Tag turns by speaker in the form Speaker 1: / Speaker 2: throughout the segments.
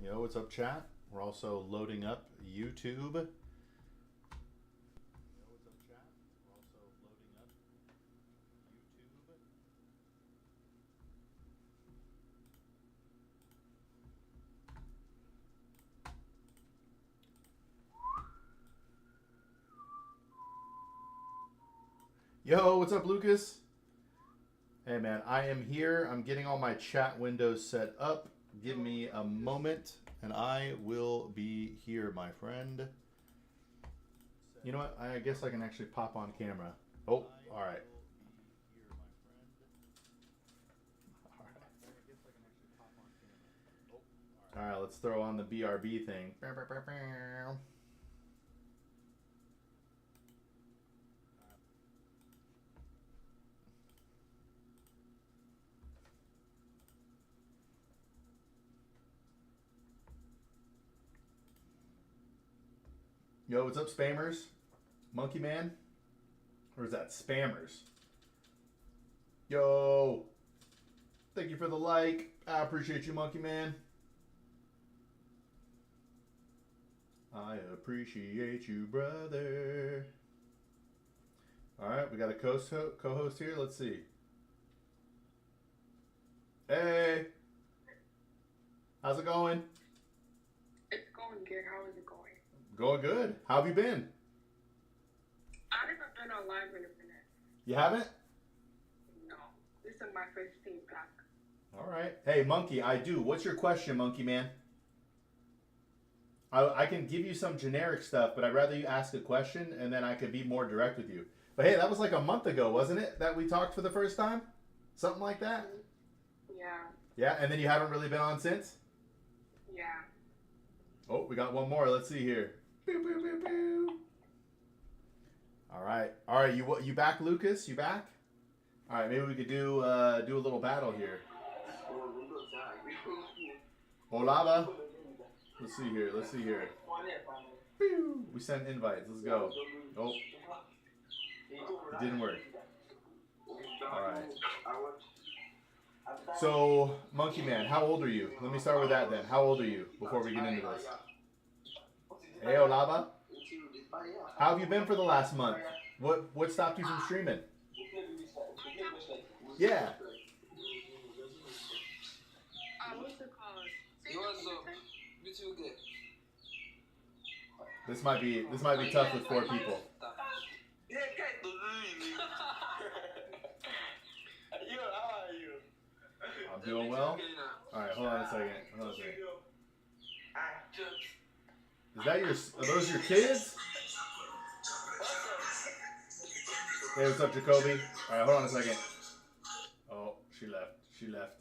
Speaker 1: Yo, what's up, chat? We're also loading up YouTube. Yo, what's up, Lucas? Hey, man, I am here. I'm getting all my chat windows set up. Give me a moment, and I will be here, my friend. You know what? I guess I can actually pop on camera. Oh, all right. All right, let's throw on the BRB thing. Yo, what's up, spammers? Monkey Man? Or is that spammers? Yo! Thank you for the like. I appreciate you, Monkey Man. I appreciate you, brother. Alright, we got a co-host here. Let's see. Hey! How's it going?
Speaker 2: It's going good. How is it going?
Speaker 1: Going good. How have you been?
Speaker 2: I haven't been on live in a minute.
Speaker 1: You haven't?
Speaker 2: No. This is my first day back.
Speaker 1: Alright. Hey, Monkey, I do. What's your question, Monkey Man? I can give you some generic stuff, but I'd rather you ask a question, and then I could be more direct with you. But hey, that was like a month ago, wasn't it, that we talked for the first time? Something like that?
Speaker 2: Yeah.
Speaker 1: Yeah, and then you haven't really been on since?
Speaker 2: Yeah.
Speaker 1: Oh, we got one more. Let's see here. Boo, boo, boo, boo. All right. All right, you back, Lucas? You back? All right, maybe we could do a little battle here. Olava. Let's see here. Let's see here. We sent invites. Let's go. Oh. It didn't work. All right. So, Monkey Man, how old are you? Let me start with that then. How old are you before we get into this? Hey, Olava. How have you been for the last month? What stopped you from streaming? Yeah.
Speaker 2: What's it called?
Speaker 1: This might be tough with 4 people. I'm doing well. All right, hold on a second. Are those your kids? Hey, what's up, Jacoby? All right, hold on a second. Oh, she left.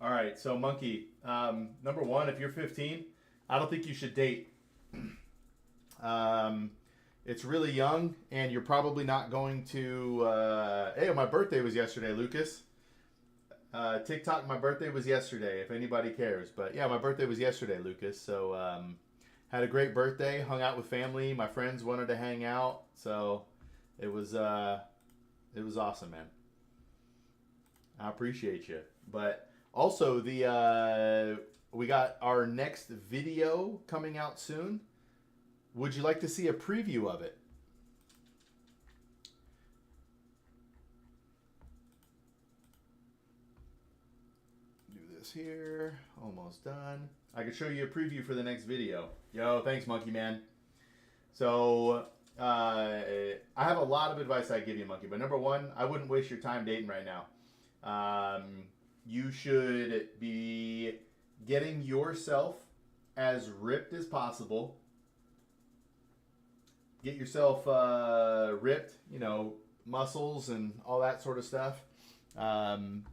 Speaker 1: All right, so Monkey, number one, if you're 15, I don't think you should date. It's really young, and you're probably not going to... hey, my birthday was yesterday, Lucas. TikTok, my birthday was yesterday, if anybody cares. But yeah, my birthday was yesterday, Lucas. So had a great birthday, hung out with family. My friends wanted to hang out, so it was awesome, man. I appreciate you. But also, we got our next video coming out soon. Would you like to see a preview of it? Do this here. Almost done. I could show you a preview for the next video. Yo, thanks, Monkey Man. So, I have a lot of advice I give you, Monkey. But number one, I wouldn't waste your time dating right now. You should be getting yourself as ripped as possible. Get yourself ripped, muscles and all that sort of stuff. And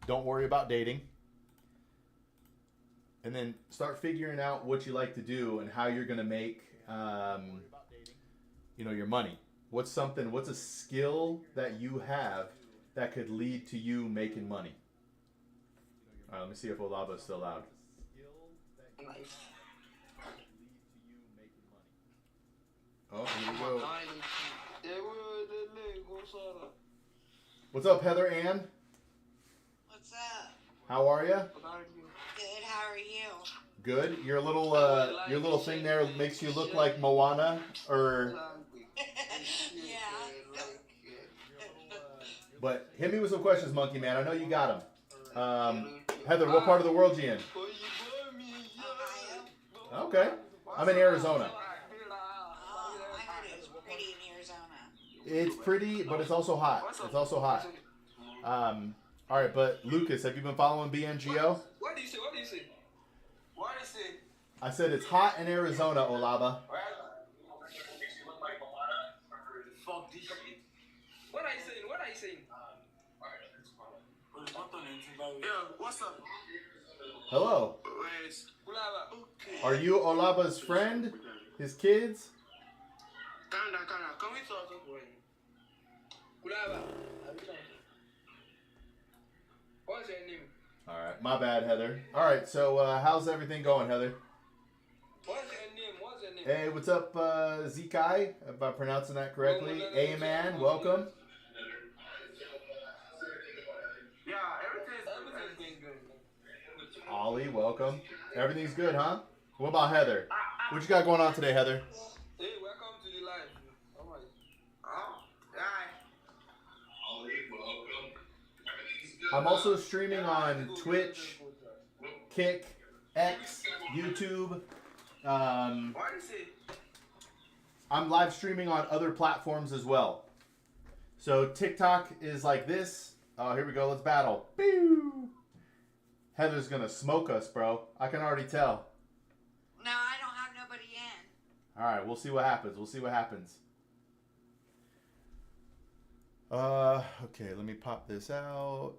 Speaker 1: don't worry about dating. And then start figuring out what you like to do and how you're going to make, your money. What's a skill that you have that could lead to you making money? All right, let me see if Olava's still loud. Oh, here we go. What's up, Heather Ann?
Speaker 3: What's up?
Speaker 1: How are you?
Speaker 3: Good, how are you?
Speaker 1: Good. Your little thing there makes you look like Moana, or.
Speaker 3: Yeah.
Speaker 1: But hit me with some questions, Monkey Man. I know you got them. Heather, what part of the world you in?
Speaker 3: Ohio.
Speaker 1: Okay. I'm in Arizona.
Speaker 3: Oh, I heard it was pretty in Arizona.
Speaker 1: It's pretty, but it's also hot. It's also hot. All right, but Lucas, have you been following BNGO?
Speaker 4: What do you say? What do you say? What do you say?
Speaker 1: I said it's hot in Arizona, Olaba.
Speaker 4: Fuck this shit. What are you saying? What are you saying? Yeah, what's up?
Speaker 1: Hello. Are you Olaba's friend? His kids?
Speaker 4: Can we talk? Kulaba. What's your name?
Speaker 1: All right, my bad, Heather. All right, so how's everything going, Heather?
Speaker 4: What's your name? What's your name?
Speaker 1: Hey, what's up, Zekai? If I'm pronouncing that correctly. A-Man, welcome.
Speaker 4: Yeah, everything's going good.
Speaker 1: Ollie, welcome. Everything's good, huh? What about Heather? What you got going on today, Heather?
Speaker 4: Hey, welcome to the live. Oh my.
Speaker 1: I'm also streaming on Twitch, Kick, X, YouTube.
Speaker 4: What do you say?
Speaker 1: I'm live streaming on other platforms as well. So TikTok is like this. Oh, here we go. Let's battle. Pew! Heather's gonna smoke us, bro. I can already tell.
Speaker 3: No, I don't have nobody in.
Speaker 1: All right, we'll see what happens. We'll see what happens. Okay, let me pop this out.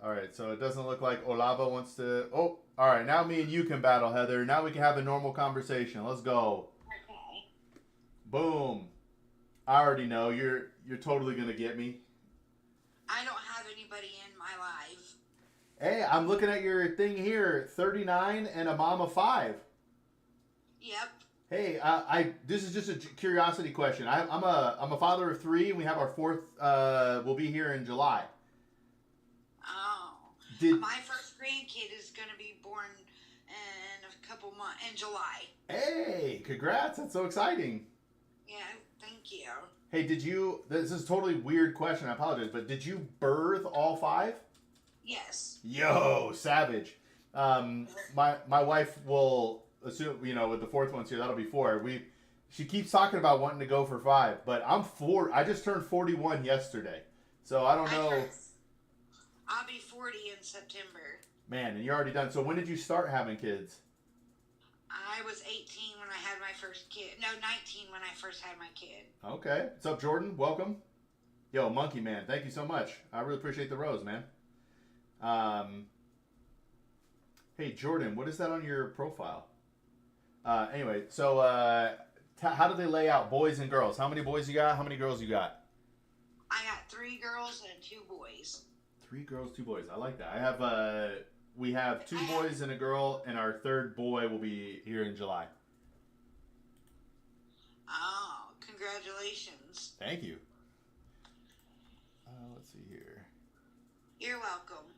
Speaker 1: All right, so it doesn't look like Olava wants to. Oh, all right. Now me and you can battle, Heather. Now we can have a normal conversation. Let's go.
Speaker 3: Okay.
Speaker 1: Boom. I already know you're totally gonna get me.
Speaker 3: I don't have anybody in my live.
Speaker 1: Hey, I'm looking at your thing here. 39 and a mom of 5.
Speaker 3: Yep.
Speaker 1: Hey, this is just a curiosity question. I'm a father of 3, and we have our 4th. Will be here in July.
Speaker 3: Oh.
Speaker 1: Did
Speaker 3: My first grandkid is going to be born in a couple months, in July.
Speaker 1: Hey, congrats! That's so exciting.
Speaker 3: Yeah, thank you.
Speaker 1: Hey, did you? This is a totally weird question. I apologize, but did you birth all 5?
Speaker 3: Yes.
Speaker 1: Yo, savage. My wife will assume, with the 4th one's here, that'll be 4. She keeps talking about wanting to go for 5, but I'm 4. I just turned 41 yesterday, so I don't know.
Speaker 3: I'll be 40 in September.
Speaker 1: Man, and you're already done. So when did you start having kids?
Speaker 3: I was 18 when I had my first kid. No, 19 when I first had my kid.
Speaker 1: Okay. What's up, Jordan? Welcome. Yo, Monkey Man, thank you so much. I really appreciate the rose, man. Hey, Jordan, what is that on your profile? Anyway, so how do they lay out boys and girls? How many boys you got? How many girls you got?
Speaker 3: I got 3 girls and 2 boys.
Speaker 1: 3 girls, 2 boys. I like that. We have 2 boys and a girl, and our 3rd boy will be here in July.
Speaker 3: Oh, congratulations.
Speaker 1: Thank you. Let's see here.
Speaker 3: You're welcome.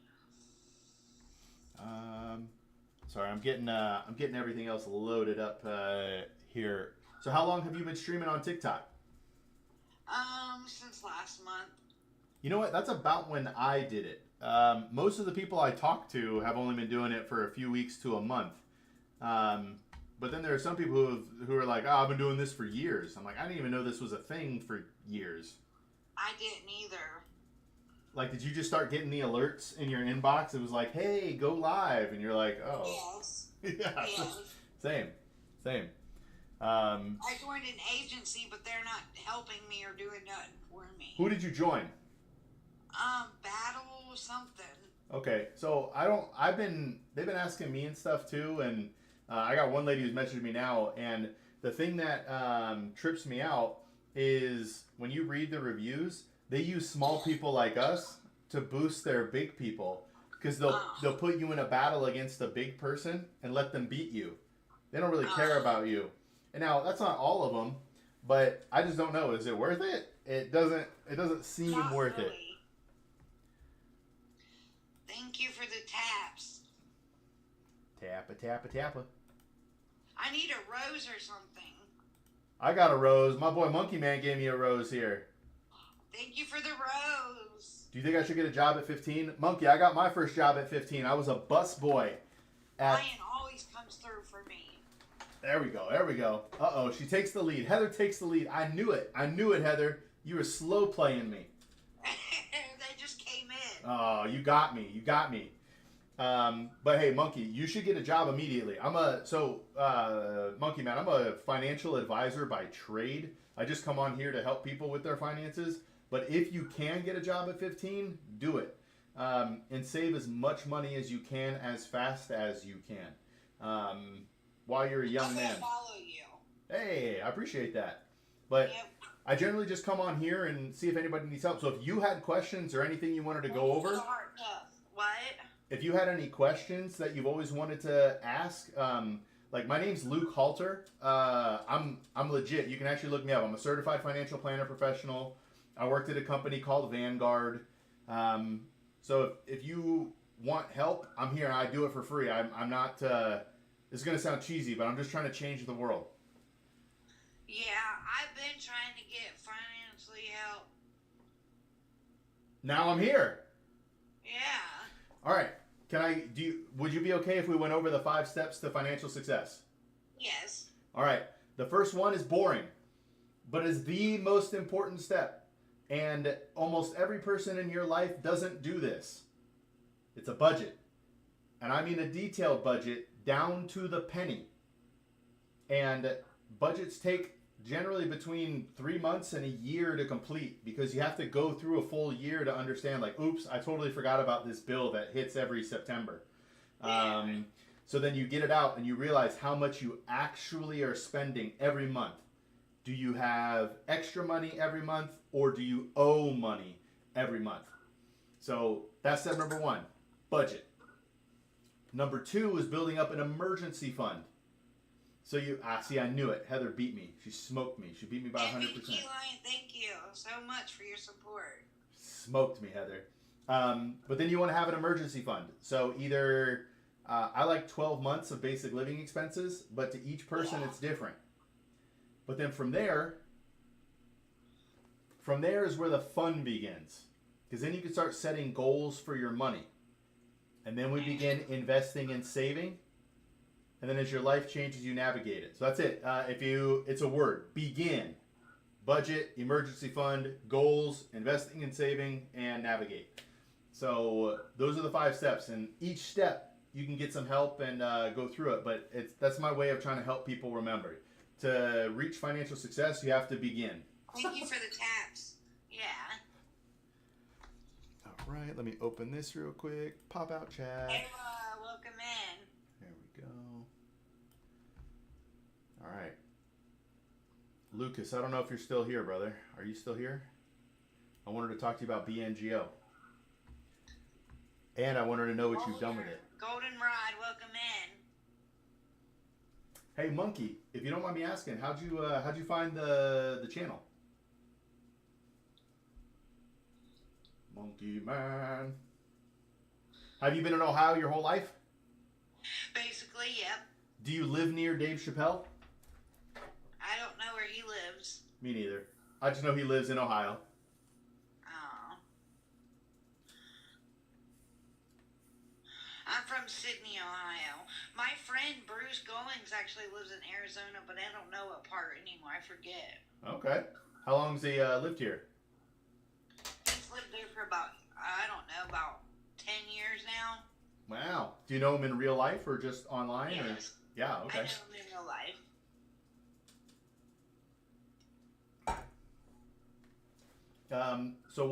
Speaker 1: Sorry, I'm getting everything else loaded up here. So how long have you been streaming on TikTok?
Speaker 3: Since last month.
Speaker 1: You know what? That's about when I did it. Most of the people I talk to have only been doing it for a few weeks to a month. But then there are some people who are like, I've been doing this for years. I'm like, I didn't even know this was a thing for years.
Speaker 3: I didn't either.
Speaker 1: Like, did you just start getting the alerts in your inbox? It was like, hey, go live. And you're like, oh.
Speaker 3: Yes.
Speaker 1: Yeah.
Speaker 3: Yes.
Speaker 1: Same.
Speaker 3: I joined an agency, but they're not helping me or doing nothing for me.
Speaker 1: Who did you join?
Speaker 3: Battle something.
Speaker 1: Okay, so they've been asking me and stuff too, and I got one lady who's messaging me now, and the thing that trips me out is when you read the reviews, they use small people like us to boost their big people, because they'll put you in a battle against a big person and let them beat you. They don't really care about you. And now that's not all of them, but I just don't know. Is it worth it? It doesn't seem
Speaker 3: Not
Speaker 1: worth it.
Speaker 3: really. Thank you for the taps.
Speaker 1: Tappa, tappa, tappa.
Speaker 3: I need a rose or something.
Speaker 1: I got a rose. My boy Monkey Man gave me a rose here.
Speaker 3: Thank you for the rose.
Speaker 1: Do you think I should get a job at 15? Monkey, I got my first job at 15. I was a bus boy.
Speaker 3: Ryan always comes through for me.
Speaker 1: There we go. There we go. Uh-oh, she takes the lead. Heather takes the lead. I knew it. I knew it, Heather. You were slow playing me.
Speaker 3: They just came in.
Speaker 1: Oh, you got me. You got me. But hey, Monkey, you should get a job immediately. Monkey Man, I'm a financial advisor by trade. I just come on here to help people with their finances. But if you can get a job at 15, do it. And save as much money as you can as fast as you can. While you're a young man.
Speaker 3: I'm gonna follow you.
Speaker 1: Hey, I appreciate that. But
Speaker 3: Yep.
Speaker 1: I generally just come on here and see if anybody needs help. So if you had questions or anything you wanted to go over,
Speaker 3: What?
Speaker 1: if you had any questions that you've always wanted to ask, like my name's Luke Halter. I'm legit. You can actually look me up. I'm a certified financial planner professional. I worked at a company called Vanguard. So if you want help, I'm here. I do it for free. I'm not. This is gonna sound cheesy, but I'm just trying to change the world.
Speaker 3: Yeah, I've been trying to get financially help.
Speaker 1: Now I'm here.
Speaker 3: Yeah.
Speaker 1: All right. Would you be okay if we went over the 5 steps to financial success?
Speaker 3: Yes.
Speaker 1: All right. The first one is boring, but is the most important step. And almost every person in your life doesn't do this. It's a budget. And I mean a detailed budget down to the penny. And budgets take generally between 3 months and a year to complete because you have to go through a full year to understand, like, oops, I totally forgot about this bill that hits every September. So then you get it out and you realize how much you actually are spending every month. Do you have extra money every month or do you owe money every month? So that's step number 1, budget. Number 2 is building up an emergency fund. So I knew it. Heather beat me. She smoked me. She beat me by 100%.
Speaker 3: Thank you, Lion. Thank you so much for your support.
Speaker 1: Smoked me, Heather. But then you want to have an emergency fund. So either, I like 12 months of basic living expenses, but to each person it's different. But then from there is where the fun begins. Because then you can start setting goals for your money. And then we begin investing and saving. And then as your life changes, you navigate it. So that's it. It's a word. Begin. Budget, emergency fund, goals, investing and saving, and navigate. So those are the 5 steps. And each step, you can get some help and go through it. But that's my way of trying to help people remember. To reach financial success, you have to begin.
Speaker 3: Thank you for the taps. Yeah.
Speaker 1: All right, let me open this real quick. Pop out chat.
Speaker 3: Ava, welcome in.
Speaker 1: There we go. All right. Lucas, I don't know if you're still here, brother. Are you still here? I wanted to talk to you about BNGO. And I wanted to know what you've done with it.
Speaker 3: Goldenrod, welcome in.
Speaker 1: Hey, Monkey, if you don't mind me asking, how'd you find the channel? Monkey Man. Have you been in Ohio your whole life?
Speaker 3: Basically, yep.
Speaker 1: Do you live near Dave Chappelle?
Speaker 3: I don't know where he lives.
Speaker 1: Me neither. I just know he lives in Ohio.
Speaker 3: Oh. I'm from Sydney, Ohio. My friend Bruce Goings actually lives in Arizona, but I don't know what part anymore. I forget.
Speaker 1: Okay. How long has he lived here?
Speaker 3: He's lived there for about 10 years now.
Speaker 1: Wow. Do you know him in real life or just online?
Speaker 3: Yes.
Speaker 1: Or? Yeah, okay.
Speaker 3: I know him in real life.
Speaker 1: So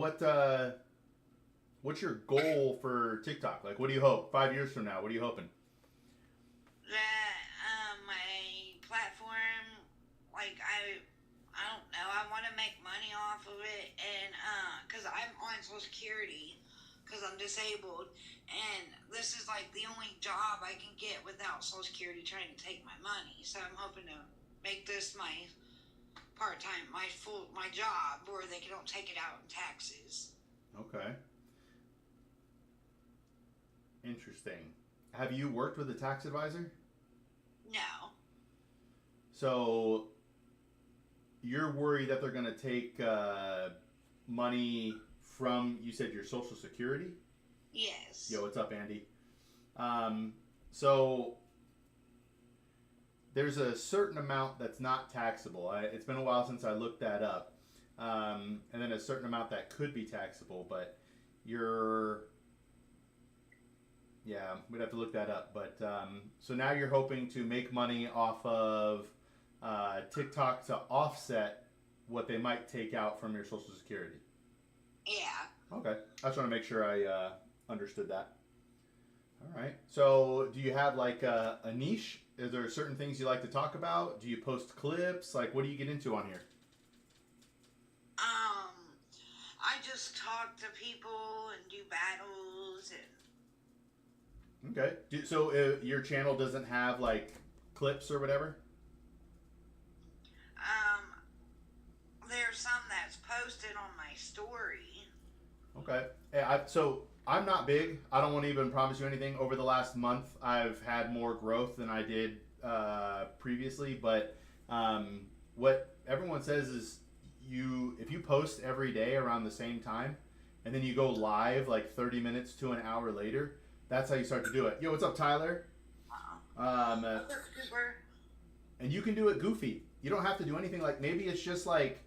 Speaker 1: what's your goal for TikTok? Like, what do you hope 5 years from now? What are you hoping?
Speaker 3: That my platform, like I don't know, I want to make money off of it, and because I'm on Social Security, because I'm disabled, and this is like the only job I can get without Social Security trying to take my money. So I'm hoping to make this my part-time, my job, where they don't take it out in taxes.
Speaker 1: Okay. Interesting. Have you worked with a tax advisor?
Speaker 3: No.
Speaker 1: So you're worried that they're going to take money from, you said, your Social Security?
Speaker 3: Yes.
Speaker 1: Yo, what's up, Andy? So there's a certain amount that's not taxable. It's been a while since I looked that up. And then a certain amount that could be taxable, but yeah, we'd have to look that up. But so now you're hoping to make money off of TikTok to offset what they might take out from your Social Security.
Speaker 3: Yeah.
Speaker 1: Okay. I just want to make sure I understood that. All right. So do you have like a niche? Is there certain things you like to talk about? Do you post clips? Like, what do you get into on here?
Speaker 3: I just talk to people and do battles and...
Speaker 1: Okay. So your channel doesn't have like clips or whatever?
Speaker 3: There's some that's posted on my story.
Speaker 1: Okay. So I'm not big. I don't want to even promise you anything. Over the last month, I've had more growth than I did previously. But what everyone says is if you post every day around the same time, and then you go live like 30 minutes to an hour later, that's how you start to do it. Yo, what's up, Tyler? And you can do it goofy. You don't have to do anything like, maybe it's just like,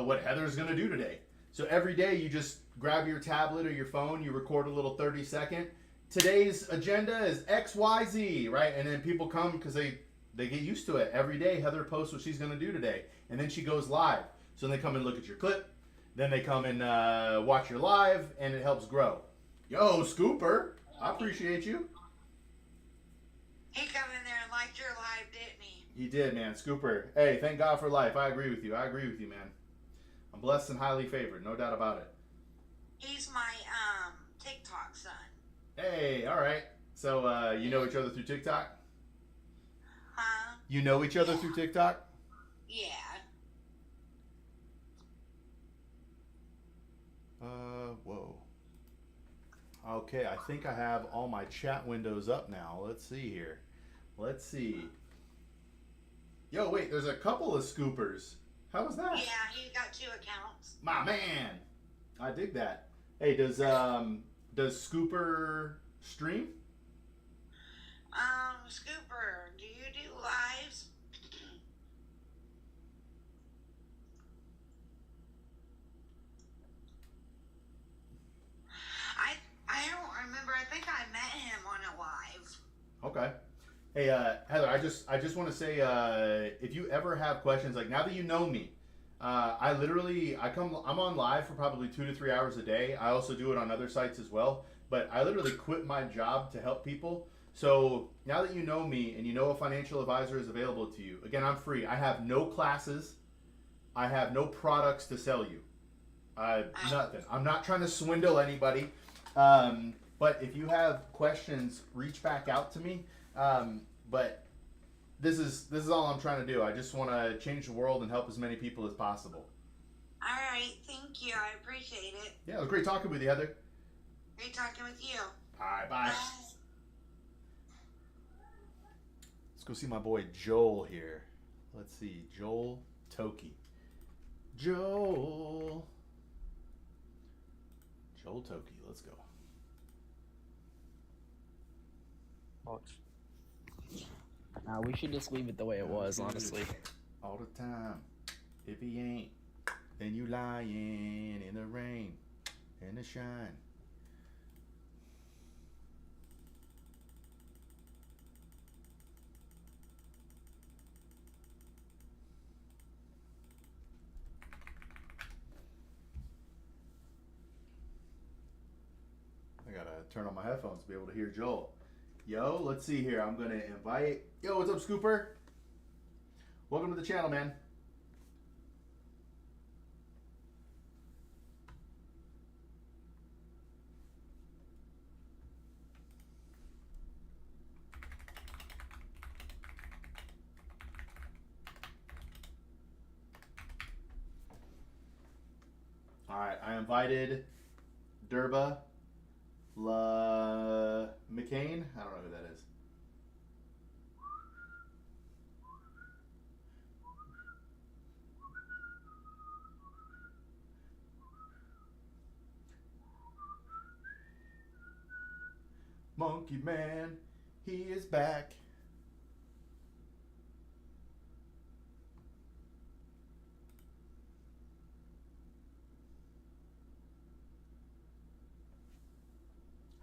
Speaker 1: what Heather's going to do today. So every day you just grab your tablet or your phone, you record a little 30-second. Today's agenda is XYZ, right? And then people come because they get used to it. Every day Heather posts what she's going to do today. And then she goes live. So they come and look at your clip. Then they come and watch your live, and it helps grow. Yo, Scooper, I appreciate you.
Speaker 3: He come in there and liked your live, didn't he?
Speaker 1: He did, man. Scooper. Hey, thank God for life. I agree with you. Man. I'm blessed and highly favored. No doubt about it.
Speaker 3: He's my TikTok son.
Speaker 1: Hey, all right. So you know each other through TikTok?
Speaker 3: Huh?
Speaker 1: You know each other through TikTok?
Speaker 3: Yeah.
Speaker 1: Whoa. Okay, I think I have all my chat windows up now. Let's see here. Let's see. Yo, wait, there's a couple of Scoopers. How was that?
Speaker 3: Yeah, he got 2 accounts.
Speaker 1: My man. I dig that. Hey, does Scooper stream?
Speaker 3: Scooper, do you do lives? I don't remember. I think I met him on a live.
Speaker 1: Okay. Hey, Heather, I just want to say, if you ever have questions, like now that you know me, I'm on live for probably 2 to 3 hours a day. I also do it on other sites as well, but I literally quit my job to help people. So now that you know me and you know a financial advisor is available to you, again, I'm free. I have no classes. I have no products to sell you. Nothing. I'm not trying to swindle anybody. But if you have questions, reach back out to me. But this is all I'm trying to do. I just want to change the world and help as many people as possible.
Speaker 3: All right, thank you. I appreciate it.
Speaker 1: Yeah, it was great talking with you, Heather.
Speaker 3: Great talking with you.
Speaker 1: All right, bye. Let's go see my boy Joel here. Let's see, Joel Toki. Joel Toki, let's go.
Speaker 5: Nah, we should just leave it the way it was, honestly.
Speaker 1: All the time. If he ain't, then you lying in the rain and the shine. I gotta turn on my headphones to be able to hear Joel. Yo, let's see here. I'm gonna invite. Yo, what's up, Scooper? Welcome to the channel, man. All right, I invited Durba La McCain. I don't know who that is. Monkey Man, he is back.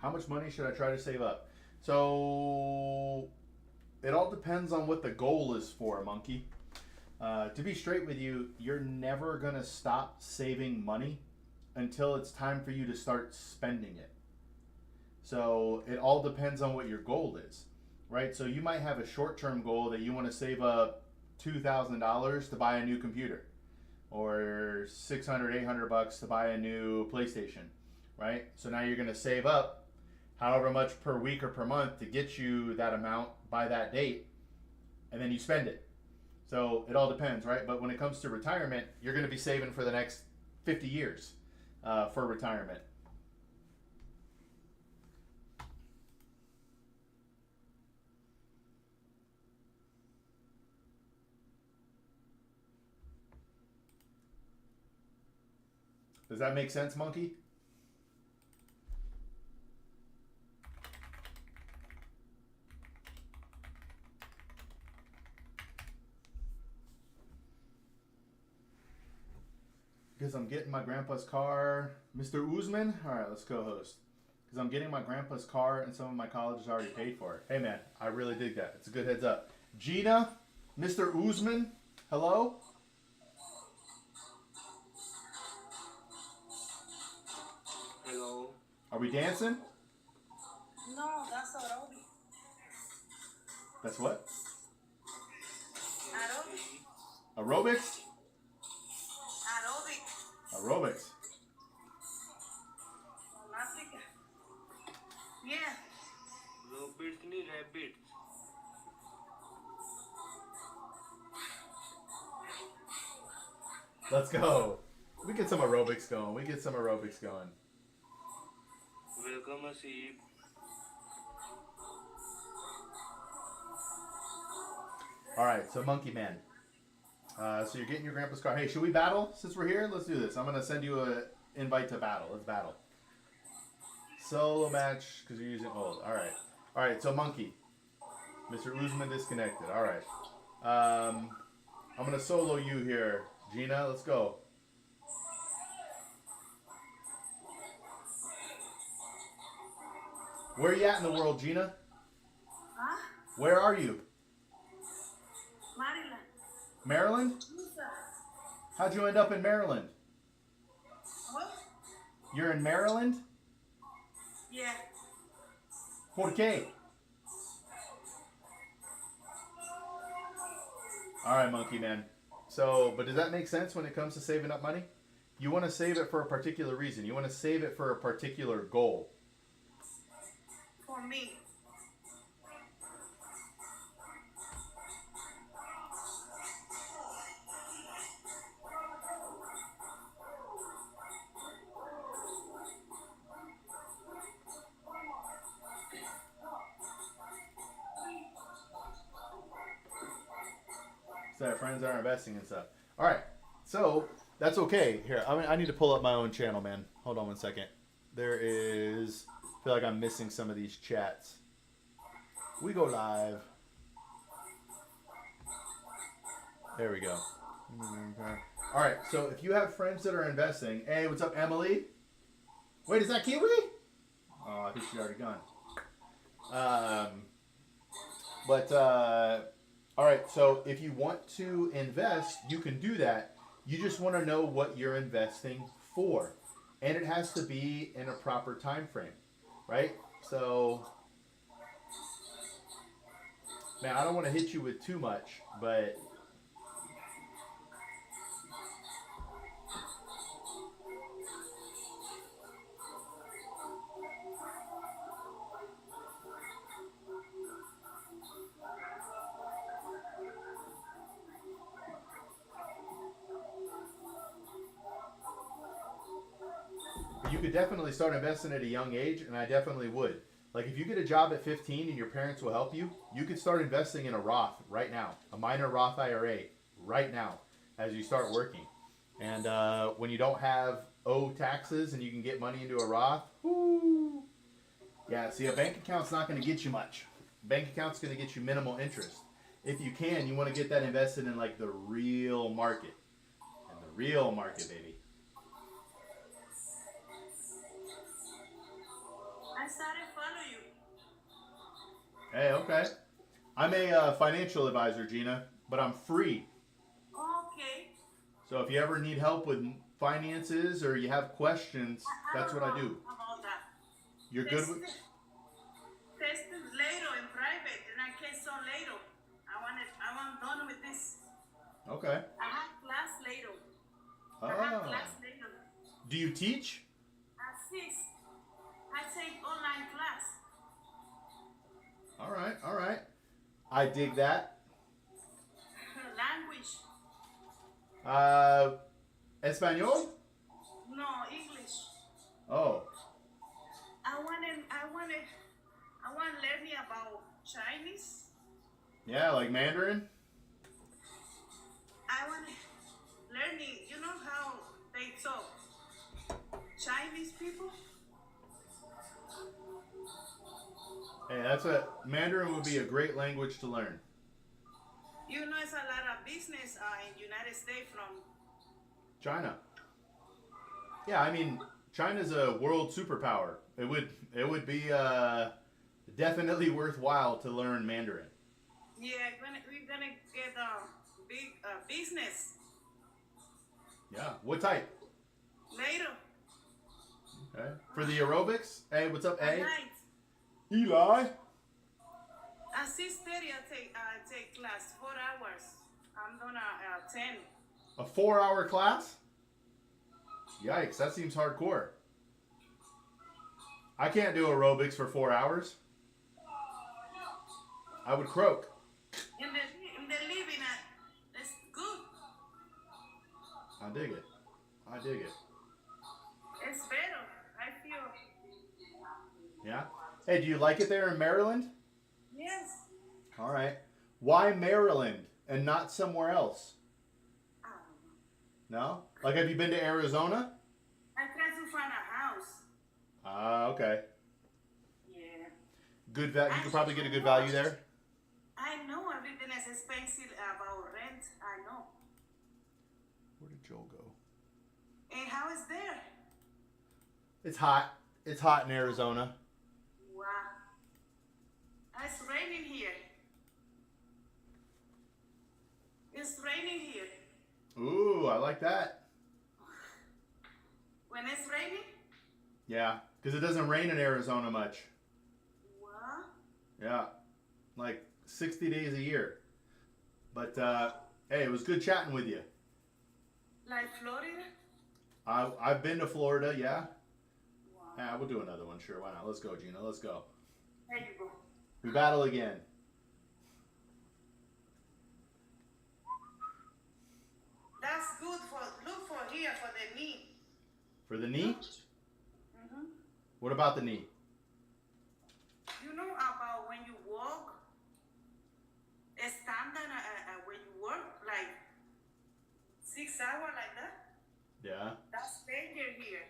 Speaker 1: How much money should I try to save up? So it all depends on what the goal is for, Monkey. To be straight with you, you're never going to stop saving money until it's time for you to start spending it. So it all depends on what your goal is, right? So you might have a short-term goal that you want to save up $2,000 to buy a new computer, or $600, $800 to buy a new PlayStation, right? So now you're going to save up however much per week or per month to get you that amount by that date, and then you spend it. So it all depends, right? But when it comes to retirement, you're going to be saving for the next 50 years for retirement. Does that make sense, Monkey? Because I'm getting my grandpa's car. Mr. Usman? All right, let's co-host. Because I'm getting my grandpa's car and some of my college is already paid for it. Hey, man, I really dig that. It's a good heads up. Gina, Mr. Usman, hello?
Speaker 6: Hello.
Speaker 1: Are we dancing?
Speaker 2: No, that's aerobic.
Speaker 1: That's what?
Speaker 2: Aerobic.
Speaker 1: Aerobics?
Speaker 2: Aerobic.
Speaker 1: Aerobics.
Speaker 2: From Africa. Yeah.
Speaker 6: Rabbits ni rabbits.
Speaker 1: Let's go. We get some aerobics going.
Speaker 6: Welcome Asif.
Speaker 1: All right, so Monkey Man. So you're getting your grandpa's car. Hey, should we battle since we're here? Let's do this. I'm gonna send you an invite to battle. Let's battle. Solo match because you're using old. All right. So Monkey, Mr. Usman disconnected. All right. I'm gonna solo you here, Gina. Let's go. Where are you at in the world, Gina?
Speaker 2: Huh?
Speaker 1: Where are you?
Speaker 2: Maryland.
Speaker 1: Maryland?
Speaker 2: Lisa.
Speaker 1: How'd you end up in Maryland?
Speaker 2: What?
Speaker 1: You're in Maryland?
Speaker 2: Yeah.
Speaker 1: ¿Por qué? All right, Monkey Man. So, but does that make sense when it comes to saving up money? You want to save it for a particular reason. You want to save it for a particular goal.
Speaker 2: For me.
Speaker 1: So that friends are investing and stuff. All right, so that's okay. Here, I need to pull up my own channel, man. Hold on one second. There is. I feel like I'm missing some of these chats. We go live. There we go. All right, so if you have friends that are investing, hey, what's up, Emily? Wait, is that Kiwi? Oh, I think she's already gone. All right, so if you want to invest, you can do that. You just want to know what you're investing for. And it has to be in a proper time frame, right? So, man, I don't want to hit you with too much, but you could definitely start investing at a young age, and I definitely would. Like if you get a job at 15 and your parents will help you, you could start investing in a Roth right now, a minor Roth IRA right now as you start working. And when you don't have taxes and you can get money into a Roth, whoo, yeah, see, a bank account's not going to get you much. Bank account's going to get you minimal interest. If you can, you want to get that invested in like the real market. And the real market, baby.
Speaker 2: I started follow you.
Speaker 1: Hey, okay. I'm a financial advisor, Gina, but I'm free.
Speaker 2: Okay.
Speaker 1: So if you ever need help with finances or you have questions, that's what I do.
Speaker 2: About that.
Speaker 1: You're good with...
Speaker 2: Test it later in private, and I can so later. I want done with this.
Speaker 1: Okay.
Speaker 2: I have class later. I have
Speaker 1: Oh.
Speaker 2: class later.
Speaker 1: Do you teach?
Speaker 2: At 6. I take online class.
Speaker 1: All right, all right. I dig that.
Speaker 2: Language.
Speaker 1: Espanol?
Speaker 2: No, English.
Speaker 1: Oh.
Speaker 2: I want learning about Chinese.
Speaker 1: Yeah, like Mandarin?
Speaker 2: I want learning. You know how they talk? Chinese people.
Speaker 1: Hey, Mandarin would be a great language to learn.
Speaker 2: You know, it's a lot of business in United States from.
Speaker 1: China. Yeah, I mean, China's a world superpower. It would be definitely worthwhile to learn Mandarin.
Speaker 2: Yeah, we're gonna get a big business
Speaker 1: Yeah. What type?
Speaker 2: later.
Speaker 1: Okay. For the aerobics? Hey, what's up,
Speaker 2: At
Speaker 1: A?
Speaker 2: night.
Speaker 1: Eli?
Speaker 2: At 6:30, I take class 4 hours. I'm done at 10.
Speaker 1: A 4-hour class? Yikes, that seems hardcore. I can't do aerobics for 4 hours. I would croak.
Speaker 2: In the living, it's good.
Speaker 1: I dig it. I dig it.
Speaker 2: It's better. I feel.
Speaker 1: Yeah? Hey, do you like it there in Maryland?
Speaker 2: Yes.
Speaker 1: All right. Why Maryland and not somewhere else?
Speaker 2: I don't know.
Speaker 1: No? Like, have you been to Arizona?
Speaker 2: I try to find a house.
Speaker 1: Okay.
Speaker 2: Yeah.
Speaker 1: Good value. You could probably get a good value there.
Speaker 2: I know everything is expensive about rent. I know.
Speaker 1: Where did Joel go?
Speaker 2: And how is there?
Speaker 1: It's hot. It's hot in Arizona.
Speaker 2: Wow. It's raining here. It's raining here.
Speaker 1: Ooh, I like that.
Speaker 2: When it's raining?
Speaker 1: Yeah, because it doesn't rain in Arizona much.
Speaker 2: What?
Speaker 1: Yeah, like 60 days a year. But hey, it was good chatting with you.
Speaker 2: Like Florida?
Speaker 1: I've been to Florida, yeah.
Speaker 2: Wow.
Speaker 1: Yeah, we'll do another one, sure. Why not? Let's go, Gina. Let's go.
Speaker 2: There you go.
Speaker 1: We battle again.
Speaker 2: That's good for, look for here for the knee.
Speaker 1: For the knee?
Speaker 2: Mm-hmm.
Speaker 1: What about the knee?
Speaker 2: You know about when you walk, standing when you work, like 6 hours like that?
Speaker 1: Yeah.
Speaker 2: That's danger here.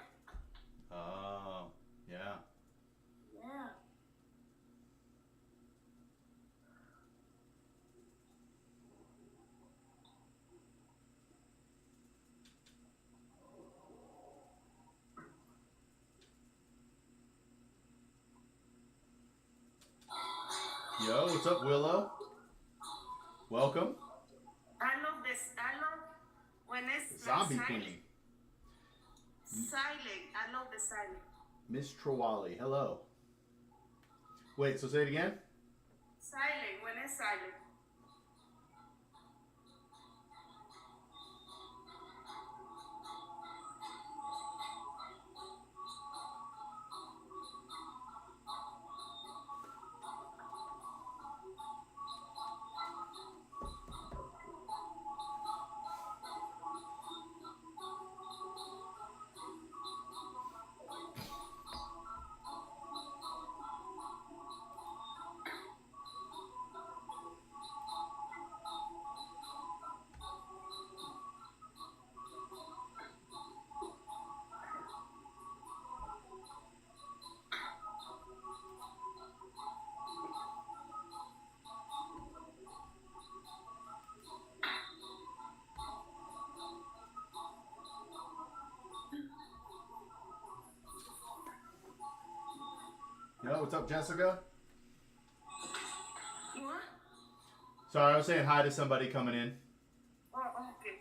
Speaker 1: Oh, yeah.
Speaker 2: Yeah.
Speaker 1: Yo, what's up, Willow? Welcome.
Speaker 2: I love this. I love when it's
Speaker 1: Zombie
Speaker 2: like silent.
Speaker 1: Queen.
Speaker 2: Silent. I love the silent.
Speaker 1: Miss Trawali, hello. Wait, so say it again?
Speaker 2: Silent. When it's silent.
Speaker 1: Jessica?
Speaker 2: What?
Speaker 1: Sorry, I was saying hi to somebody coming in.
Speaker 2: Oh, okay.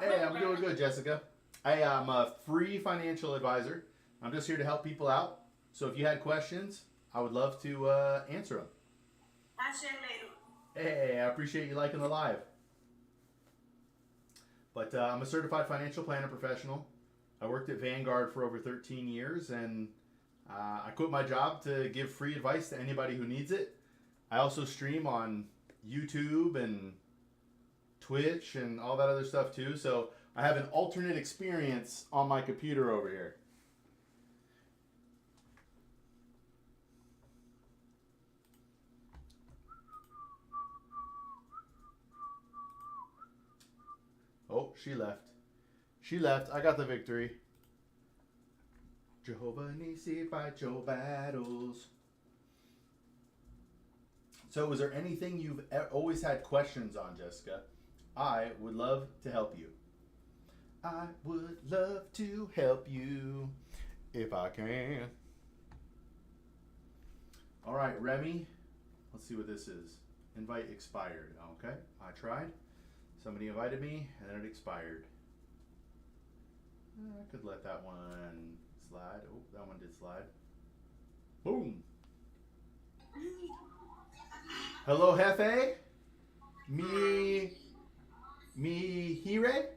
Speaker 1: Hey, I'm doing good, Jessica. Hey, I'm a free financial advisor. I'm just here to help people out. So if you had questions, I would love to answer them.
Speaker 2: I'll share later.
Speaker 1: Hey, I appreciate you liking the live. But I'm a certified financial planner professional. I worked at Vanguard for over 13 years, and I quit my job to give free advice to anybody who needs it. I also stream on YouTube and Twitch and all that other stuff too. So I have an alternate experience on my computer over here. Oh, she left. She left. I got the victory. Jehovah Nisi, fight your battles. So is there anything you've always had questions on, Jessica? I would love to help you. I would love to help you if I can. All right, Remy. Let's see what this is. Invite expired. Okay, I tried. Somebody invited me, and then it expired. I could let that one slide. Oh, that one did slide. Boom. Hello, Jefe. Me Hire?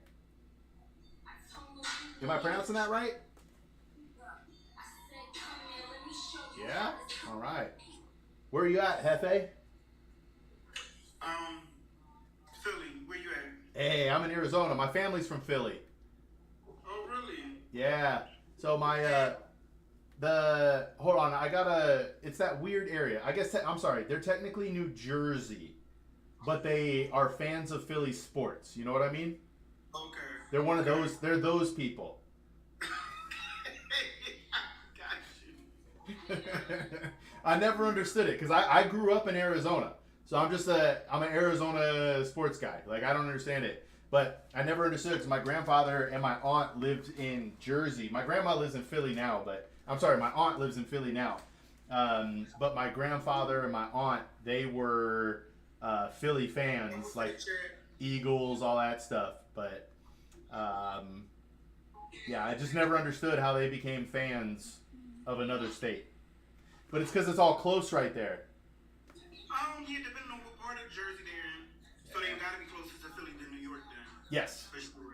Speaker 1: Am I pronouncing that right? Yeah? All right. Where are you at, Jefe?
Speaker 7: Philly, where you at?
Speaker 1: Hey, I'm in Arizona. My family's from Philly.
Speaker 7: Oh, really?
Speaker 1: Yeah. So my hold on, it's that weird area. I guess I'm sorry. They're technically New Jersey, but they are fans of Philly sports. You know what I mean?
Speaker 7: Okay.
Speaker 1: They're one of those. They're those people.
Speaker 7: Got you.
Speaker 1: I never understood it because I grew up in Arizona, so I'm an Arizona sports guy. Like I don't understand it, but I never understood because my grandfather and my aunt lived in Jersey. My grandma lives in Philly now, but I'm sorry, my aunt lives in Philly now. But my grandfather and my aunt, they were Philly fans, like Eagles, all that stuff. But yeah, I just never understood how they became fans of another state. But it's because it's all close right there.
Speaker 7: Yeah, depending on what part of Jersey they're in. So they gotta be closer to Philly than New York then.
Speaker 1: Yes.
Speaker 7: For sure.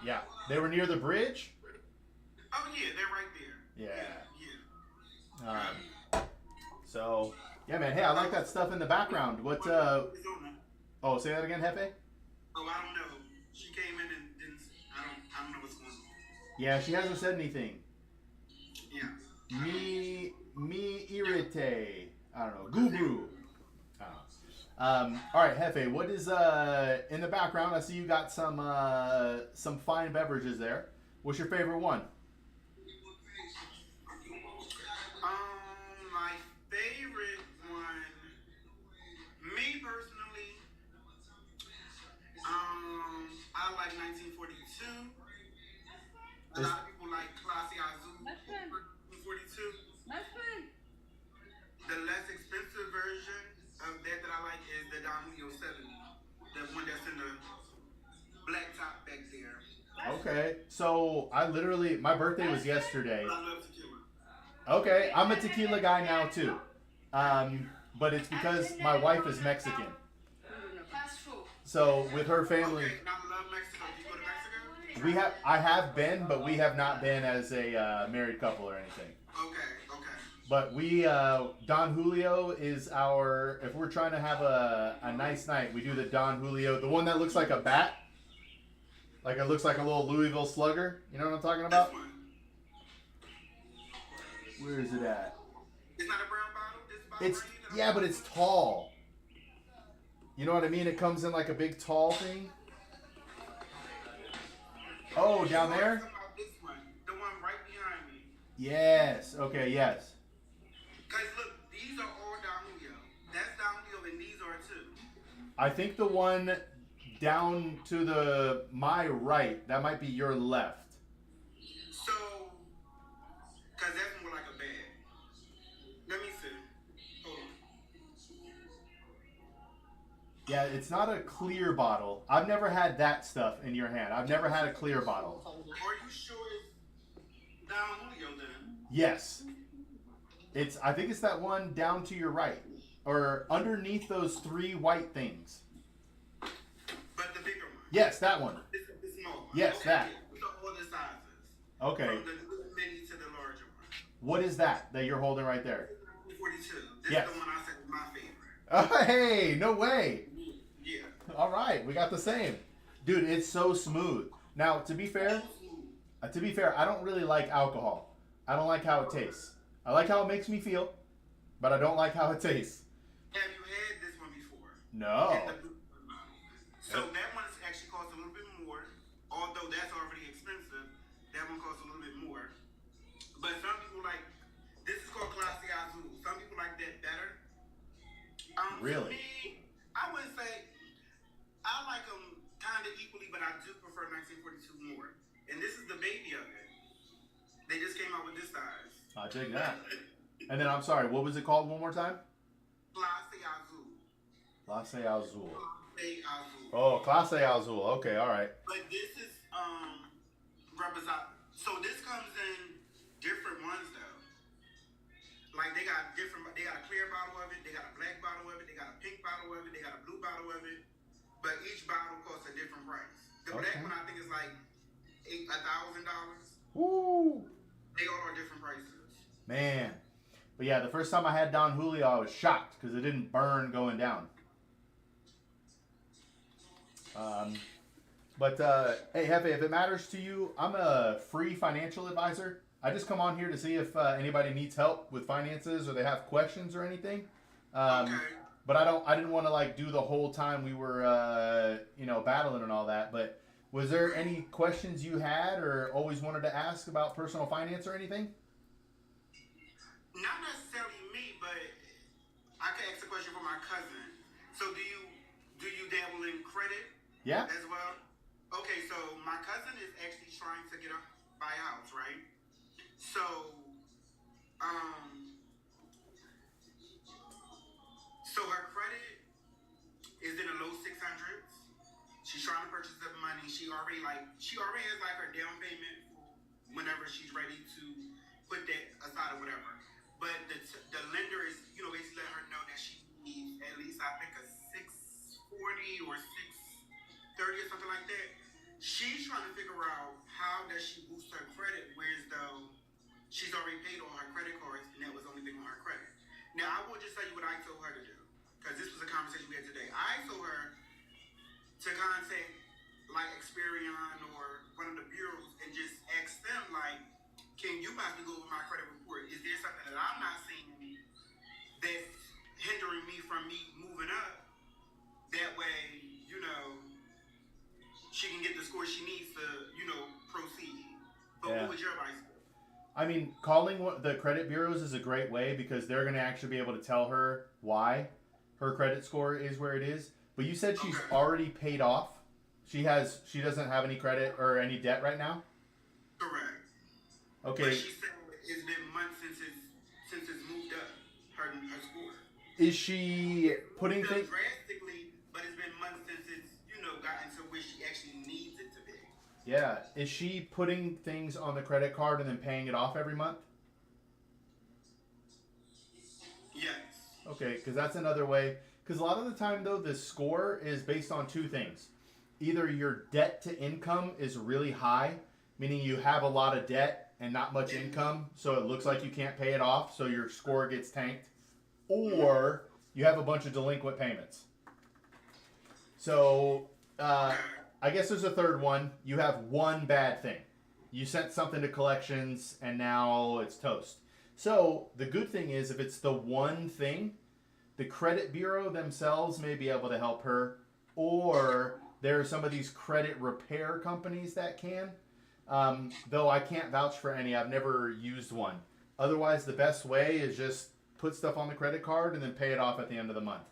Speaker 1: Yeah. They were near the bridge?
Speaker 7: Oh yeah, they're right there.
Speaker 1: Yeah. So, yeah, man. Hey, I like that stuff in the background. What, oh, say that again, Jefe?
Speaker 7: Oh, I don't know. She came in and didn't, I don't know what's going on.
Speaker 1: Yeah, she hasn't said anything.
Speaker 7: Yeah.
Speaker 1: Me irrite. I don't know. Guru. I don't know. All right, Jefe, what is in the background? I see you got some fine beverages there. What's your favorite one?
Speaker 7: My favorite one, me personally, I like 1942. A lot of people like Classy Azul 1942. The less expensive version of that I like is the Don Julio 70. The one that's in the black top back there.
Speaker 1: Okay, so my birthday was yesterday.
Speaker 7: But I love tequila.
Speaker 1: Okay, I'm a tequila guy now too. But it's because my wife is Mexican. So with her family,
Speaker 7: Okay, I love Mexico. Do you go to Mexico?
Speaker 1: I have been, but we have not been as a married couple or anything.
Speaker 7: Okay.
Speaker 1: But Don Julio is if we're trying to have a nice night, we do the Don Julio, the one that looks like a bat. Like it looks like a little Louisville Slugger. You know what I'm talking about?
Speaker 7: This one.
Speaker 1: Where is it at?
Speaker 7: It's not a brown bottle? This bottle
Speaker 1: Yeah, but it's tall. You know what I mean? It comes in like a big tall thing. Oh, down there?
Speaker 7: I'm talking about this one. The one right behind me.
Speaker 1: Yes. Okay, yes.
Speaker 7: Guys, look, these are all Don Julio. That's Don Julio, and these are too.
Speaker 1: I think the one down to my right, that might be your left.
Speaker 7: So, because that's more like a bag. Let me see. Hold on.
Speaker 1: Yeah, it's not a clear bottle. I've never had that stuff in your hand. I've never had a clear bottle.
Speaker 7: Are you sure it's Don Julio then?
Speaker 1: Yes. I think it's that one down to your right. Or underneath those 3 white things.
Speaker 7: But the bigger one.
Speaker 1: Yes, that one.
Speaker 7: The small one.
Speaker 1: Yes,
Speaker 7: okay,
Speaker 1: that.
Speaker 7: Yeah. So all the sizes.
Speaker 1: Okay.
Speaker 7: From the little mini to the larger one.
Speaker 1: What is that you're holding right there?
Speaker 7: 42. This
Speaker 1: Yes.
Speaker 7: is the one I said is my favorite.
Speaker 1: Oh, hey, no way.
Speaker 7: Yeah.
Speaker 1: All right, we got the same. Dude, it's so smooth. Now, to be fair, I don't really like alcohol. I don't like how it tastes. I like how it makes me feel, but I don't like how it tastes.
Speaker 7: Have you had this one before?
Speaker 1: No.
Speaker 7: In the blue bottle. So that one is actually costs a little bit more. Although that's already expensive, that one costs a little bit more. But some people like, this is called Clase Azul. Some people like that better.
Speaker 1: Really?
Speaker 7: For me, I would say I like them kind of equally, but I do prefer 1942 more. And this is the baby of it. They just came out with this size.
Speaker 1: I dig that. And then, I'm sorry, what was it called one more time?
Speaker 7: Clase Azul.
Speaker 1: Clase Azul.
Speaker 7: Clase Azul.
Speaker 1: Oh, Clase Azul. Okay, all right.
Speaker 7: But this is represent. So this comes in different ones though. Like they got a clear bottle of it, they got a black bottle of it, they got a pink bottle of it, they got a blue bottle of it. But each bottle costs a different price. The black one I think is like $1,000.
Speaker 1: Woo!
Speaker 7: They all are different prices.
Speaker 1: Man. But yeah, the first time I had Don Julio, I was shocked because it didn't burn going down. Hey, Hefe, if it matters to you, I'm a free financial advisor. I just come on here to see if anybody needs help with finances or they have questions or anything.
Speaker 7: Okay.
Speaker 1: But I didn't want to like do the whole time we were, battling and all that. But was there any questions you had or always wanted to ask about personal finance or anything?
Speaker 7: Not necessarily me, but I could ask a question for my cousin. So do you dabble in credit?
Speaker 1: Yeah.
Speaker 7: As well? Okay, so my cousin is actually trying to buy a house, right? So, so her credit is in the low 600s. She's trying to purchase the money. She already has like her down payment whenever she's ready to put that aside or whatever. But the lender is, basically letting her know that she needs at least, I think, a 640 or 630 or something like that. She's trying to figure out how does she boost her credit, whereas though she's already paid all her credit cards and that was the only thing on her credit. Now, I will just tell you what I told her to do, because this was a conversation we had today. I told her to contact like Experian or one of the bureaus and just ask them like, can you possibly go over my credit report? Is there something that I'm not seeing that's hindering me from me moving up? That way, she can get the score she needs to, proceed. But
Speaker 1: Yeah.
Speaker 7: what would your advice be?
Speaker 1: I mean, calling the credit bureaus is a great way because they're going to actually be able to tell her why her credit score is where it is. But you said she's already paid off. She doesn't have any credit or any debt right now?
Speaker 7: Correct.
Speaker 1: Okay.
Speaker 7: But she said it's been months since it's moved up, her score.
Speaker 1: Is she putting things...
Speaker 7: drastically, but it's been months since it's, gotten to where she actually needs it to be.
Speaker 1: Yeah. Is she putting things on the credit card and then paying it off every month?
Speaker 7: Yes.
Speaker 1: Okay, because that's another way. Because a lot of the time, though, the score is based on 2 things. Either your debt to income is really high, meaning you have a lot of debt and not much income, so it looks like you can't pay it off, so your score gets tanked. Or you have a bunch of delinquent payments. So, I guess there's a third one. You have one bad thing. You sent something to collections, and now it's toast. So, the good thing is, if it's the one thing, the credit bureau themselves may be able to help her, or there are some of these credit repair companies that can. Though I can't vouch for any. I've never used one. Otherwise, the best way is just put stuff on the credit card and then pay it off at the end of the month.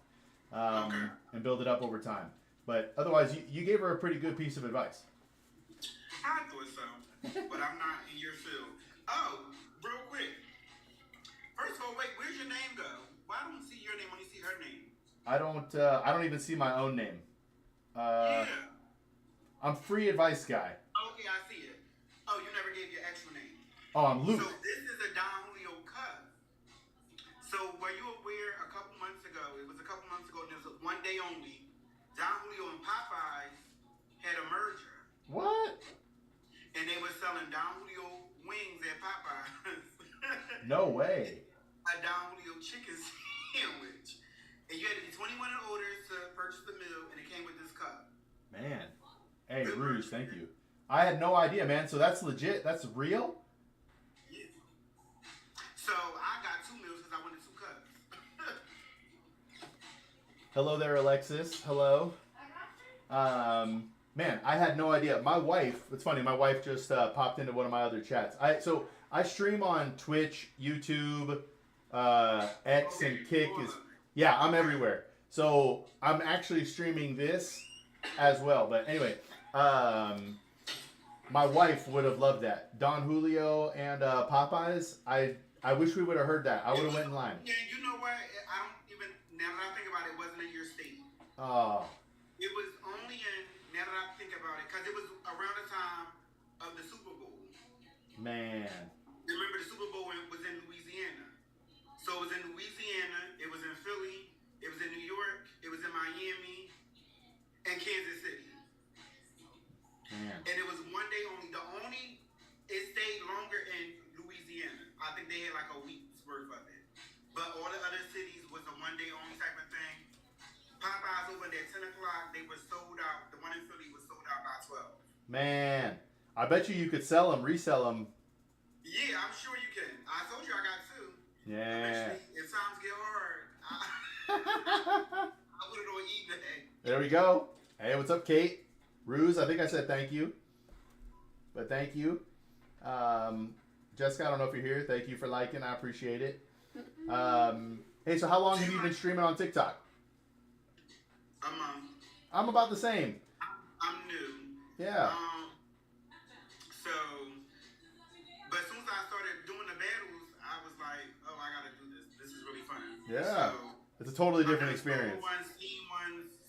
Speaker 7: Okay.
Speaker 1: and build it up over time. But otherwise, you gave her a pretty good piece of advice.
Speaker 7: I thought so, but I'm not in your field. Oh, real quick. First of all, wait, where's your name go? Why don't you see your name when you see her name?
Speaker 1: I don't even see my own name.
Speaker 7: Yeah.
Speaker 1: I'm free advice guy.
Speaker 7: Okay, I see it. Oh, you never gave your actual name.
Speaker 1: Oh, I'm Luke.
Speaker 7: So this is a Don Julio cut. So were you aware a couple months ago, it was a couple months ago, and it was one day only, Don Julio and Popeyes had a merger.
Speaker 1: What?
Speaker 7: And they were selling Don Julio wings at Popeyes.
Speaker 1: No way.
Speaker 7: A Don Julio chicken sandwich. And you had to be 21 and older to purchase the meal, and it came with this cup.
Speaker 1: Man. Hey, Rouge, thank you. I had no idea, man. So that's legit? That's real?
Speaker 7: Yeah. So I got 2 meals because I wanted 2 cups.
Speaker 1: Hello there, Alexis. Hello. Man, I had no idea. My wife, it's funny, my wife just popped into one of my other chats. I stream on Twitch, YouTube, X, and Kick. Yeah, I'm everywhere. So I'm actually streaming this as well. But anyway, my wife would have loved that. Don Julio and Popeyes. I wish we would have heard that. I would have went in line.
Speaker 7: Yeah, you know what? I don't even, now that I think about it, it wasn't in your state.
Speaker 1: Oh.
Speaker 7: It was only in, now that I think about it, because it was around the time of the Super Bowl.
Speaker 1: Man.
Speaker 7: Remember, the Super Bowl was in Louisiana. So it was in Louisiana, it was in Philly, it was in New York, it was in Miami, and Kansas City.
Speaker 1: Man.
Speaker 7: And it was one day only. It stayed longer in Louisiana. I think they had like a week's worth of it. But all the other cities was a one day only type of thing. Popeyes opened at 10 o'clock. They were sold out. The one in Philly was sold out by 12.
Speaker 1: Man. I bet you could sell them, resell them.
Speaker 7: Yeah, I'm sure you can. I told you I got 2.
Speaker 1: Yeah.
Speaker 7: Eventually, if times get hard, I would have eaten that.
Speaker 1: There we go. Hey, what's up, Kate? Ruse, I think I said thank you. But thank you. Jessica, I don't know if you're here. Thank you for liking. I appreciate it. Hey, so how long have you been streaming on TikTok?
Speaker 7: A month.
Speaker 1: I'm about the same.
Speaker 7: I'm new.
Speaker 1: Yeah.
Speaker 7: So, but as soon as I started doing the battles, I was like, oh, I gotta do this. This is really fun.
Speaker 1: Yeah.
Speaker 7: So,
Speaker 1: It's a totally different experience.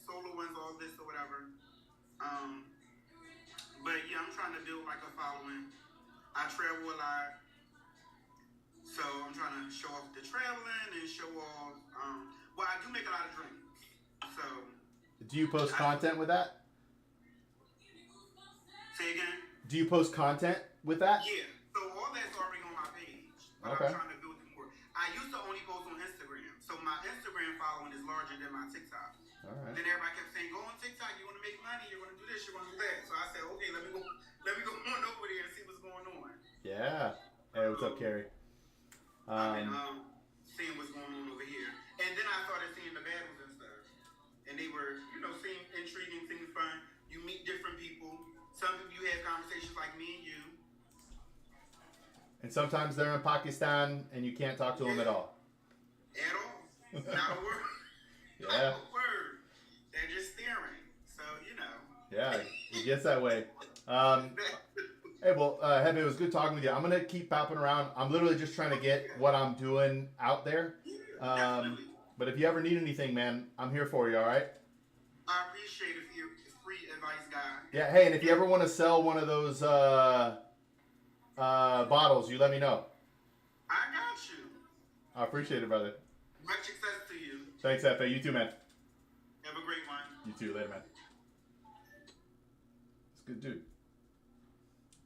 Speaker 7: Solo ones, all this or whatever. But yeah, I'm trying to build like a following. I travel a lot, so I'm trying to show off the traveling and show off. Well, I do make a lot of drinks, so.
Speaker 1: Do you post content with that?
Speaker 7: Say again?
Speaker 1: Do you post content with that?
Speaker 7: Yeah. So all that's already on my page, but
Speaker 1: Okay.
Speaker 7: I'm trying to build it more. I used to only post on Instagram, so my Instagram following is larger than my TikTok.
Speaker 1: All right.
Speaker 7: Then everybody kept saying, "Go on TikTok. You want to make money. You're going to do this. You're going to do that." So I said, "Okay, let me go on over there and see what's going on."
Speaker 1: Yeah. Hey, what's up, Carrie?
Speaker 7: I've been seeing what's going on over here, and then I started seeing the battles and stuff, and they were, seemed intriguing, seemed fun. You meet different people. Some people you have conversations like me and you.
Speaker 1: And sometimes they're in Pakistan and you can't talk to them at all.
Speaker 7: At all. Not a word.
Speaker 1: Yeah.
Speaker 7: Not a word. They're just staring. So,
Speaker 1: Yeah, it gets that way. Hey, well, Heavy, it was good talking with you. I'm going to keep popping around. I'm literally just trying to get what I'm doing out there.
Speaker 7: Definitely.
Speaker 1: But if you ever need anything, man, I'm here for you, all right?
Speaker 7: I appreciate it for your free advice, guy.
Speaker 1: Yeah, hey, and if you ever want to sell one of those bottles, you let me know.
Speaker 7: I got you.
Speaker 1: I appreciate it, brother.
Speaker 7: Much success to you.
Speaker 1: Thanks, F.A. You too, man.
Speaker 7: Have a great one.
Speaker 1: You too. Later, man. It's a good dude.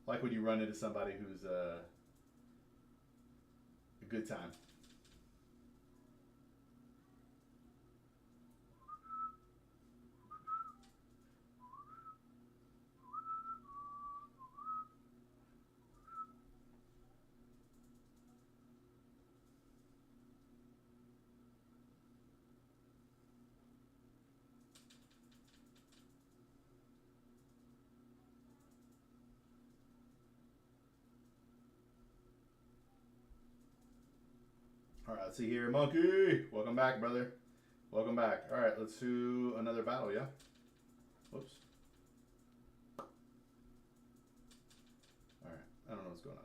Speaker 1: Like when you run into somebody who's a good time. All right, let's see here. Monkey, welcome back, brother. Welcome back. All right, let's do another battle, yeah? Whoops. All right, I don't know what's going on.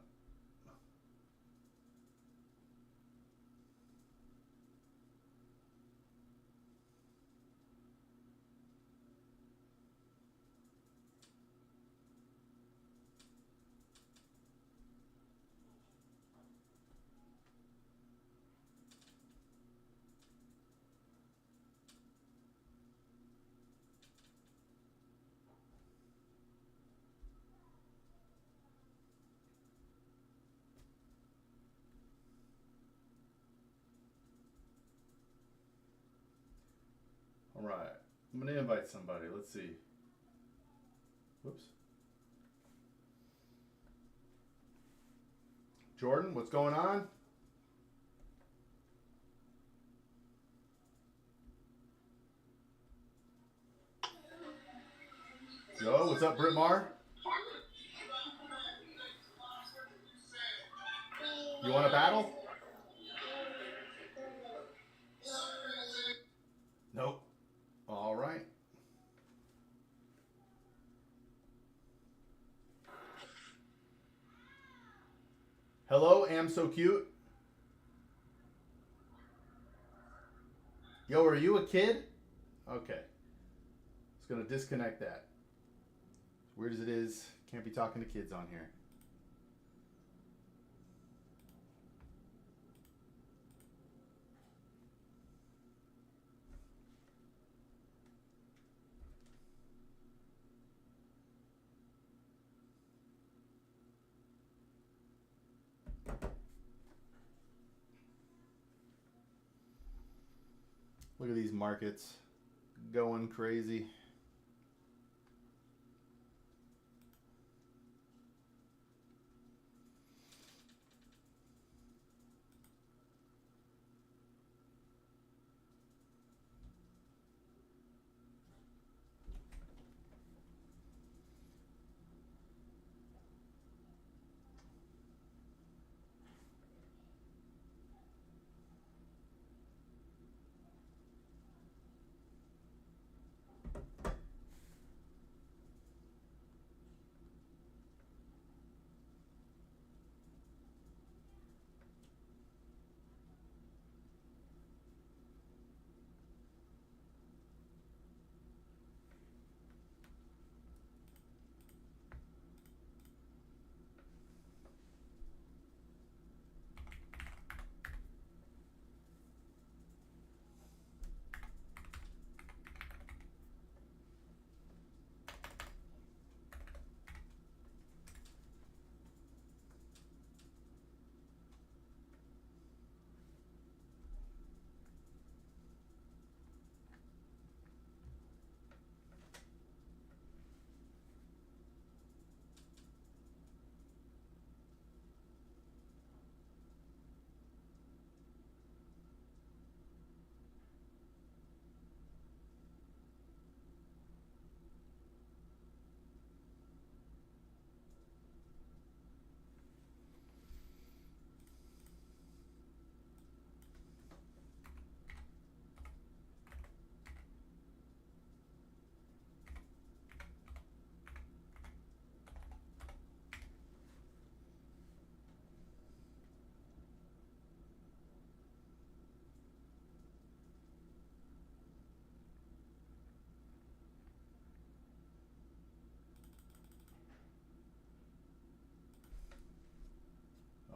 Speaker 1: All right, I'm gonna invite somebody. Let's see. Whoops. Jordan, what's going on? Yo, what's up, Britt Mar? You want to battle? Nope. All right. Hello, am so cute. Yo, are you a kid? Okay. It's gonna disconnect that. As weird as it is, can't be talking to kids on here. Look at these markets going crazy.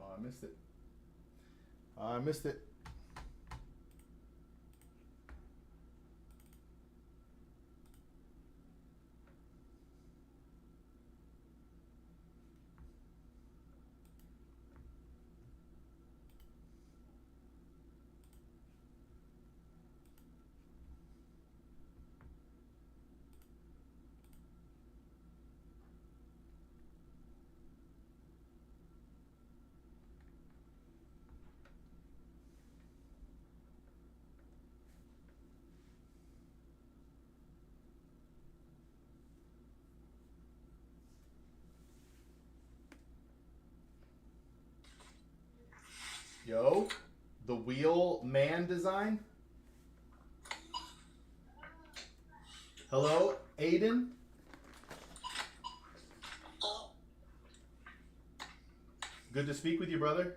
Speaker 1: Oh, I missed it. I missed it. Yo, the wheel man design. Hello, Aiden. Good to speak with you, brother.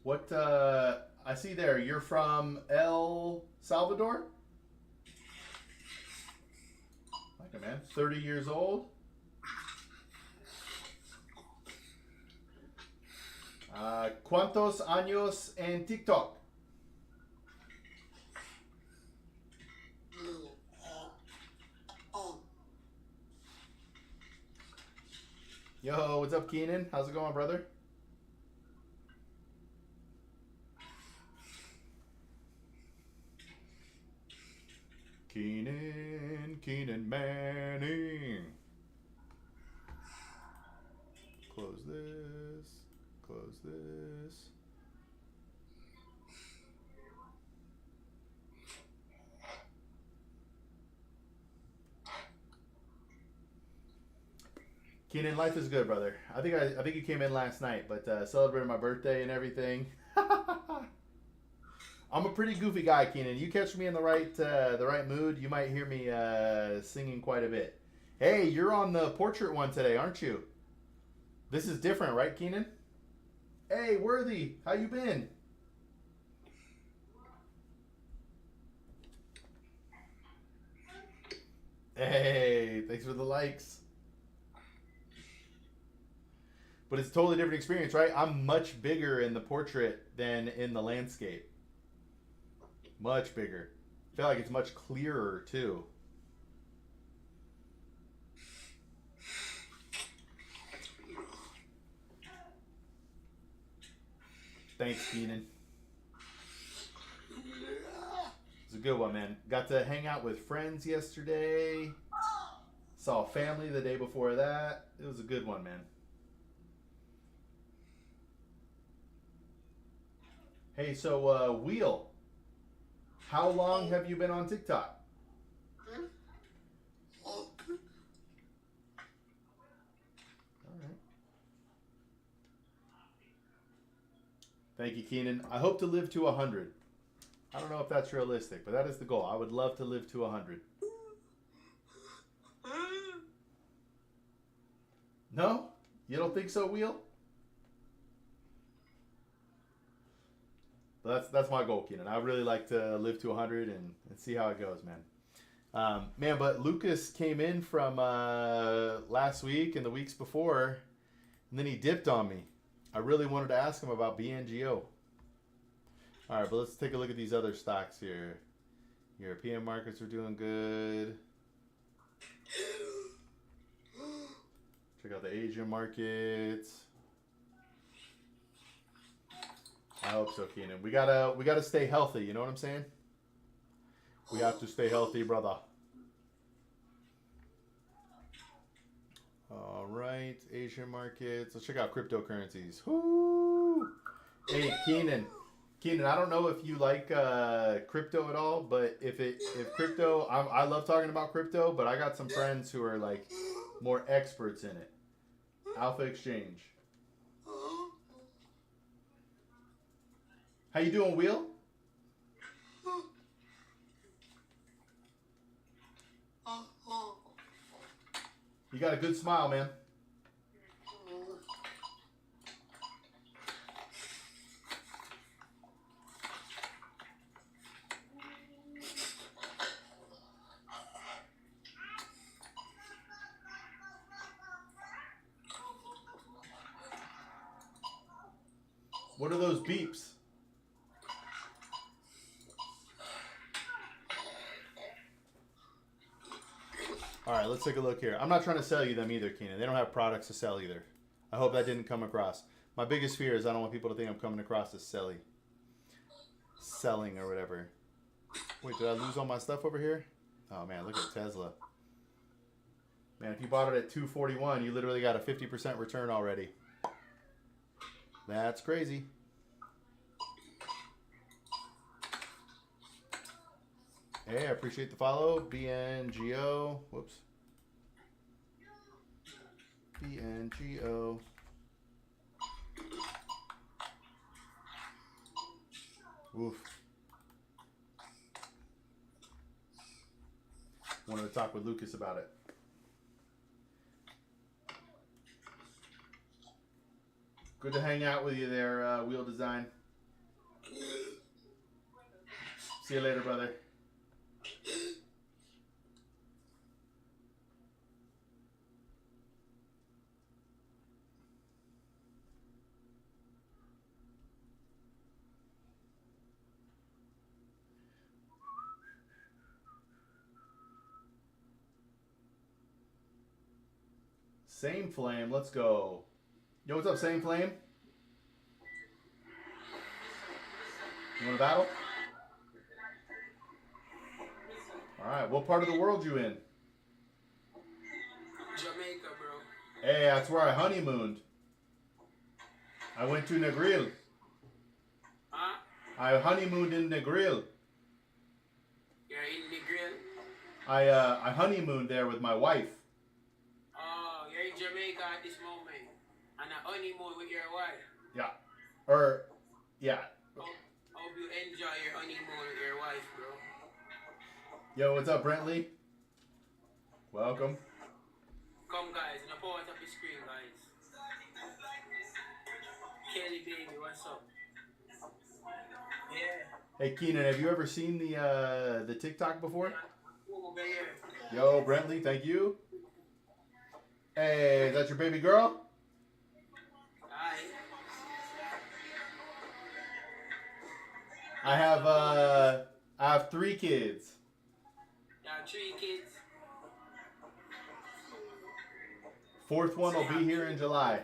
Speaker 1: What, I see there, you're from El Salvador? Like a man, 30 years old. ¿Cuántos años en TikTok? Yo, what's up, Keenan? How's it going, brother? Keenan Manning. Close this. Close this. Keenan, life is good, brother. I think you came in last night, but celebrated my birthday and everything. I'm a pretty goofy guy, Keenan. You catch me in the right mood, you might hear me singing quite a bit. Hey, you're on the portrait one today, aren't you? This is different, right, Keenan? Hey, Worthy, how you been? Hey, thanks for the likes. But it's a totally different experience, right? I'm much bigger in the portrait than in the landscape. Much bigger. I feel like it's much clearer, too. Thanks, Keenan. It's a good one, man. Got to hang out with friends yesterday. Saw family the day before that. It was a good one, man. Hey, so Wheel, how long have you been on TikTok? All right. Thank you, Keenan. I hope to live to 100. I don't know if that's realistic, but that is the goal. I would love to live to 100. No? You don't think so, Wheel? But that's my goal, Keenan. I really like to live to 100 and see how it goes, man. Man, but Lucas came in from last week and the weeks before, and then he dipped on me. I really wanted to ask him about BNGO. All right, but let's take a look at these other stocks here. European markets are doing good. Check out the Asian markets. I hope so, Keenan. We gotta stay healthy. You know what I'm saying? We have to stay healthy, brother. All right, Asian markets. Let's check out cryptocurrencies. Woo! Hey, Keenan. I don't know if you like crypto at all, but if crypto, I love talking about crypto, but I got some friends who are like more experts in it. Alpha Exchange. How you doing, Wheel? You got a good smile, man. What are those beeps? All right, let's take a look here. I'm not trying to sell you them either, Keenan. They don't have products to sell either. I hope that didn't come across. My biggest fear is I don't want people to think I'm coming across as selling or whatever. Wait, did I lose all my stuff over here? Oh man, look at Tesla. Man, if you bought it at $241, you literally got a 50% return already. That's crazy. Hey, I appreciate the follow. BNGO. Whoops. BNGO. Oof. Wanted to talk with Lucas about it. Good to hang out with you there, Wheel Design. See you later, brother. Same Flame, let's go. Yo, what's up, Same Flame? You want to battle? Alright, what part of the world you in?
Speaker 8: Jamaica, bro.
Speaker 1: Hey, that's where I honeymooned. I went to Negril.
Speaker 8: Huh?
Speaker 1: I honeymooned in Negril.
Speaker 8: You're in the grill?
Speaker 1: I honeymooned there with my wife.
Speaker 8: Oh, you're in Jamaica at this moment. And a honeymoon with your wife.
Speaker 1: Yeah. Yeah.
Speaker 8: Hope you enjoy your honeymoon with your wife, bro.
Speaker 1: Yo, what's up, Brentley? Welcome.
Speaker 8: Come, guys, in the power of the screen, guys. Kelly, baby, what's up? Yeah.
Speaker 1: Hey, Keenan, have you ever seen the TikTok before?
Speaker 8: Over here.
Speaker 1: Yo, Brentley, thank you. Hey, is that your baby girl?
Speaker 8: Hi.
Speaker 1: I have 3 kids.
Speaker 8: You have 3 kids.
Speaker 1: 4th one will be here in July.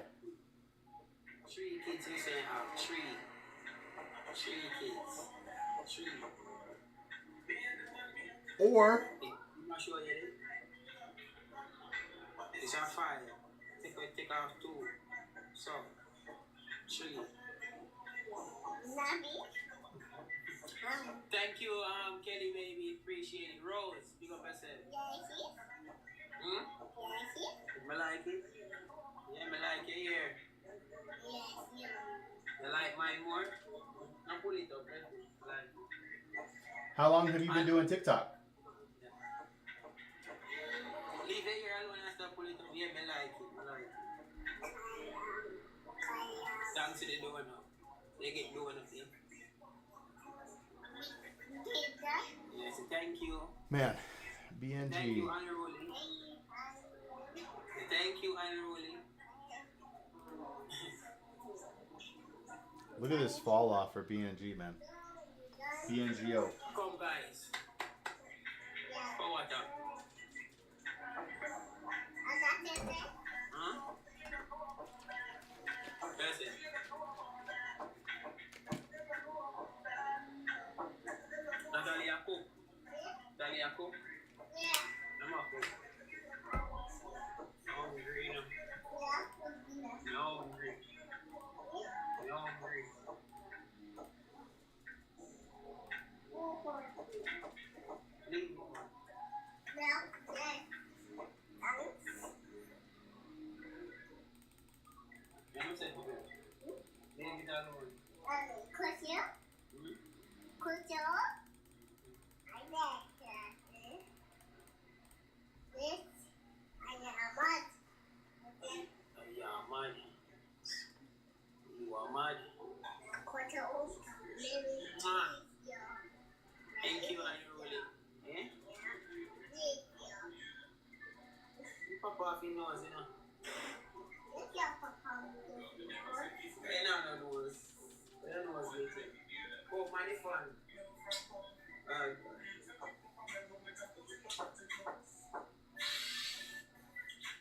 Speaker 8: 3 kids, you say I have 3. 3 kids. 3.
Speaker 1: Or
Speaker 8: I'm not sure yet. It's a 5. Take off 2. So, 3. Thank you, Kelly, baby. Appreciate it. Rose, big up yourself. Hmm? I like it. Yeah, I like it here. You like mine more? Now pull it up, let's see. Like it.
Speaker 1: how long have you been doing TikTok?
Speaker 8: Leave it here alone and start pull it up. Yeah, I like it. I like it. Thanks to the donut. They get donut in. Yes, thank you.
Speaker 1: Man,
Speaker 8: Thank you,
Speaker 1: BNG.
Speaker 8: Unruly. Thank you, Unruly.
Speaker 1: Look at this fall off for BNG, man. BNGO.
Speaker 8: Come, guys. Forward up. Huh? That's it. Natalia cook. Natalia cook. I'm a cook. No hungry, no. No hungry. No hungry. Leave me. You said to bed. Leave it alone. Yeah, man. You are mad. Thank you, Unruly. Eh? Papa off your nose, you know. I don't know nose. I don't know what's later. Oh, money fun.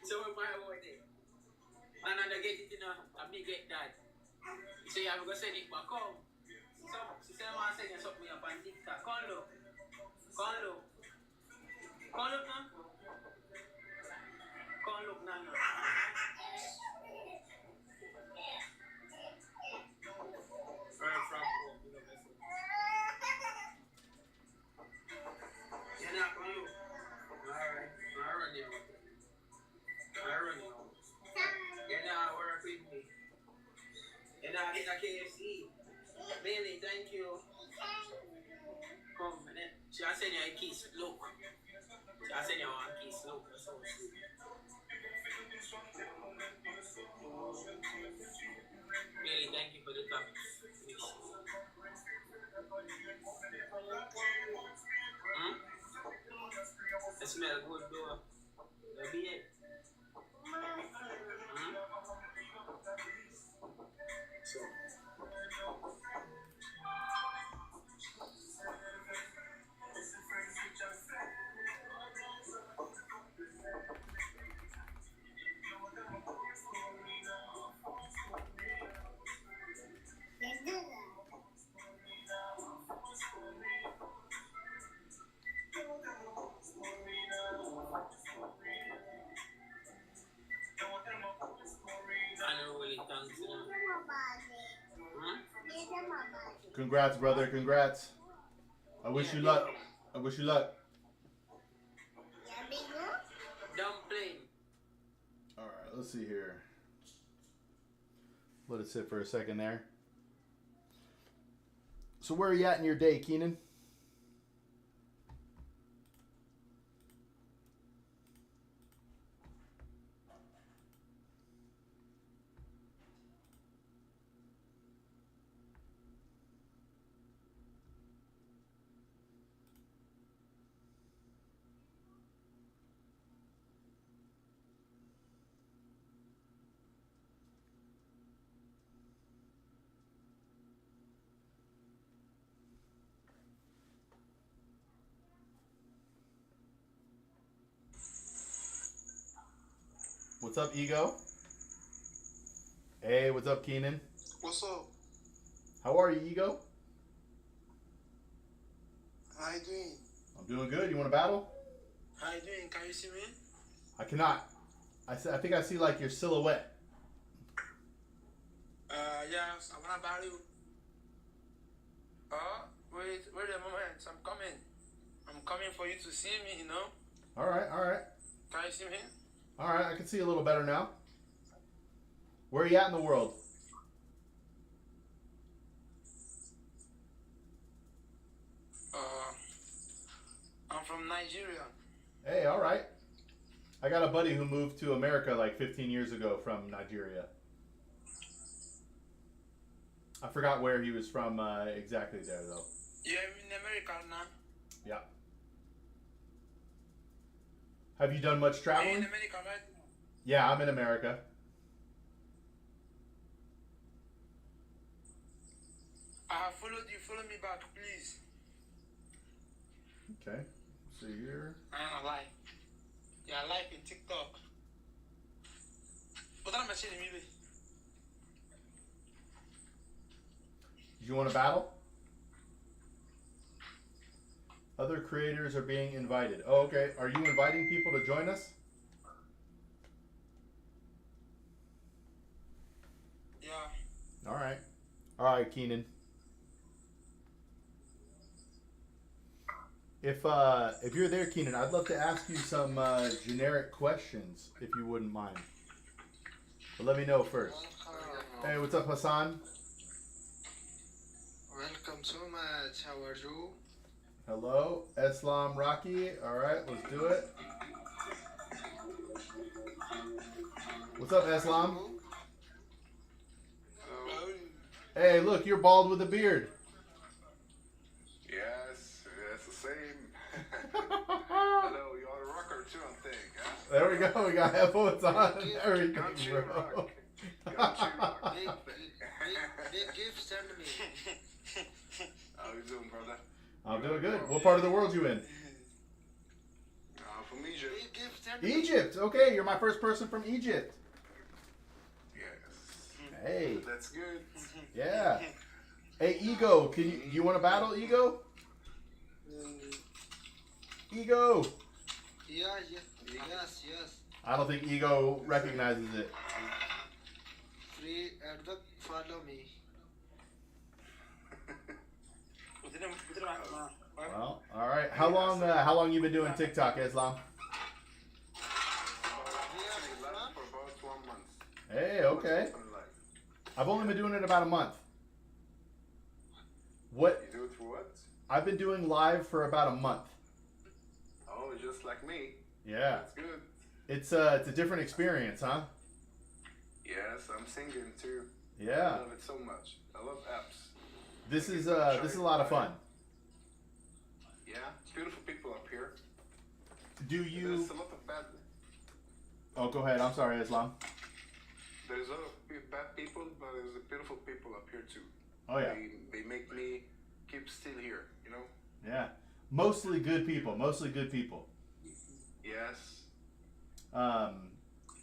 Speaker 8: So what my word is? And I get it, you know, I me get that. So you have to go send it back home. So, she said, I'm saying something up on TikTok. Come look. Come look. Come look now. Come look now. Right from home, you know, that's it. You're not come look. Alright. I run you out. I run you out. You're not work with me. You're not in a KFC. kiss, look. So I said you want kiss, look. So really, thank you for the topic. Hmm? It smell good though. That'll be it. Hmm? So. Unruly tongues, you know. Hmm?
Speaker 1: Congrats, brother. Congrats. I wish you luck. I wish you luck.
Speaker 8: Dumpling.
Speaker 1: All right, let's see here. Let it sit for a second there. So where are you at in your day, Keenan? What's up, Ego? Hey, what's up, Keenan?
Speaker 9: What's up?
Speaker 1: How are you, Ego?
Speaker 9: How you doing?
Speaker 1: I'm doing good. You want to battle?
Speaker 9: How you doing? Can you see me?
Speaker 1: I cannot. I think I see like your silhouette.
Speaker 9: Yes, I wanna battle you. Wait a moment. I'm coming. I'm coming for you to see me, you know?
Speaker 1: All right, all right.
Speaker 9: Can you see me?
Speaker 1: All right, I can see a little better now. Where are you at in the world?
Speaker 9: I'm from Nigeria.
Speaker 1: Hey, all right. I got a buddy who moved to America like 15 years ago from Nigeria. I forgot where he was from exactly there, though.
Speaker 9: You're in America now?
Speaker 1: Yeah. Have you done much
Speaker 9: Are you
Speaker 1: traveling?
Speaker 9: in America right now?
Speaker 1: Yeah, I'm in America.
Speaker 9: I have followed you. Follow me back, please.
Speaker 1: Okay. See here.
Speaker 9: I'm alive. You're alive in TikTok. What am I saying, maybe?
Speaker 1: Do you want to battle? Other creators are being invited. Oh, okay. Are you inviting people to join us?
Speaker 9: Yeah.
Speaker 1: All right. All right, Keenan. If you're there, Keenan, I'd love to ask you some generic questions, if you wouldn't mind. But let me know first. Hey, what's up, Hassan?
Speaker 9: Welcome so much. How are you?
Speaker 1: Hello, Islam Rocky. All right, let's do it. What's up, Islam? Hey, look, you're bald with a beard.
Speaker 10: Yes, it's the same. Hello, you are a rocker too, I think. Huh?
Speaker 1: There we go. We got headphones on and everything,
Speaker 10: Country
Speaker 1: bro.
Speaker 10: rock. Country rock.
Speaker 9: Big gift send me.
Speaker 10: How you doing, brother?
Speaker 1: I'm doing good. What part of the world you in?
Speaker 10: From Egypt.
Speaker 9: Big gift send me.
Speaker 1: Egypt. Okay, you're my first person from Egypt.
Speaker 10: Yes.
Speaker 1: Hey,
Speaker 10: That's good.
Speaker 1: yeah. Hey, Ego, you want to battle, Ego? Ego.
Speaker 9: Yes.
Speaker 1: I don't think Ego recognizes it.
Speaker 9: Free and follow me.
Speaker 1: Well, all right. How long you been doing TikTok, Islam?
Speaker 10: Actually, last for about 1 month.
Speaker 1: Hey, okay.
Speaker 10: Something like.
Speaker 1: I've only been doing it about a month. What?
Speaker 10: You do it for what?
Speaker 1: I've been doing live for about a month.
Speaker 10: Oh, just like me.
Speaker 1: Yeah.
Speaker 10: That's good.
Speaker 1: It's a different experience, huh?
Speaker 10: Yes, I'm singing too.
Speaker 1: Yeah.
Speaker 10: I love it so much. I love apps.
Speaker 1: This is a lot of fun.
Speaker 10: Yeah, beautiful people up here.
Speaker 1: Do you?
Speaker 10: There's a lot of bad.
Speaker 1: Oh, go ahead. I'm sorry, Islam.
Speaker 10: There's a lot of bad people, but there's beautiful people up here too.
Speaker 1: Oh yeah.
Speaker 10: They make me keep still here. You know.
Speaker 1: Yeah. Mostly good people. Mostly good people.
Speaker 10: Yes.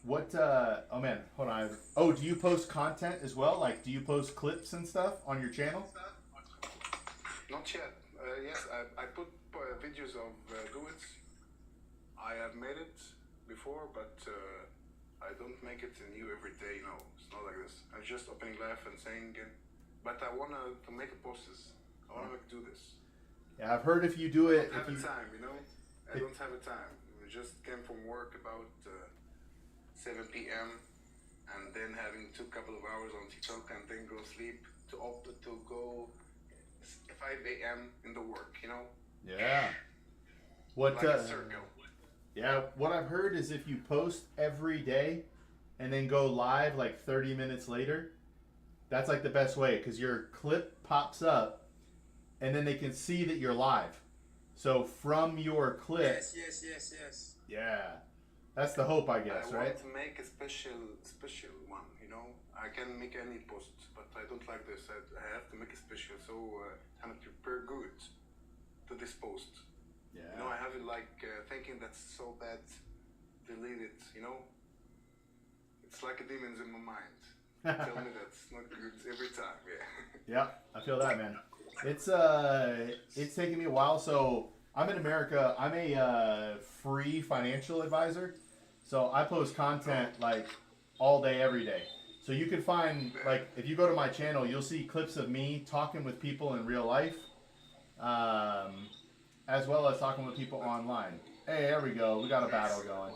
Speaker 1: What? Oh man, hold on. Oh, do you post content as well? Like, do you post clips and stuff on your channel?
Speaker 10: Not yet. Yes, I put videos of duets. I have made it before, but I don't make it new every day. No, it's not like this. I'm just opening live and saying, but I want to make a posts. I want to do this.
Speaker 1: Yeah, I've heard if you do it.
Speaker 10: I don't have a time, you know. I don't have a time. We just came from work about 7 p.m. and then having couple of hours on TikTok and then go sleep to go 5 a.m. in the work, you know.
Speaker 1: Yeah. What?
Speaker 10: Like a circle.
Speaker 1: Yeah. What I've heard is if you post every day and then go live like 30 minutes later, that's like the best way because your clip pops up and then they can see that you're live. So from your clip.
Speaker 9: Yes.
Speaker 1: Yeah. That's the hope, I guess,
Speaker 10: I
Speaker 1: right?
Speaker 10: want to make a special one, you know. I can make any post, but I don't like this. I have to make a special, so I'm prepare good to this post.
Speaker 1: Yeah.
Speaker 10: You know, I have it like thinking that's so bad, delete it, you know. It's like a demons in my mind. Tell me that's not good every time, yeah.
Speaker 1: Yeah, I feel that, man. It's taken me a while. So I'm in America. I'm a free financial advisor. So I post content like all day, every day. So you can find, like, if you go to my channel, you'll see clips of me talking with people in real life, as well as talking with people online. Hey, there we go. We got a battle going.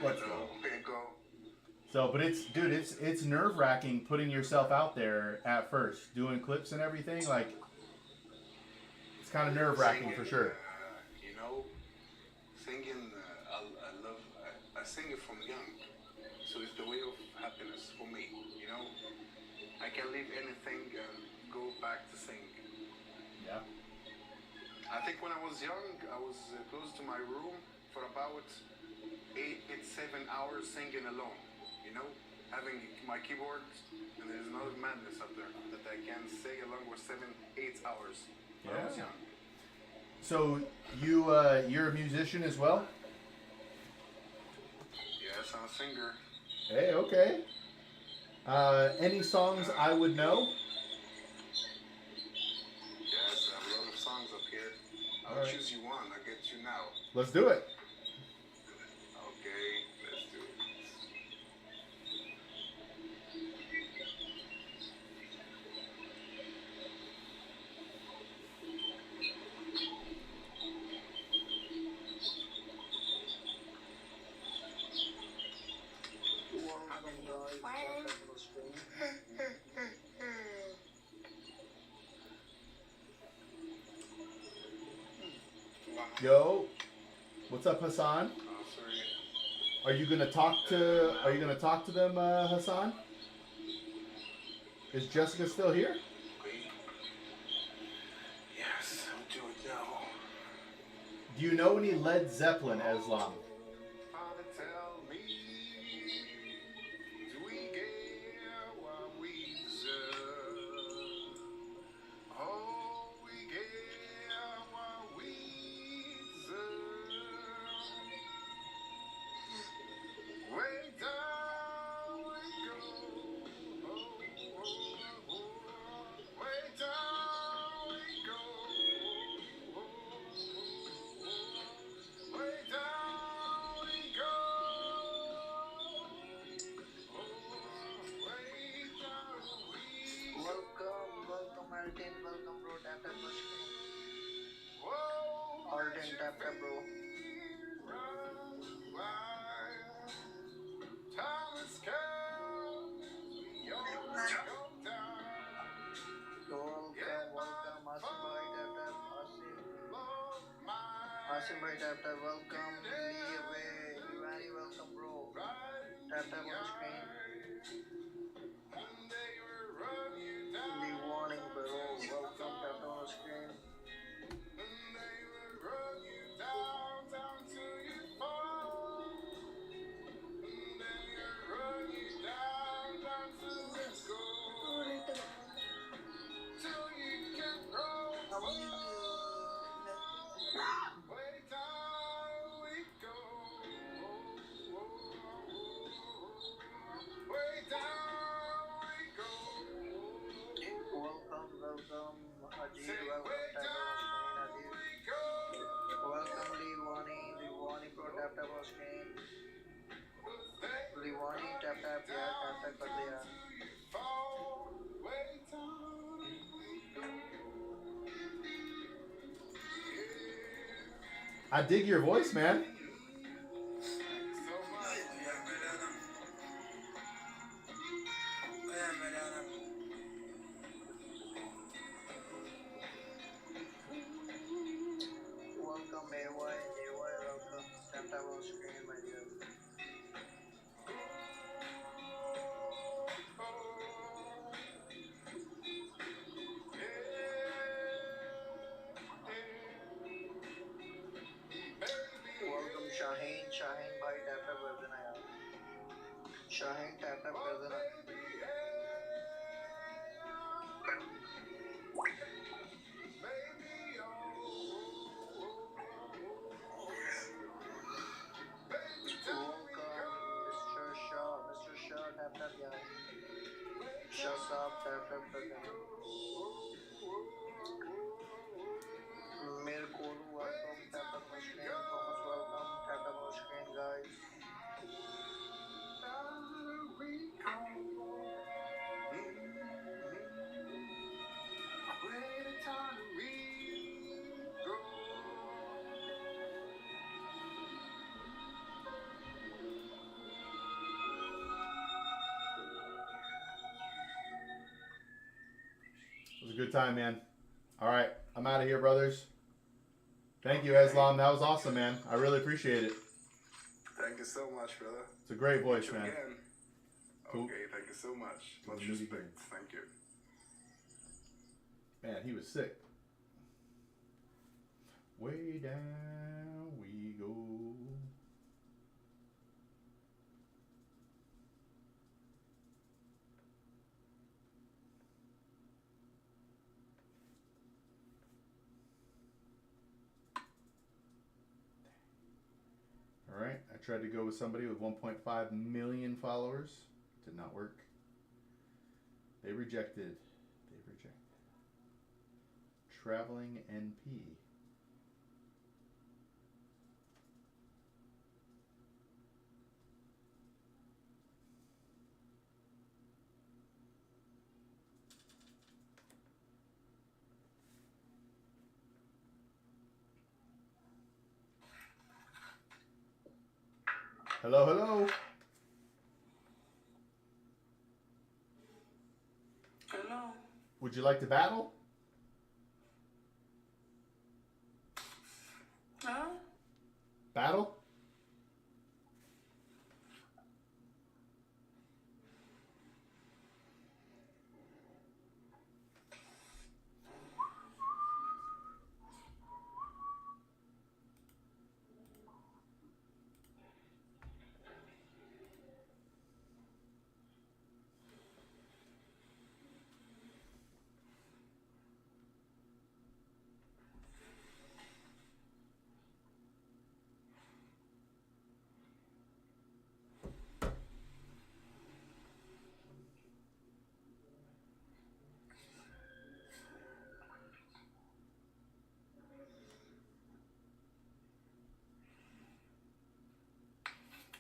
Speaker 1: Let's go. So, but it's nerve-wracking putting yourself out there at first, doing clips and everything. Like, it's kind of nerve-wracking for sure.
Speaker 10: You know, singing, I sing it from young, so it's the way of happiness for me, you know. I can leave anything and go back to sing.
Speaker 1: Yeah.
Speaker 10: I think when I was young, I was close to my room for about 7 hours singing alone, you know, having my keyboard, and there's another madness up there that I can sing along with 7-8 hours when I was young.
Speaker 1: So you're a musician as well?
Speaker 10: Yes, I'm a singer.
Speaker 1: Hey, okay. Any songs I would know?
Speaker 10: Yes, I have a lot of songs up here. I'll choose you one. I'll get you now.
Speaker 1: Let's do it.
Speaker 10: Okay, let's do it.
Speaker 1: Yo, what's up, Hassan?
Speaker 10: Oh, sorry.
Speaker 1: Are you gonna talk to them, Hassan? Is Jessica still here?
Speaker 10: Yes, I'll do it now.
Speaker 1: Do you know any Led Zeppelin, Islam?
Speaker 10: Father, tell me, do we get what we deserve? Oh, we get what we deserve. Way down we go. Way down we go. Way down we go. Way down we go.
Speaker 9: Welcome, Alden. Welcome, bro. Tap,
Speaker 10: Whoa,
Speaker 9: Alden, tap, bro.
Speaker 10: time is come. We all go down.
Speaker 9: Welcome, Asiboy, tap, Asi.
Speaker 10: Love my
Speaker 11: Asim bhai, tap tap, welcome. Lee away. Very welcome, bro. Tap tap on the screen. Lee warning, bro. Welcome. Tap tap on the screen. Welcome, Ajir. Welcome, tap tap on screen, Ajir. Welcome, Liwani bro, tap tap on screen. Liwani, tap tap, yeah, tap tap कर दे यार.
Speaker 1: I dig your voice, man.
Speaker 11: Welcome, AY, welcome. Tap tap on screen, my dear. Welcome, Shaheen. Shaheen bhai, tap tap कर देना यार. Shaheen, tap tap कर देना. Mr. Shah, tap tap yaar. Shah saab, tap tap कर देना. Mir Kolu, welcome. Tap tap on screen. Thomas, welcome. Tap tap on screen, guys.
Speaker 1: It was a good time, man. All right, I'm out of here, brothers. Thank you, Islam. That was awesome, man. I really appreciate it.
Speaker 10: Thank you so much, brother.
Speaker 1: It's a great voice, man.
Speaker 10: Again.
Speaker 1: Cool.
Speaker 10: Okay, thank you so much. Much
Speaker 1: Meet
Speaker 10: respect.
Speaker 1: again.
Speaker 10: Thank you.
Speaker 1: Man, he was sick. Way down we go. All right, I tried to go with somebody with 1.5 million followers. Did not work. They rejected. Traveling NP. Hello, hello.
Speaker 2: Hello.
Speaker 1: Would you like to battle?
Speaker 2: Huh?
Speaker 1: Battle?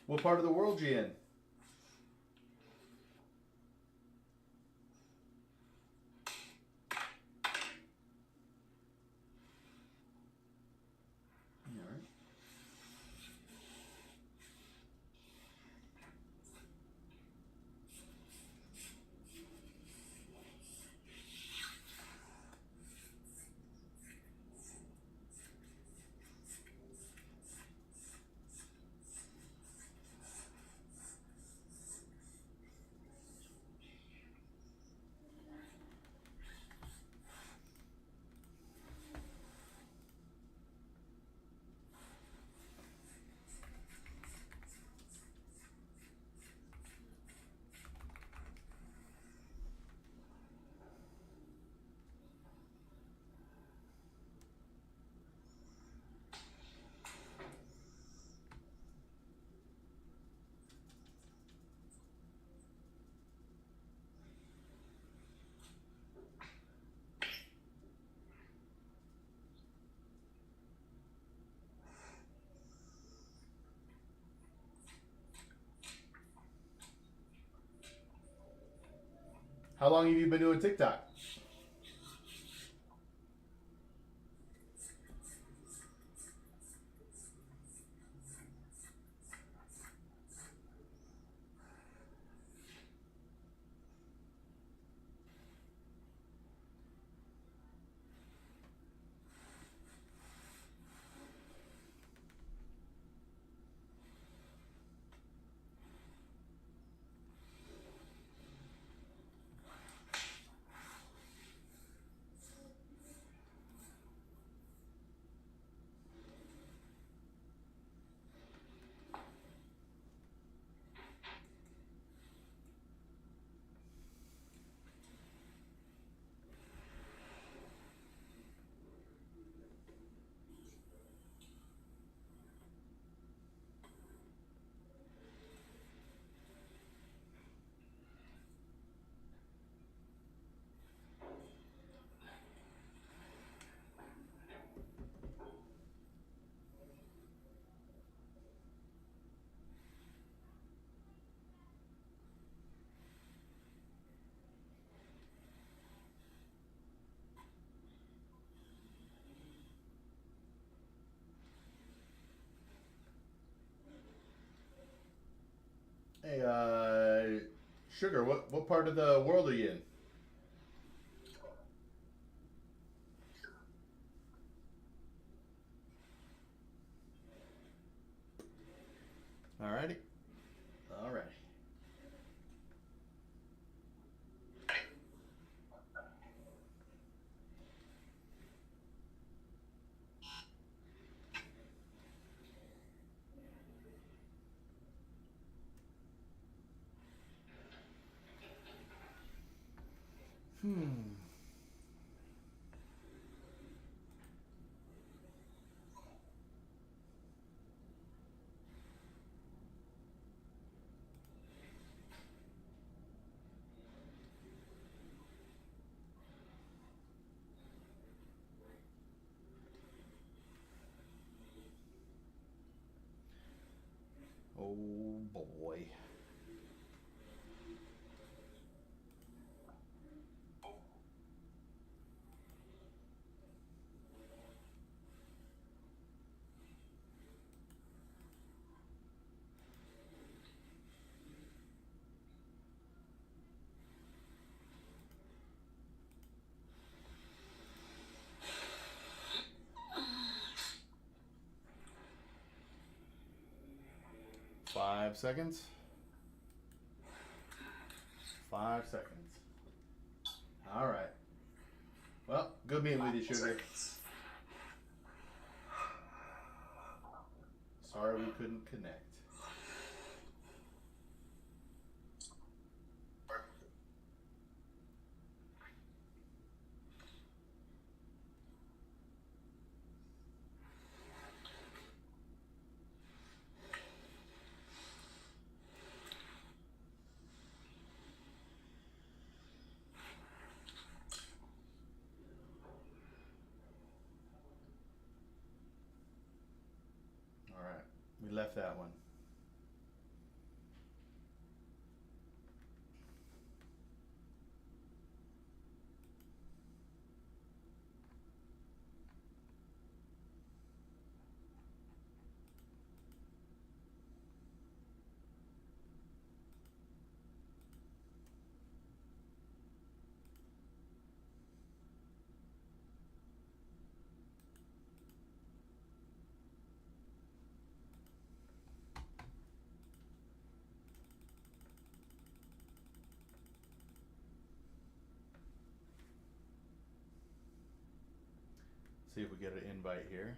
Speaker 1: What part of the world you in? All right. How long have you been doing TikTok? Hey, Sugar, what part of the world are you in? Alrighty. Alrighty. Hmm. Oh boy. Five seconds. 5 seconds. All right. Well, good being with you, Sugar. Sorry we couldn't connect. All right. We left that one. See if we get an invite here.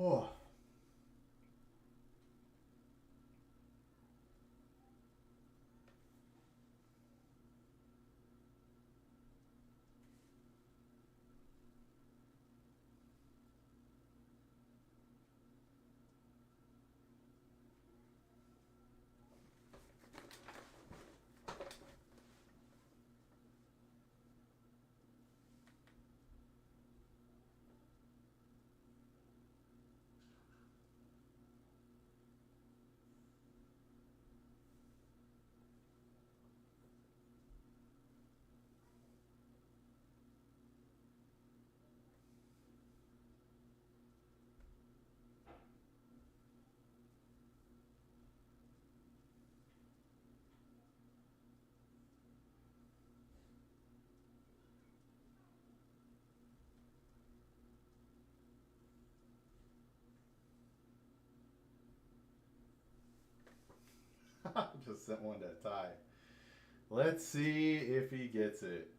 Speaker 1: Oh. that one to tie. Let's see if he gets it.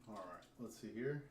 Speaker 1: All right, let's see here.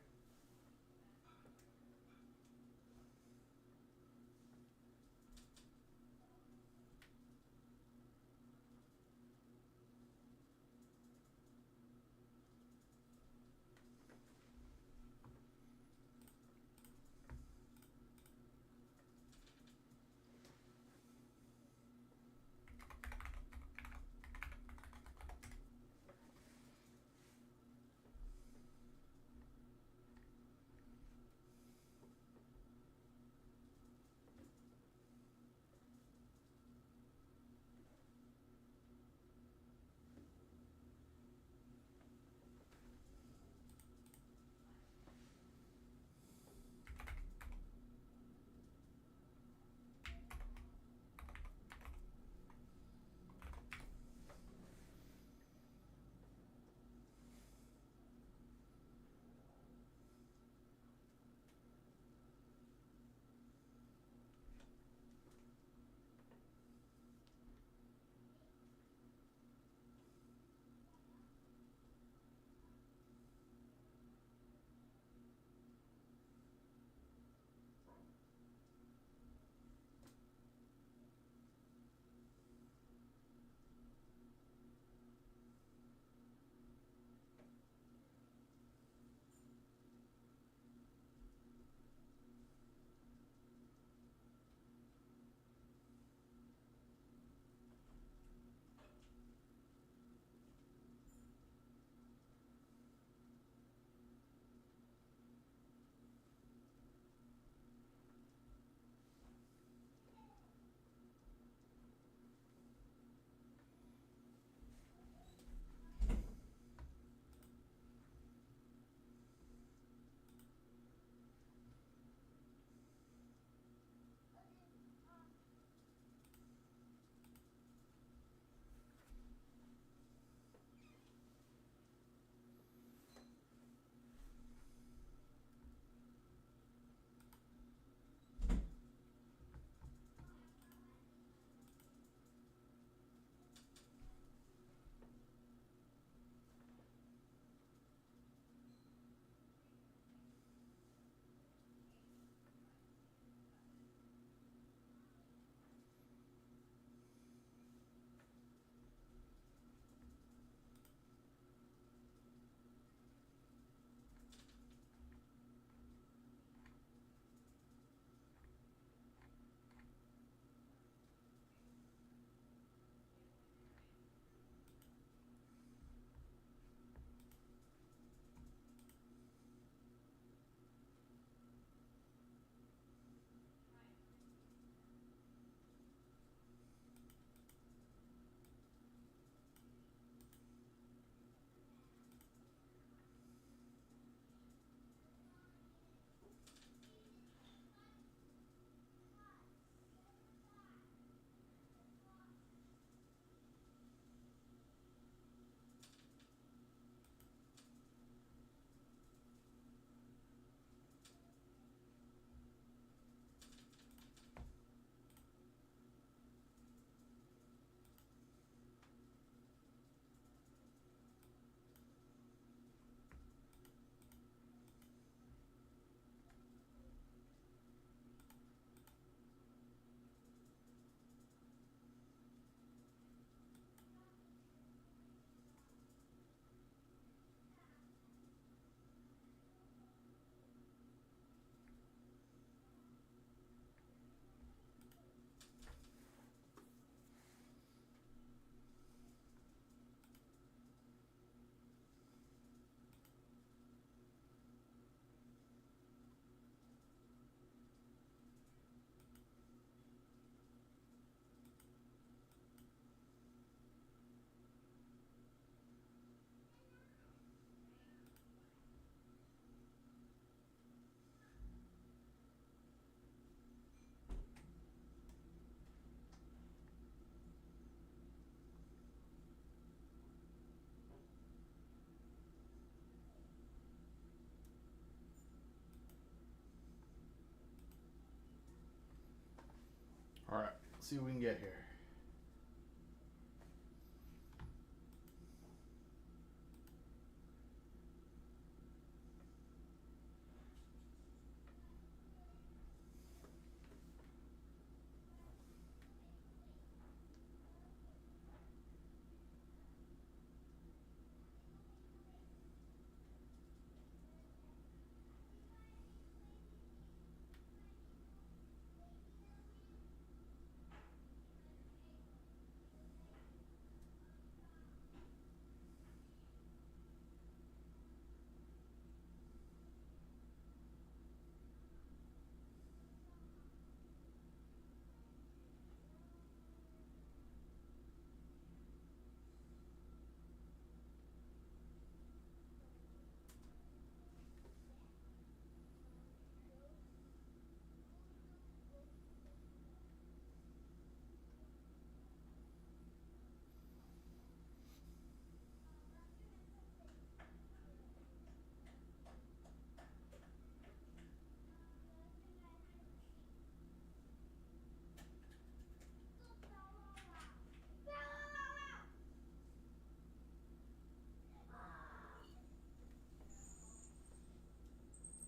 Speaker 1: All right, let's see what we can get here.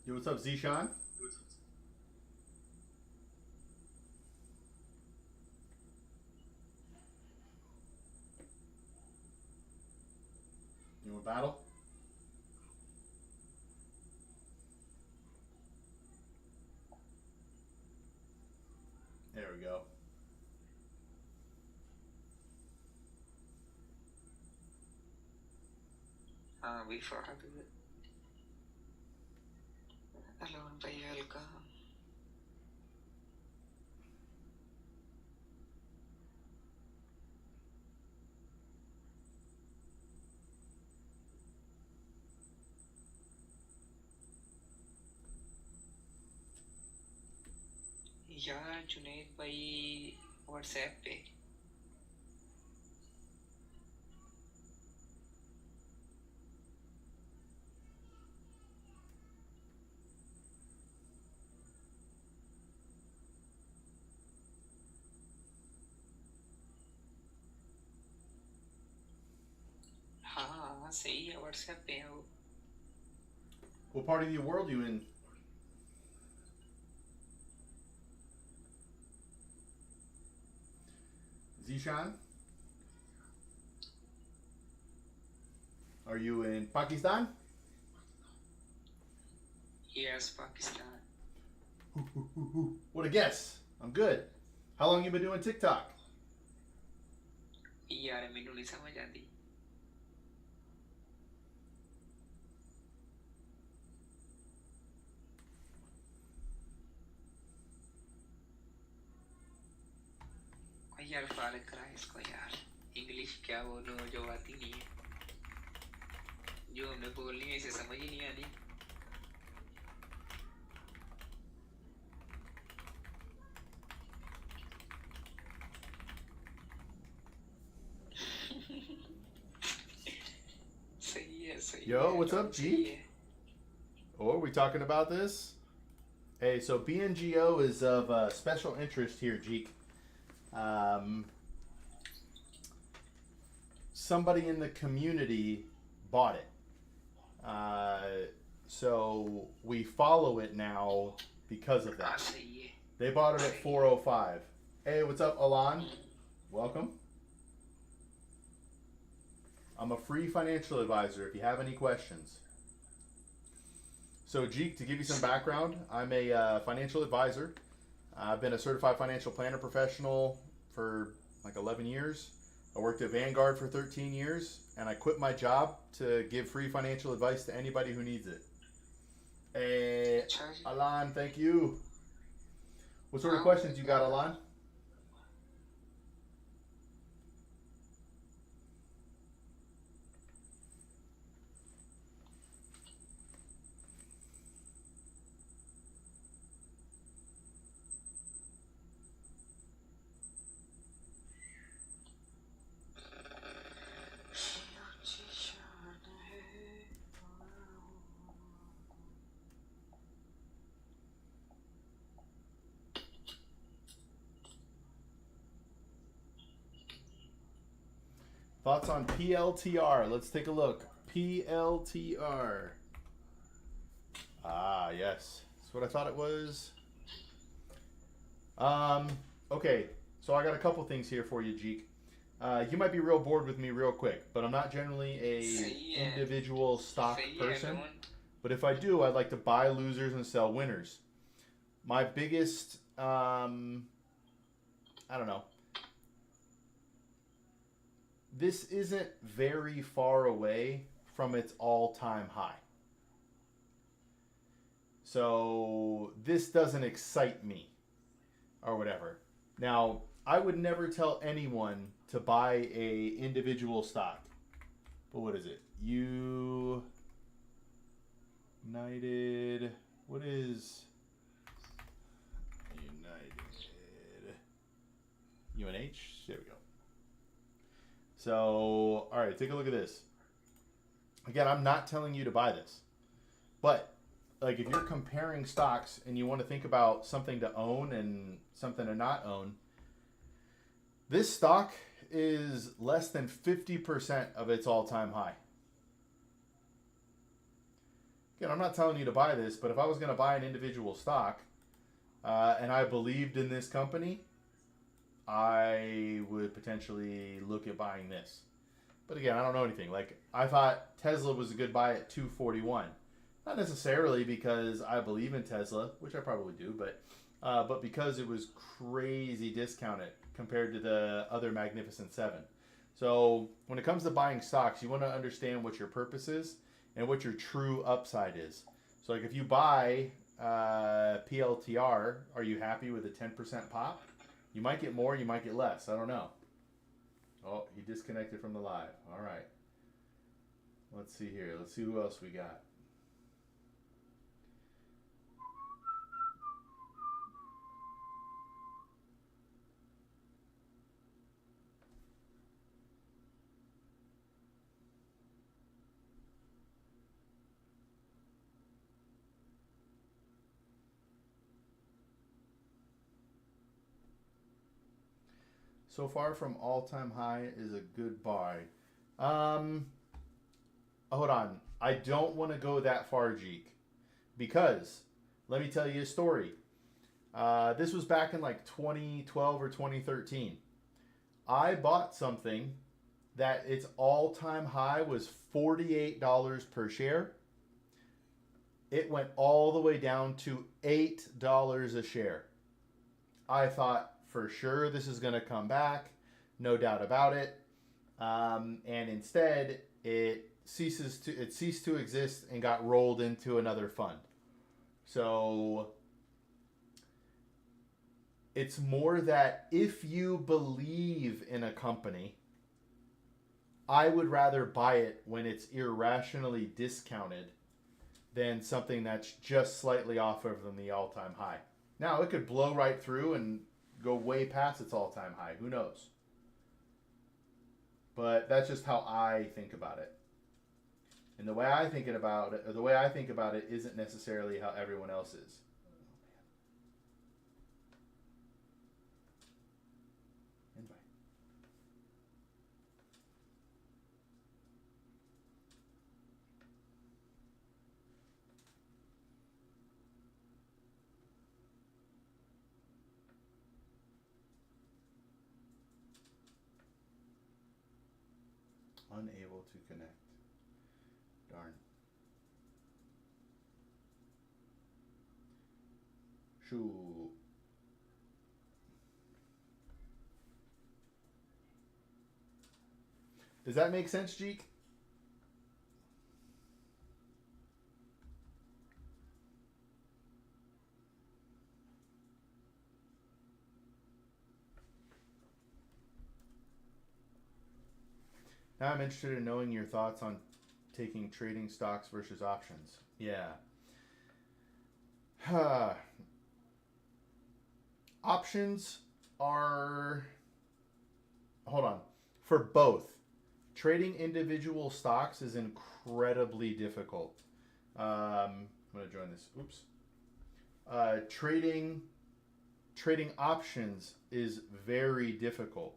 Speaker 1: Yo, what's up, Zishan? You want battle? There we go.
Speaker 9: Before I do it. Hello, bhai, welcome. यार जुनेद भाई WhatsApp पे हाँ सही है WhatsApp पे है वो
Speaker 1: What part of the world you in? Zishan? Are you in Pakistan?
Speaker 9: Yes, Pakistan.
Speaker 1: What a guess. I'm good. How long you been doing TikTok?
Speaker 9: यार मैनू नहीं समझ आती यार फारग करा इसको यार इंग्लिश क्या बोलूं जो आती नहीं है जो हमने बोलनी है इसे समझ ही नहीं आनी
Speaker 1: Yo, what's up, G? Oh, are we talking about this? Hey, so BNGO is of special interest here, Jeek. Somebody in the community bought it. So we follow it now because of that. They bought it at 405. Hey, what's up, Alan? Welcome. I'm a free financial advisor if you have any questions. So, Jeek, to give you some background, I'm a financial advisor. I've been a certified financial planner professional for like 11 years. I worked at Vanguard for 13 years, and I quit my job to give free financial advice to anybody who needs it. Hey, Alan, thank you. What sort of questions you got, Alan? Thoughts on PLTR? Let's take a look. PLTR. Ah, yes. That's what I thought it was. Okay. So I got a couple things here for you, Jeek. You might be real bored with me real quick, but I'm not generally a individual stock person. But if I do, I'd like to buy losers and sell winners. My biggest, I don't know. This isn't very far away from its all-time high. So this doesn't excite me or whatever. Now, I would never tell anyone to buy a individual stock. But what is it? United. What is United? UNH? There we go. So, all right, take a look at this. Again, I'm not telling you to buy this. But, like, if you're comparing stocks and you want to think about something to own and something to not own, this stock is less than 50% of its all-time high. Again, I'm not telling you to buy this, but if I was going to buy an individual stock and I believed in this company, I would potentially look at buying this. But again, I don't know anything. Like, I thought Tesla was a good buy at $241. Not necessarily because I believe in Tesla, which I probably do, but because it was crazy discounted compared to the other Magnificent Seven. So when it comes to buying stocks, you want to understand what your purpose is and what your true upside is. So like if you buy PLTR, are you happy with a 10% pop? You might get more, you might get less. I don't know. Oh, he disconnected from the live. All right. Let's see here. Let's see who else we got. So far from all-time high is a good buy. Hold on. I don't want to go that far, Jeek. Because, let me tell you a story. This was back in like 2012 or 2013. I bought something that its all-time high was $48 per share. It went all the way down to $8 a share. I thought, for sure this is going to come back, no doubt about it, and instead it ceased to exist and got rolled into another fund. So it's more that if you believe in a company, I would rather buy it when it's irrationally discounted than something that's just slightly off of the all-time high. Now it could blow right through and go way past its all-time high. Who knows? But that's just how I think about it. And the way I think about it, or the way I think about it, isn't necessarily how everyone else is. Invite. Unable to connect. Darn. Shoo. Does that make sense, Jeek? Now I'm interested in knowing your thoughts on taking trading stocks versus options. Yeah. Options are... Hold on. For both. Trading individual stocks is incredibly difficult. I'm going to join this. Oops. Trading options is very difficult.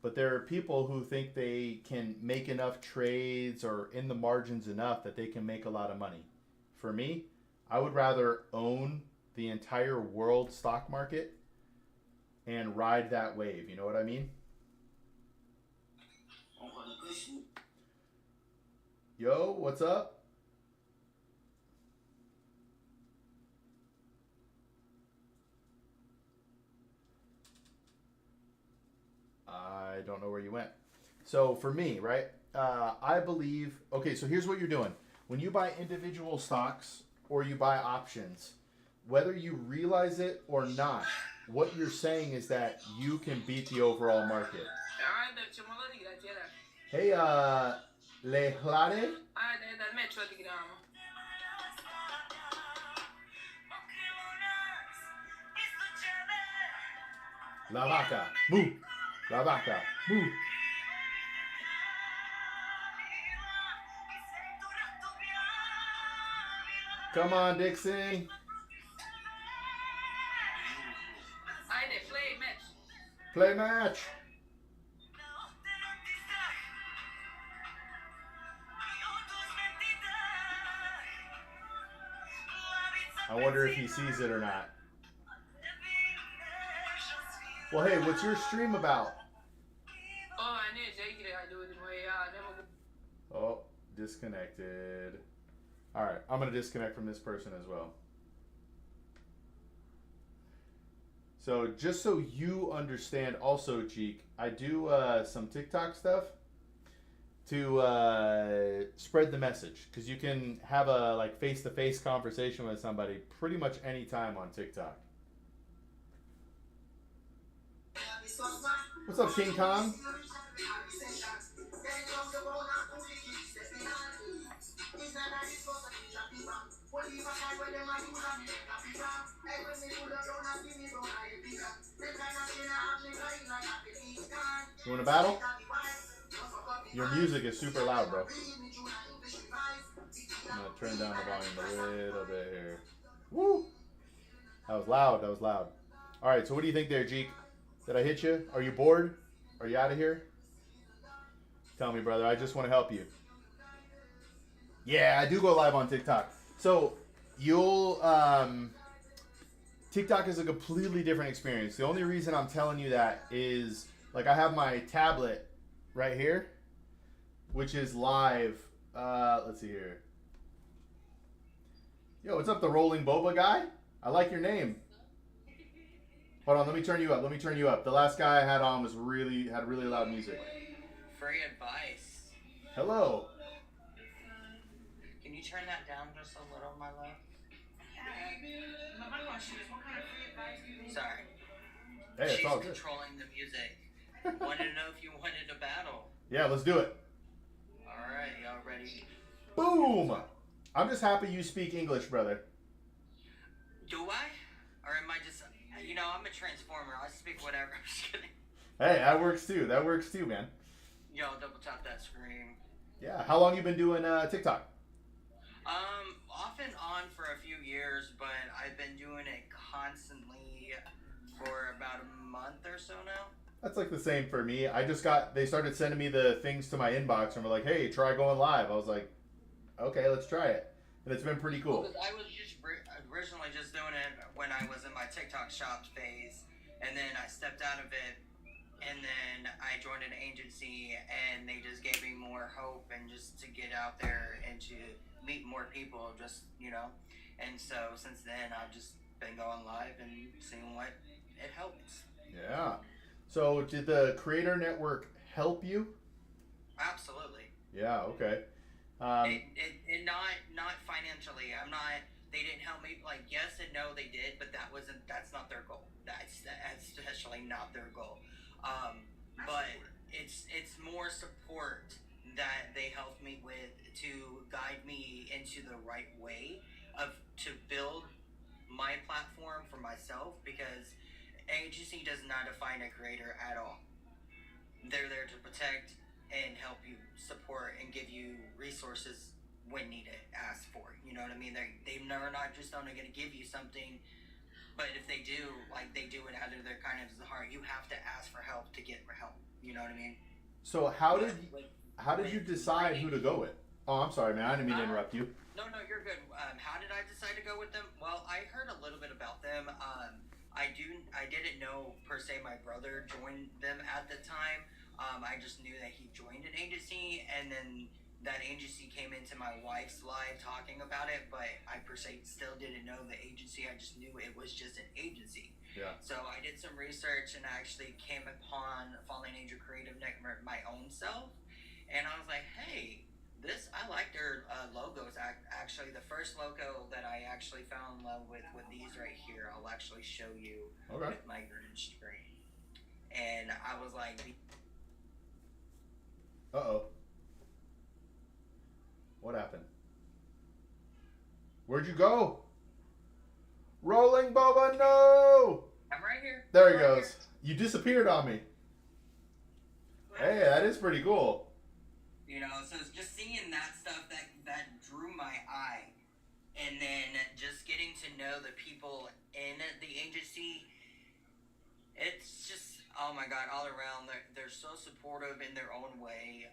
Speaker 1: but there are people who think they can make enough trades or in the margins enough that they can make a lot of money. For me, I would rather own the entire world stock market and ride that wave. You know what I mean? Yo, what's up? I don't know where you went. So for me, right, I believe, okay, so here's what you're doing. When you buy individual stocks or you buy options, whether you realize it or not, what you're saying is that you can beat the overall market. Hey, Lehlade? La vaca, moo. La vaca, moo. Come on, Dixon. Play match. I wonder if he sees it or not. Well, hey, what's your stream about? Oh, disconnected. All right, I'm going to disconnect from this person as well. So just so you understand also, Jeek, I do some TikTok stuff to spread the message, because you can have a like face-to-face conversation with somebody pretty much any time on TikTok. What's up, King Kong? You want to battle? Your music is super loud, bro. I'm going to turn down the volume a little bit here. Woo! That was loud. That was loud. All right, so what do you think there, Jeek? Did I hit you? Are you bored? Are you out of here? Tell me, brother. I just want to help you. Yeah, I do go live on TikTok. So you'll TikTok is a completely different experience. The only reason I'm telling you that is like I have my tablet right here, which is live. Let's see here. Yo, what's up, the Rolling Boba guy? I like your name. Hold on, let me turn you up. Let me turn you up. The last guy I had on was had really loud music.
Speaker 12: Free advice.
Speaker 1: Hello.
Speaker 12: Can you turn that down just a little, my love? Sorry.
Speaker 1: Hey, it's
Speaker 12: She's
Speaker 1: all good.
Speaker 12: controlling the music. Wanted to know if you wanted to battle.
Speaker 1: Yeah, let's do it.
Speaker 12: All right, y'all ready?
Speaker 1: Boom! I'm just happy you speak English, brother.
Speaker 12: Do I? Or am I just, I'm a transformer. I speak whatever. I'm just kidding.
Speaker 1: Hey, that works too. That works too, man.
Speaker 12: Yo, double tap that screen.
Speaker 1: Yeah. How long you been doing TikTok?
Speaker 12: Off and on for a few years, but I've been doing it constantly for about a month or so now.
Speaker 1: That's like the same for me. They started sending me the things to my inbox and were like, hey, try going live. I was like, okay, let's try it. And it's been pretty cool.
Speaker 12: I was just originally just doing it when I was in my TikTok shop phase, and then I stepped out of it, and then I joined an agency, and they just gave me more hope and just to get out there and to meet more people, and so since then I've just been going live and seeing what it helps.
Speaker 1: Yeah. So did the Creator Network help you?
Speaker 12: Absolutely.
Speaker 1: Yeah. Okay.
Speaker 12: And not financially. They didn't help me. Like, yes and no, they did, but that's not their goal. That's especially not their goal. But it's more support that they helped me with to guide me into the right way to build my platform for myself, because agency does not define a creator at all. They're there to protect and help you, support, and give you resources when needed, asked for. You know what I mean? They're not just only going to give you something, but if they do, they do it out of their kindness of the heart. You have to ask for help to get help. You know what I mean?
Speaker 1: So how did you decide who to go with? Oh, I'm sorry, man. I didn't mean to interrupt you.
Speaker 12: No, you're good. How did I decide to go with them? Well, I heard a little bit about them. I didn't know per se my brother joined them at the time. I just knew that he joined an agency, and then that agency came into my wife's life talking about it. But I per se still didn't know the agency. I just knew it was just an agency.
Speaker 1: Yeah.
Speaker 12: So I did some research and I actually came upon Fallen Angel Creative Network my own self, and I was like, hey. I like their logos. Actually, the first logo that I actually fell in love with these right here. I'll actually show you with my green screen. And I was like,
Speaker 1: uh-oh. What happened? Where'd you go? Rolling Boba, no!
Speaker 12: I'm right here.
Speaker 1: There he goes. You disappeared on me. Hey, that is pretty cool.
Speaker 12: You know, so it's just seeing that stuff that drew my eye. And then just getting to know the people in the agency, it's just, oh my God, all around. They're so supportive in their own way.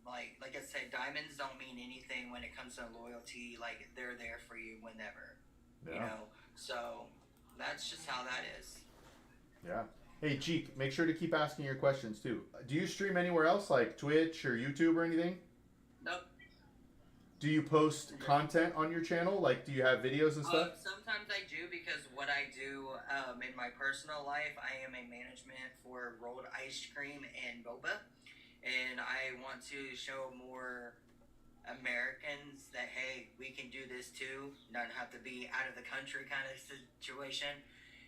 Speaker 12: Like I said, diamonds don't mean anything when it comes to loyalty. Like, they're there for you whenever. Yeah. You know, so that's just how that is.
Speaker 1: Yeah. Hey, Cheek, make sure to keep asking your questions, too. Do you stream anywhere else, like Twitch or YouTube or anything?
Speaker 12: Nope.
Speaker 1: Do you post content on your channel? Like, do you have videos and stuff?
Speaker 12: Sometimes I do, because what I do in my personal life, I am a management for rolled ice cream and boba. And I want to show more Americans that, hey, we can do this too. Not have to be out of the country kind of situation.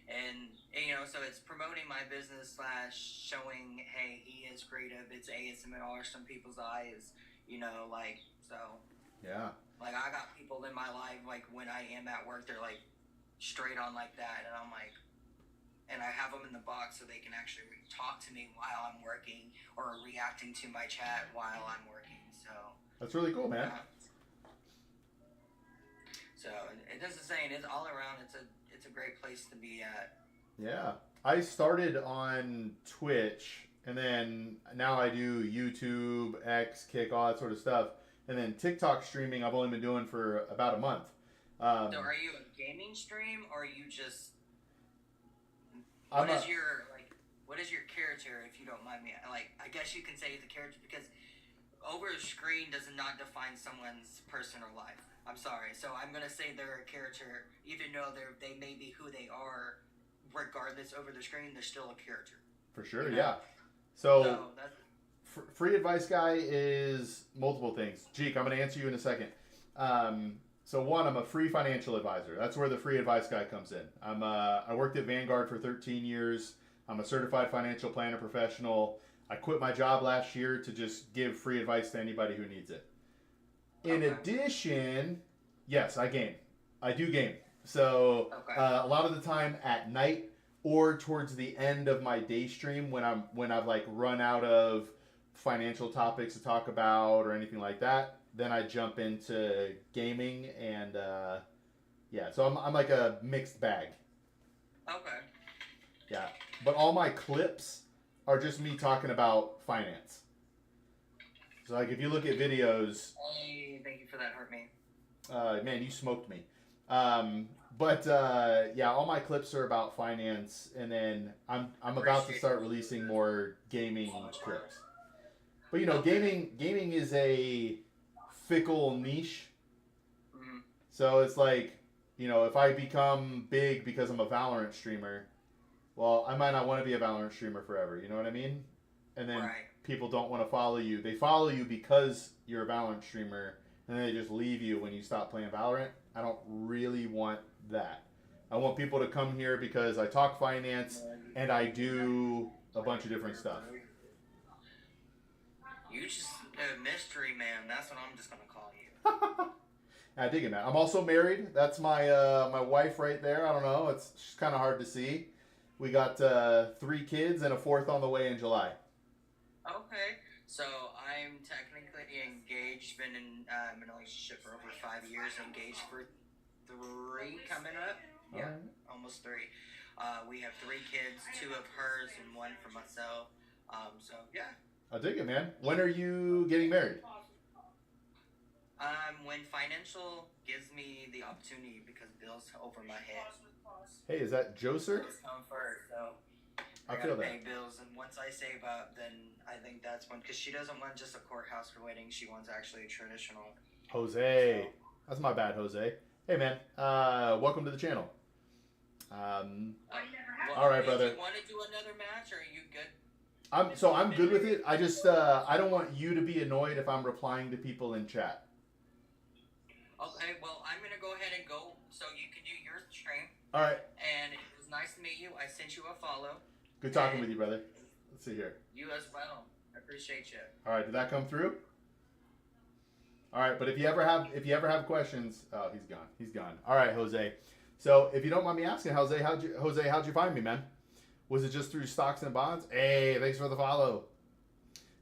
Speaker 12: And you know, so it's promoting my business / showing, hey, he is creative. It's ASMR, some people's eyes, you know, like, so.
Speaker 1: Yeah.
Speaker 12: Like, I got people in my life, like, when I am at work, they're like straight on like that, and I'm like, and I have them in the box so they can actually talk to me while I'm working, or reacting to my chat while I'm working. So
Speaker 1: that's really cool, man.
Speaker 12: So it doesn't say it is all around. It's a great place to be at.
Speaker 1: Yeah, I started on Twitch, and then now I do YouTube, X, Kick, all that sort of stuff, and then TikTok streaming. I've only been doing for about a month.
Speaker 12: So are you a gaming stream, or are you just? What is your character, if you don't mind me? Like, I guess you can say the character, because over a screen does not define someone's personal life. I'm sorry. So I'm going to say they're a character, even though they may be who they are, regardless over the screen, they're still a character.
Speaker 1: For sure, you know? Yeah. So free advice guy is multiple things. Jeek, I'm going to answer you in a second. So one, I'm a free financial advisor. That's where the free advice guy comes in. I worked at Vanguard for 13 years. I'm a certified financial planner professional. I quit my job last year to just give free advice to anybody who needs it. In addition, yes, I game. I do game. So a lot of the time at night or towards the end of my day stream when I've like run out of financial topics to talk about or anything like that, then I jump into gaming, and yeah, so I'm like a mixed bag.
Speaker 12: Okay.
Speaker 1: Yeah, but all my clips are just me talking about finance. So like if you look at videos,
Speaker 12: hey, thank you for that, hurt me.
Speaker 1: Man, you smoked me. But yeah, all my clips are about finance, and then I'm about to start releasing more gaming clips. But you know, gaming is a fickle niche.
Speaker 12: Mm-hmm.
Speaker 1: So it's like, you know, if I become big because I'm a Valorant streamer, well, I might not want to be a Valorant streamer forever. You know what I mean? And then people don't want to follow you. They follow you because you're a Valorant streamer, and then they just leave you when you stop playing Valorant. I don't really want that. I want people to come here because I talk finance and I do a bunch of different stuff.
Speaker 12: You just a mystery man. That's what I'm just gonna call you.
Speaker 1: I dig it, man. I'm also married. That's my my wife right there. I don't know. It's kind of hard to see. We got 3 kids and a 4th on the way in July.
Speaker 12: Okay, so I'm technically engaged. Been in a relationship for over 5 years. Engaged for 3 coming up. Yeah, almost 3. We have 3 kids, 2 of hers and 1 for myself. So yeah.
Speaker 1: I dig it, man. When are you getting married?
Speaker 12: When financial gives me the opportunity because bills over my head.
Speaker 1: Hey, is that Joser?
Speaker 12: Bills come first, so
Speaker 1: I
Speaker 12: I
Speaker 1: feel
Speaker 12: gotta
Speaker 1: that.
Speaker 12: pay bills, and once I save up, then I think that's when, because she doesn't want just a courthouse wedding, she wants actually a traditional.
Speaker 1: Jose. That's my bad, Jose. Hey, man. Welcome to the channel. All right, brother.
Speaker 12: Do you want to do another match, or are you good?
Speaker 1: I'm good with it. I just I don't want you to be annoyed if I'm replying to people in chat.
Speaker 12: Okay, well, I'm gonna go ahead and go so you can do your stream.
Speaker 1: All right.
Speaker 12: And it was nice to meet you. I sent you a follow.
Speaker 1: Good talking with you, brother. Let's see here.
Speaker 12: You as well. I appreciate you.
Speaker 1: All right, did that come through? All right, but if you ever have questions, oh, he's gone. All right, Jose. So if you don't mind me asking, Jose, how'd you find me, man? Was it just through stocks and bonds? Hey, thanks for the follow.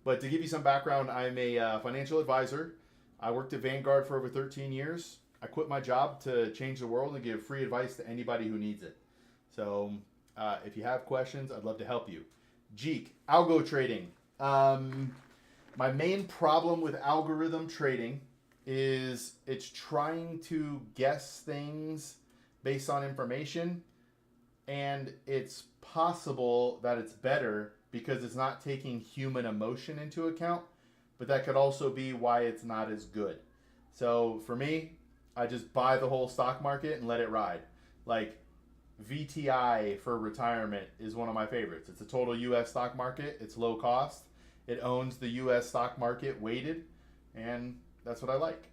Speaker 1: But to give you some background, I'm a financial advisor. I worked at Vanguard for over 13 years. I quit my job to change the world and give free advice to anybody who needs it. So if you have questions, I'd love to help you. Jeek, algo trading. My main problem with algorithm trading is it's trying to guess things based on information, and it's possible that it's better because it's not taking human emotion into account, but that could also be why it's not as good. So for me, I just buy the whole stock market and let it ride. Like VTI for retirement is one of my favorites. It's a total US stock market. It's low cost. It owns the US stock market weighted, and that's what I like.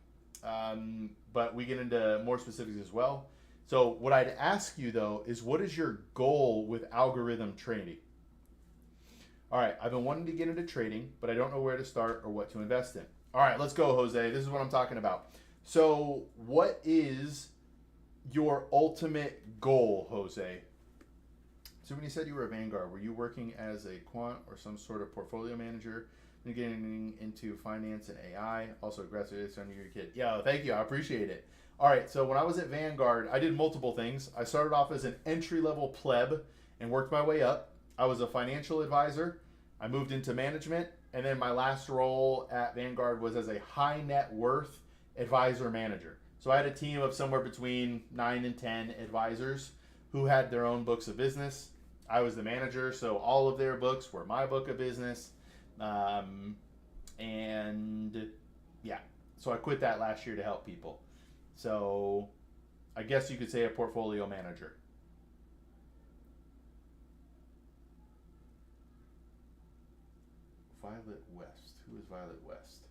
Speaker 1: But we get into more specifics as well. So what I'd ask you though is, what is your goal with algorithm trading? All right, I've been wanting to get into trading, but I don't know where to start or what to invest in. All right, let's go, Jose. This is what I'm talking about. So what is your ultimate goal, Jose? So when you said you were a Vanguard, were you working as a quant or some sort of portfolio manager? You're getting into finance and AI. Also, congratulations on your kid. Yeah, thank you. I appreciate it. All right, so when I was at Vanguard, I did multiple things. I started off as an entry-level pleb and worked my way up. I was a financial advisor. I moved into management, and then my last role at Vanguard was as a high net worth advisor manager. So I had a team of somewhere between 9 and 10 advisors who had their own books of business. I was the manager, so all of their books were my book of business. And yeah, so I quit that last year to help people. So I guess you could say a portfolio manager. Violet West. Who is Violet West?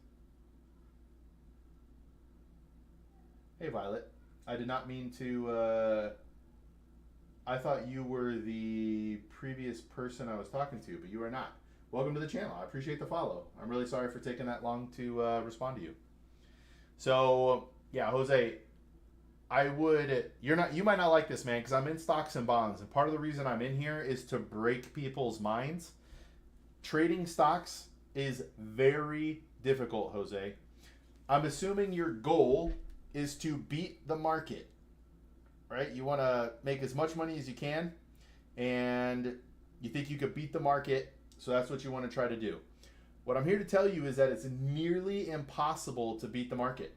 Speaker 1: Hey, Violet. I did not mean to... I thought you were the previous person I was talking to, but you are not. Welcome to the channel. I appreciate the follow. I'm really sorry for taking that long to respond to you. So, yeah, Jose, you might not like this, man, because I'm in stocks and bonds, and part of the reason I'm in here is to break people's minds. Trading stocks is very difficult, Jose. I'm assuming your goal is to beat the market, right? You want to make as much money as you can, and you think you could beat the market, so that's what you want to try to do. What I'm here to tell you is that it's nearly impossible to beat the market.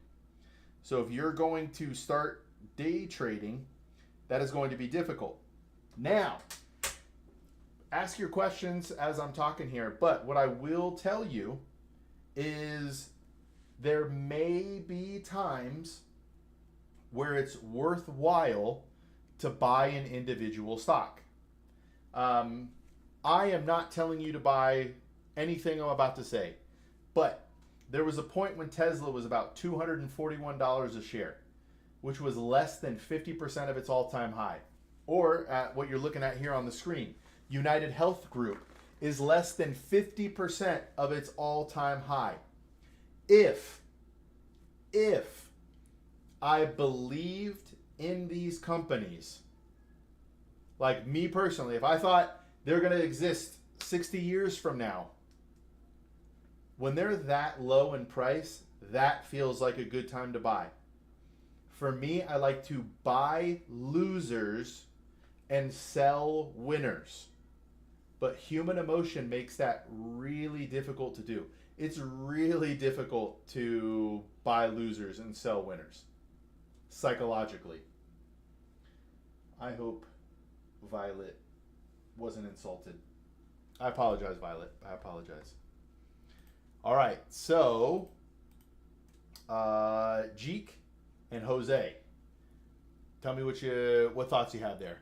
Speaker 1: So if you're going to start day trading, that is going to be difficult. Now, ask your questions as I'm talking here, but what I will tell you is there may be times where it's worthwhile to buy an individual stock. I am not telling you to buy anything I'm about to say, but there was a point when Tesla was about $241 a share, which was less than 50% of its all-time high. Or at what you're looking at here on the screen, United Health Group is less than 50% of its all-time high. If I believed in these companies, like me personally, if I thought they're going to exist 60 years from now, when they're that low in price, that feels like a good time to buy. For me, I like to buy losers and sell winners. but human emotion makes that really difficult to do. It's really difficult to buy losers and sell winners, psychologically. I hope Violet wasn't insulted. I apologize, Violet. I apologize. All right, so Jeek and Jose, tell me what thoughts you had there.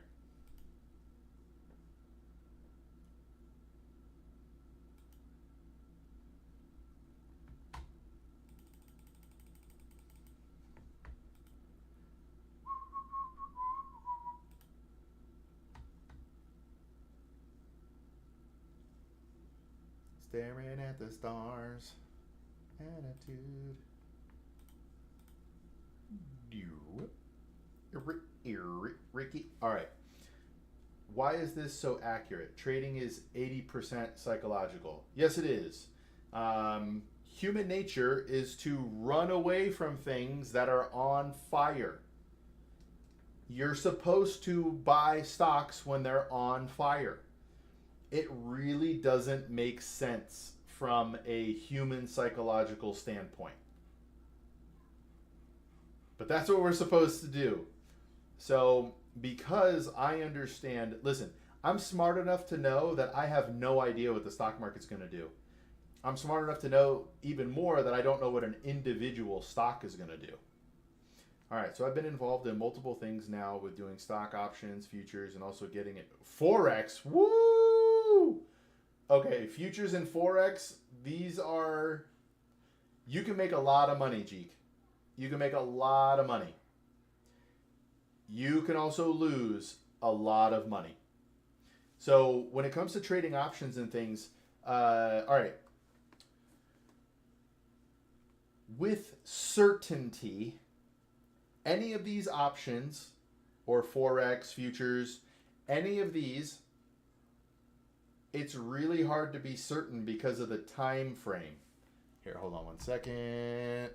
Speaker 1: Staring at the stars. Attitude. Ricky. All right. Why is this so accurate? Trading is 80% psychological. Yes, it is. Human nature is to run away from things that are on fire. You're supposed to buy stocks when they're on fire. It really doesn't make sense from a human psychological standpoint. But that's what we're supposed to do. So, because I understand, listen, I'm smart enough to know that I have no idea what the stock market's going to do. I'm smart enough to know even more that I don't know what an individual stock is going to do. All right, so I've been involved in multiple things now with doing stock options, futures, and also getting it. Forex, woo! Okay, futures and Forex, these are, you can make a lot of money, Jeek. You can make a lot of money. You can also lose a lot of money. So when it comes to trading options and things, all right, with certainty, any of these options or Forex, futures, any of these, it's really hard to be certain because of the time frame. Here, hold on one second.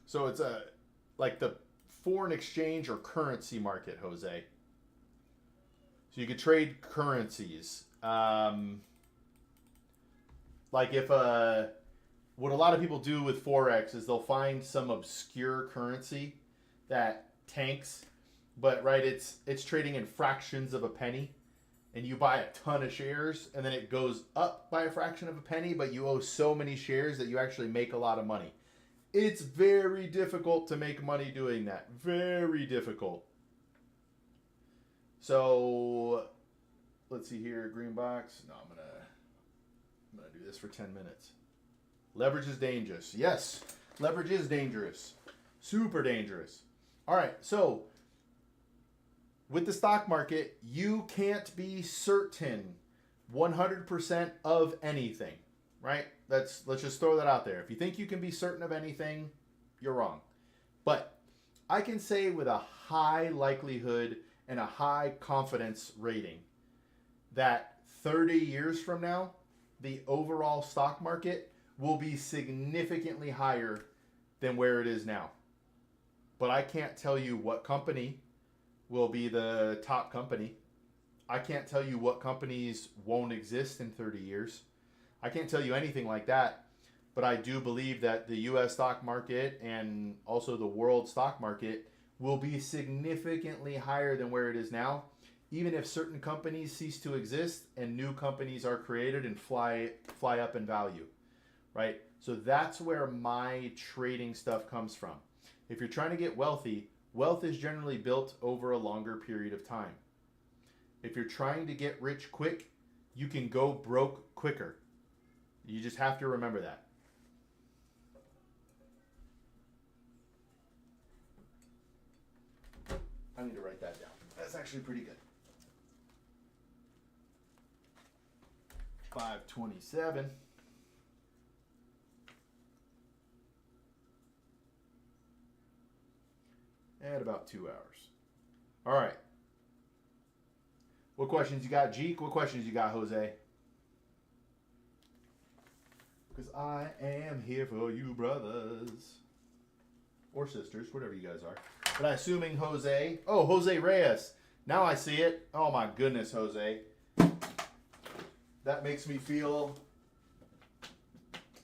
Speaker 1: So it's like the foreign exchange or currency market, Jose. So you could trade currencies. Like if what a lot of people do with Forex is they'll find some obscure currency that tanks, but right, it's trading in fractions of a penny, and you buy a ton of shares, and then it goes up by a fraction of a penny, but you owe so many shares that you actually make a lot of money. It's very difficult to make money doing that. Very difficult. So let's see here, green box. No, I'm gonna do this for 10 minutes. Leverage is dangerous. Yes, leverage is dangerous. Super dangerous. All right, so with the stock market, you can't be certain 100% of anything, right? Let's just throw that out there. If you think you can be certain of anything, you're wrong. But I can say with a high likelihood and a high confidence rating that 30 years from now, the overall stock market will be significantly higher than where it is now. But I can't tell you what company will be the top company. I can't tell you what companies won't exist in 30 years. I can't tell you anything like that. But I do believe that the U.S. stock market and also the world stock market will be significantly higher than where it is now, even if certain companies cease to exist and new companies are created and fly up in value, right? So that's where my trading stuff comes from. If you're trying to get wealthy, wealth is generally built over a longer period of time. If you're trying to get rich quick, you can go broke quicker. You just have to remember that. I need to write that down. That's actually pretty good. 5:27. At about 2 hours. All right. What questions you got, Jeek? What questions you got, Jose? Because I am here for you, brothers. Or sisters, whatever you guys are. But I'm assuming Jose. Oh, Jose Reyes. Now I see it. Oh my goodness, Jose. That makes me feel.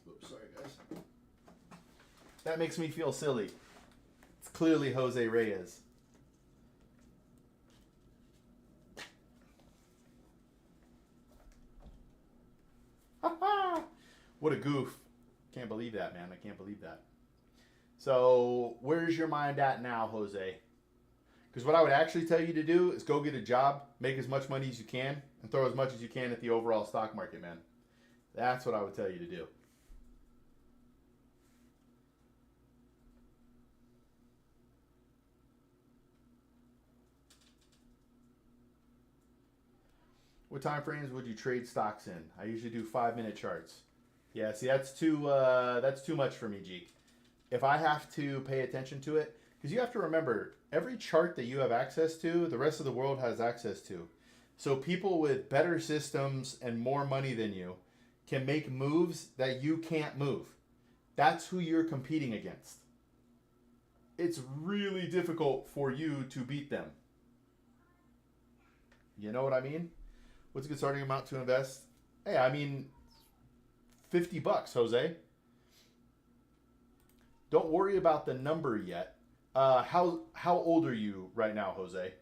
Speaker 1: Oops, sorry guys. That makes me feel silly. It's clearly Jose Reyes. What a goof. Can't believe that, man. I can't believe that. So, where's your mind at now, Jose? Because what I would actually tell you to do is go get a job, make as much money as you can, and throw as much as you can at the overall stock market, man. That's what I would tell you to do. What time frames would you trade stocks in? I usually do 5-minute charts. Yeah, see, that's too much for me, Jeek. If I have to pay attention to it, because you have to remember, every chart that you have access to, the rest of the world has access to. So people with better systems and more money than you can make moves that you can't move. That's who you're competing against. It's really difficult for you to beat them. You know what I mean? What's a good starting amount to invest? Hey, I mean, $50, Jose. Don't worry about the number yet. How old are you right now, Jose?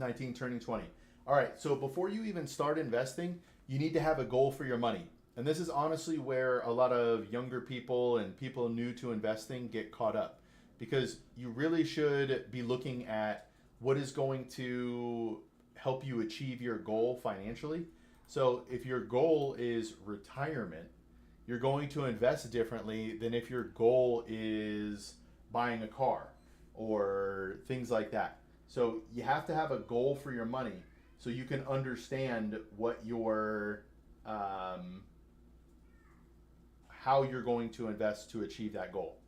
Speaker 1: $19 turning 20. All right, so before you even start investing, you need to have a goal for your money. And this is honestly where a lot of younger people and people new to investing get caught up, because you really should be looking at what is going to help you achieve your goal financially. So if your goal is retirement, you're going to invest differently than if your goal is buying a car or things like that. So you have to have a goal for your money so you can understand what your how you're going to invest to achieve that goal.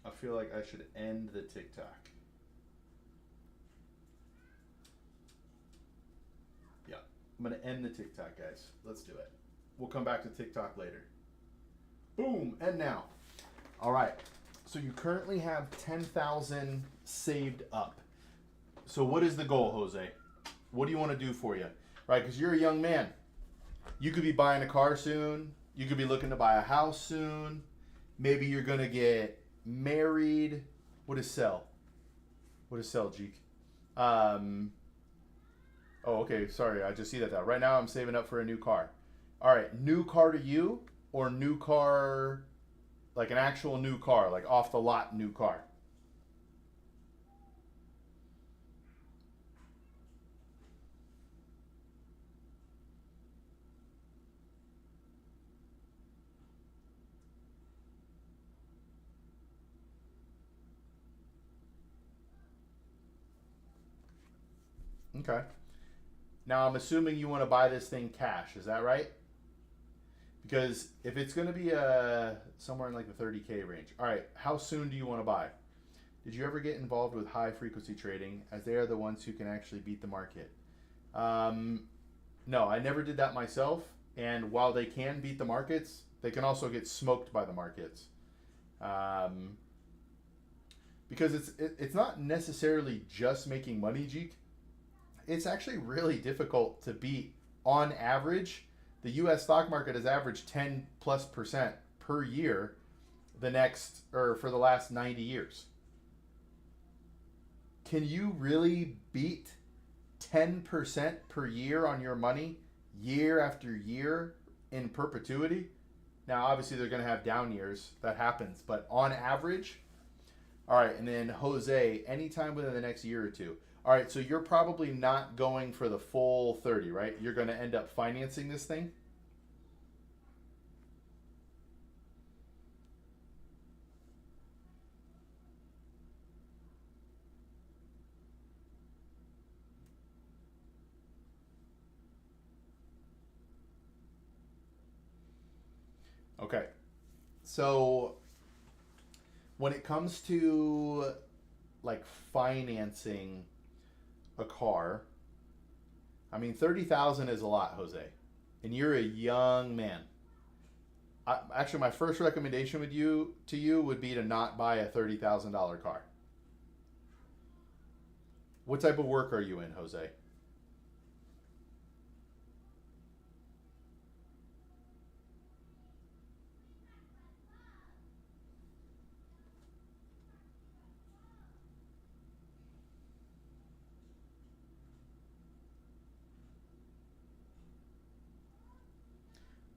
Speaker 1: I feel like I should end the TikTok. Yeah, I'm going to end the TikTok, guys. Let's do it. We'll come back to TikTok later. Boom, and now. All right, so you currently have 10,000 saved up. So what is the goal, Jose? What do you want to do for you? Right, because you're a young man. You could be buying a car soon. You could be looking to buy a house soon. Maybe you're going to get married. What is sell? What is sell, Jeek? Oh, okay. Sorry, I just see that now. Right now, I'm saving up for a new car. All right, new car to you, or new car, like an actual new car, like off the lot new car? Okay. Now I'm assuming you want to buy this thing cash. Is that right? Because if it's going to be somewhere in like the 30K range. All right. How soon do you want to buy? Did you ever get involved with high frequency trading, as they are the ones who can actually beat the market? No, I never did that myself. And while they can beat the markets, they can also get smoked by the markets. Because it's not necessarily just making money, Jeek. It's actually really difficult to beat. On average, the U.S. stock market has averaged 10+% per year for the last 90 years. Can you really beat 10% per year on your money year after year in perpetuity? Now, obviously, they're going to have down years. That happens. But on average, all right. And then Jose, anytime within the next year or two. All right, so you're probably not going for the full 30, right? You're going to end up financing this thing? Okay. So when it comes to like financing a car, I mean 30,000 is a lot, Jose. And you're a young man. Actually, my first recommendation to you would be to not buy a $30,000 car. What type of work are you in, Jose?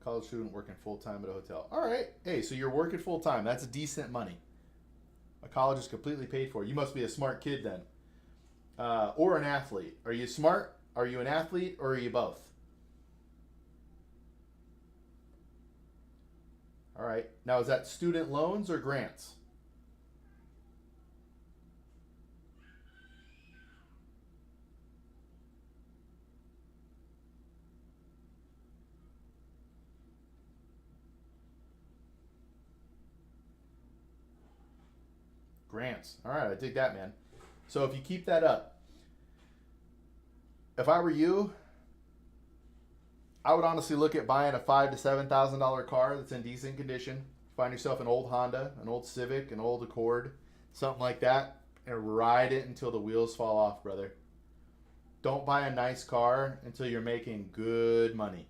Speaker 1: College student working full time at a hotel. All right. Hey, so you're working full time. That's decent money. A college is completely paid for. You must be a smart kid then. Or an athlete. Are you smart? Are you an athlete? Or are you both? All right. Now, is that student loans or grants? Grants. All right, I dig that, man. So if you keep that up, if I were you, I would honestly look at buying a $5,000 to $7,000 car that's in decent condition. Find yourself an old Honda, an old Civic, an old Accord, something like that, and ride it until the wheels fall off, brother. Don't buy a nice car until you're making good money.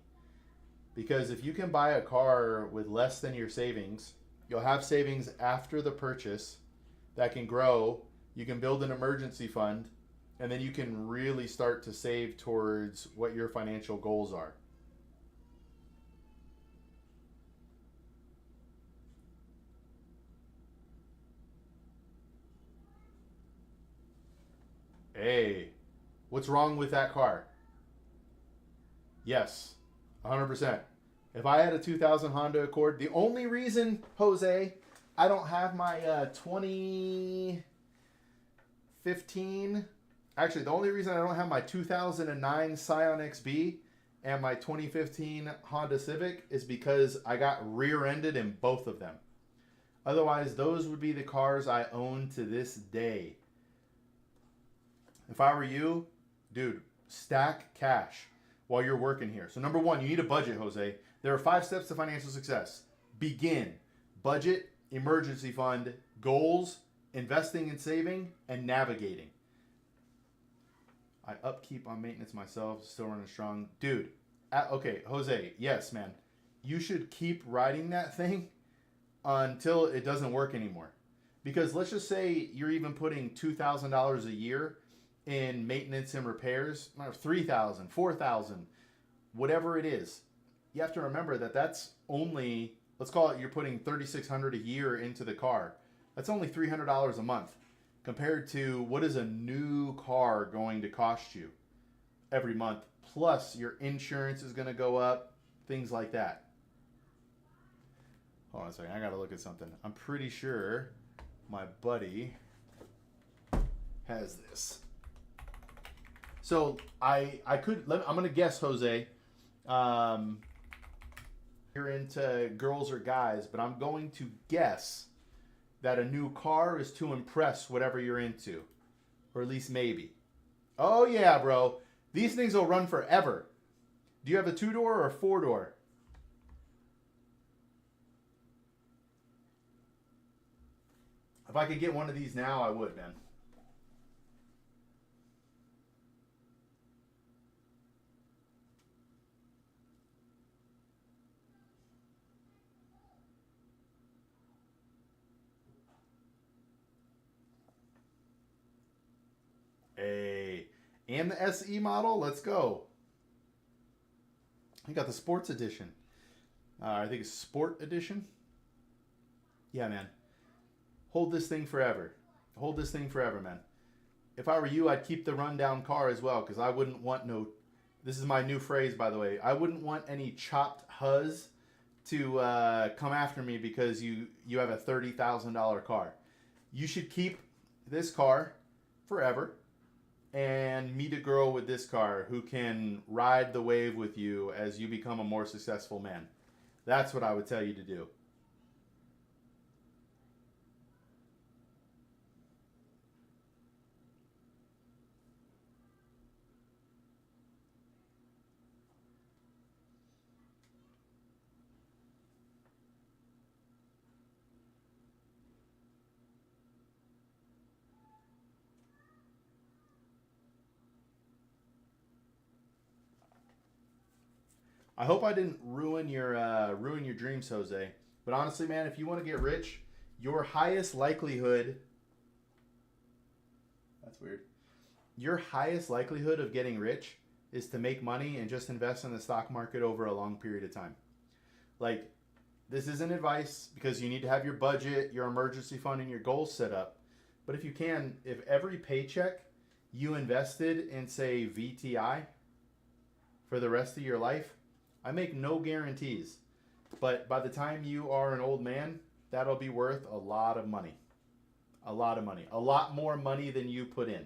Speaker 1: Because if you can buy a car with less than your savings, you'll have savings after the purchase that can grow. You can build an emergency fund, and then you can really start to save towards what your financial goals are. Hey, what's wrong with that car? Yes, 100%. If I had a 2000 Honda Accord, the only reason, Jose, I don't have my 2015, actually the only reason I don't have my 2009 Scion XB and my 2015 Honda Civic is because I got rear-ended in both of them. Otherwise, those would be the cars I own to this day. If I were you, dude, stack cash while you're working here. So number one, you need a budget, Jose. There are 5 steps to financial success. Begin. Budget, emergency fund, goals, investing and saving, and navigating. I upkeep on maintenance myself, still running strong. Dude, okay, Jose, yes, man. You should keep riding that thing until it doesn't work anymore. Because let's just say you're even putting $2,000 a year in maintenance and repairs, or $3,000, $4,000, whatever it is. You have to remember that that's only, let's call it, you're putting $3,600 a year into the car. That's only $300 a month compared to what is a new car going to cost you every month. Plus your insurance is going to go up, things like that. Hold on a second, I got to look at something. I'm pretty sure my buddy has this. So I'm going to guess, Jose, you're into girls or guys, but I'm going to guess that a new car is to impress whatever you're into. Or at least maybe. Oh yeah, bro. These things will run forever. Do you have a 2-door or a 4-door? If I could get one of these now, I would, man. Hey, and the SE model, let's go. I got the sports edition. I think it's sport edition. Yeah, man. Hold this thing forever. Hold this thing forever, man. if I were you, I'd keep the rundown car as well, because I wouldn't want no. This is my new phrase, by the way. I wouldn't want any chopped huzz to come after me because you have a $30,000 car. You should keep this car forever and meet a girl with this car who can ride the wave with you as you become a more successful man. That's what I would tell you to do. I hope I didn't ruin your dreams, Jose. But honestly, man, if you want to get rich, your highest likelihood. That's weird. Your highest likelihood of getting rich is to make money and just invest in the stock market over a long period of time. Like, this isn't advice because you need to have your budget, your emergency fund, and your goals set up. But if you can, if every paycheck you invested in, say, VTI for the rest of your life, I make no guarantees, but by the time you are an old man, that'll be worth a lot of money. A lot of money. A lot more money than you put in.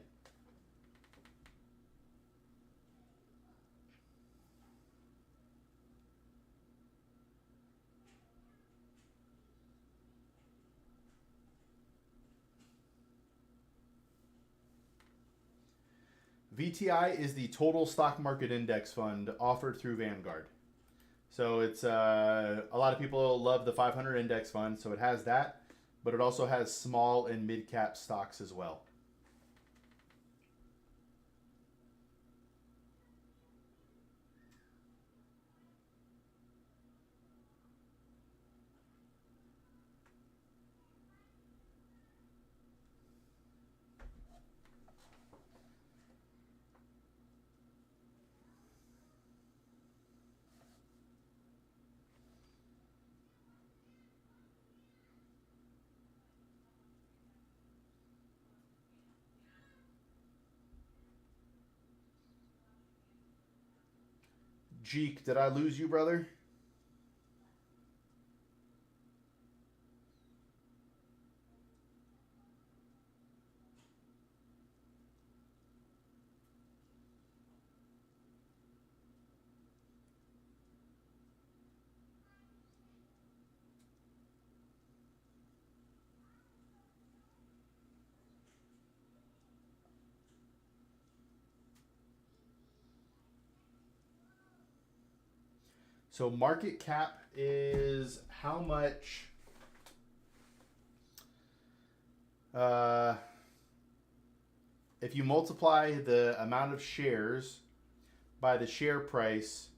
Speaker 1: VTI is the total stock market index fund offered through Vanguard. So it's a lot of people love the 500 index fund, so it has that, but it also has small and mid cap stocks as well. Jeek, did I lose you, brother? So market cap is how much if you multiply the amount of shares by the share price,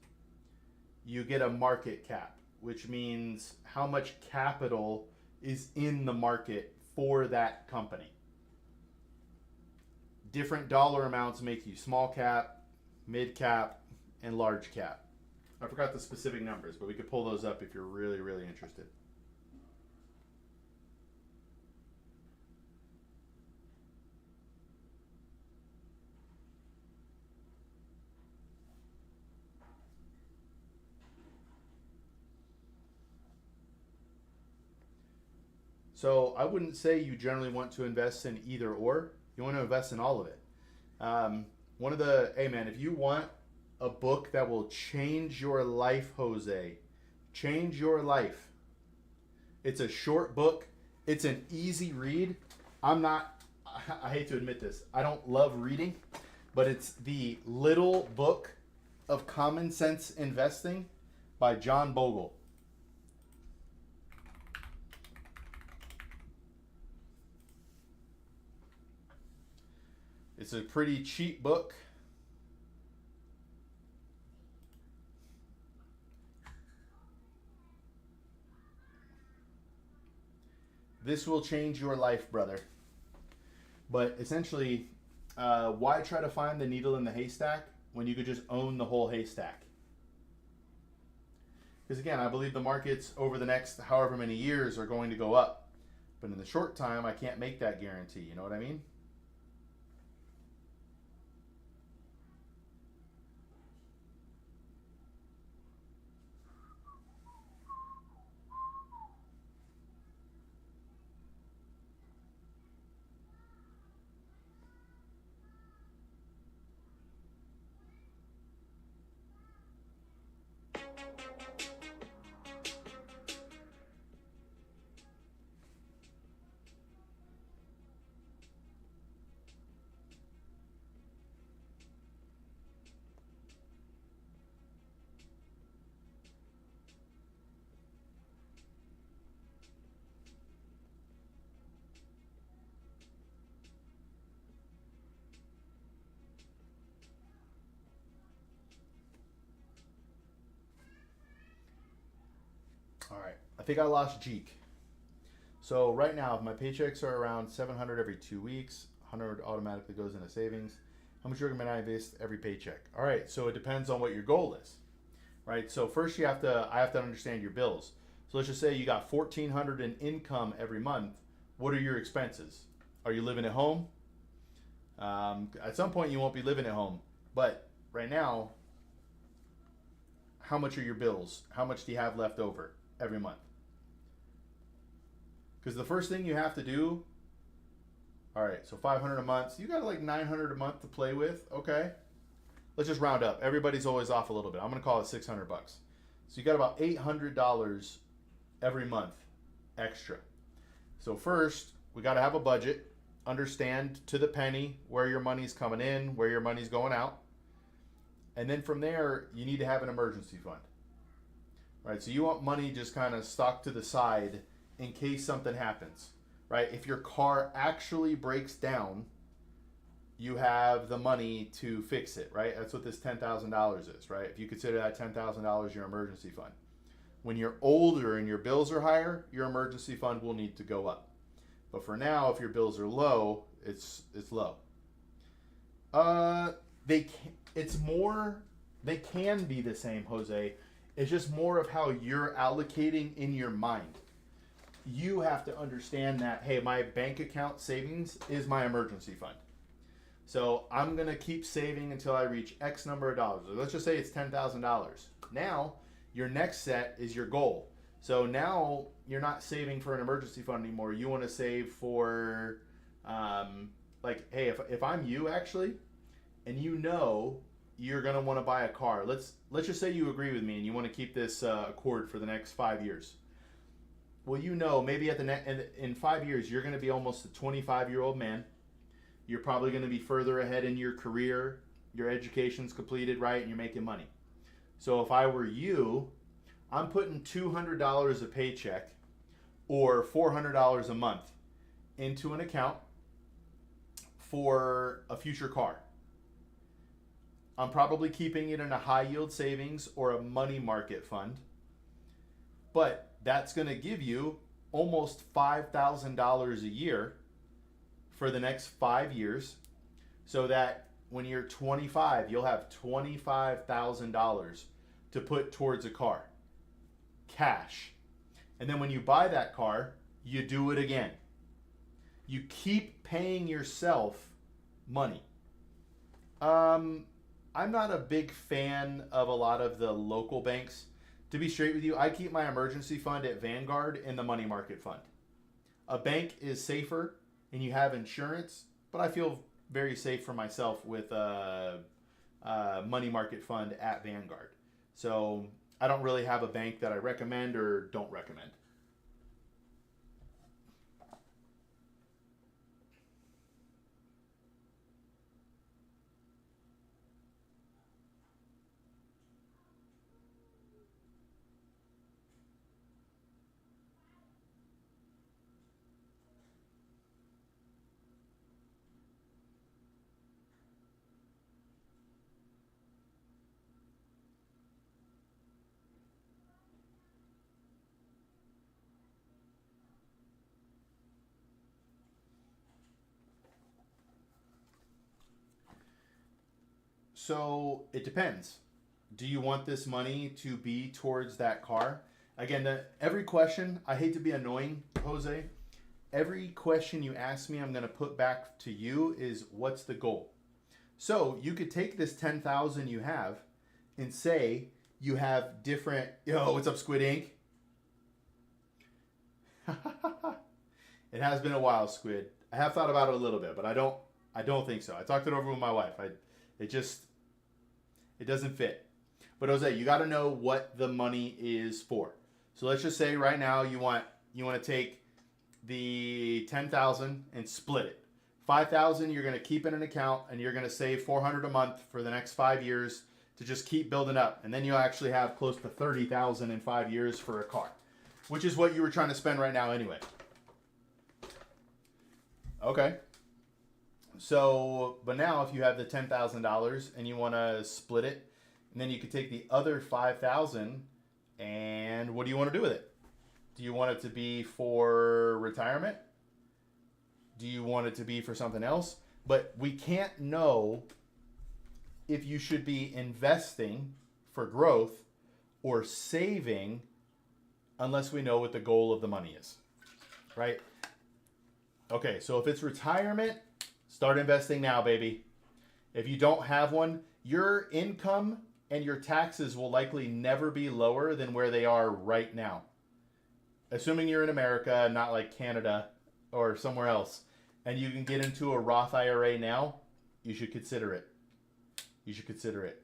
Speaker 1: you get a market cap, which means how much capital is in the market for that company. Different dollar amounts make you small cap, mid cap, and large cap. I forgot the specific numbers, but we could pull those up if you're really, really interested. So I wouldn't say you generally want to invest in either or. You want to invest in all of it. Hey man, if you want a book that will change your life, Jose, change your life. It's a short book. It's an easy read. I hate to admit this, I don't love reading, but it's The Little Book of Common Sense Investing by John Bogle. It's a pretty cheap book. This will change your life, brother. But essentially, why try to find the needle in the haystack when you could just own the whole haystack? Because again, I believe the markets over the next however many years are going to go up. But in the short time, I can't make that guarantee. You know what I mean? All right. I think I lost Jeek. So right now, if my paychecks are around 700 every 2 weeks, 100 automatically goes into savings. How much recommend I invest every paycheck? All right. So it depends on what your goal is, right? So first I have to understand your bills. So let's just say you got 1,400 in income every month. What are your expenses? Are you living at home? At some point you won't be living at home, but right now, how much are your bills? How much do you have left over every month? Because the first thing you have to do, all right, so 500 a month. So you got like 900 a month to play with. Okay, let's just round up. Everybody's always off a little bit. I'm gonna call it 600 bucks. So you got about $800 every month extra. So first, we got to have a budget. Understand to the penny where your money's coming in, where your money's going out. And then from there, you need to have an emergency fund. Right? So you want money just kind of stocked to the side in case something happens. Right? If your car actually breaks down, you have the money to fix it, right? That's what this $10,000 is, right? If you consider that $10,000 your emergency fund. When you're older and your bills are higher, your emergency fund will need to go up. But for now, if your bills are low, it's low. They can be the same, Jose. It's just more of how you're allocating in your mind. You have to understand that, hey, my bank account savings is my emergency fund. So I'm going to keep saving until I reach X number of dollars. Let's just say it's $10,000. Now, your next set is your goal. So now you're not saving for an emergency fund anymore. You want to save for, like, hey, if I'm you actually, and you know you're going to want to buy a car. Let's just say you agree with me and you want to keep this Accord for the next 5 years. Well, you know, maybe in 5 years, you're going to be almost a 25-year-old man. You're probably going to be further ahead in your career. Your education's completed, right? And you're making money. So if I were you, I'm putting $200 a paycheck or $400 a month into an account for a future car. I'm probably keeping it in a high yield savings or a money market fund. But that's going to give you almost $5,000 a year for the next 5 years, so that when you're 25, you'll have $25,000 to put towards a car. Cash. And then when you buy that car, you do it again. You keep paying yourself money. I'm not a big fan of a lot of the local banks. To be straight with you, I keep my emergency fund at Vanguard in the money market fund. A bank is safer and you have insurance, but I feel very safe for myself with a money market fund at Vanguard. So I don't really have a bank that I recommend or don't recommend. So it depends. Do you want this money to be towards that car? Again, every question, I hate to be annoying, Jose. Every question you ask me, I'm going to put back to you is, what's the goal? So you could take this 10,000 you have and say you have different, yo, what's up, Squid Ink? It has been a while, Squid. I have thought about it a little bit, but I don't think so. I talked it over with my wife. It doesn't fit. But Jose, you got to know what the money is for. So let's just say right now you want to take the 10,000 and split it. 5,000 you're going to keep in an account and you're going to save 400 a month for the next 5 years to just keep building up. And then you'll actually have close to 30,000 in 5 years for a car, which is what you were trying to spend right now anyway. Okay. So, but now if you have the $10,000 and you want to split it, and then you could take the other 5,000 and what do you want to do with it? Do you want it to be for retirement? Do you want it to be for something else? But we can't know if you should be investing for growth or saving unless we know what the goal of the money is, right? Okay, so if it's retirement, start investing now, baby. If you don't have one, your income and your taxes will likely never be lower than where they are right now. Assuming you're in America, not like Canada or somewhere else, and you can get into a Roth IRA now, you should consider it. You should consider it.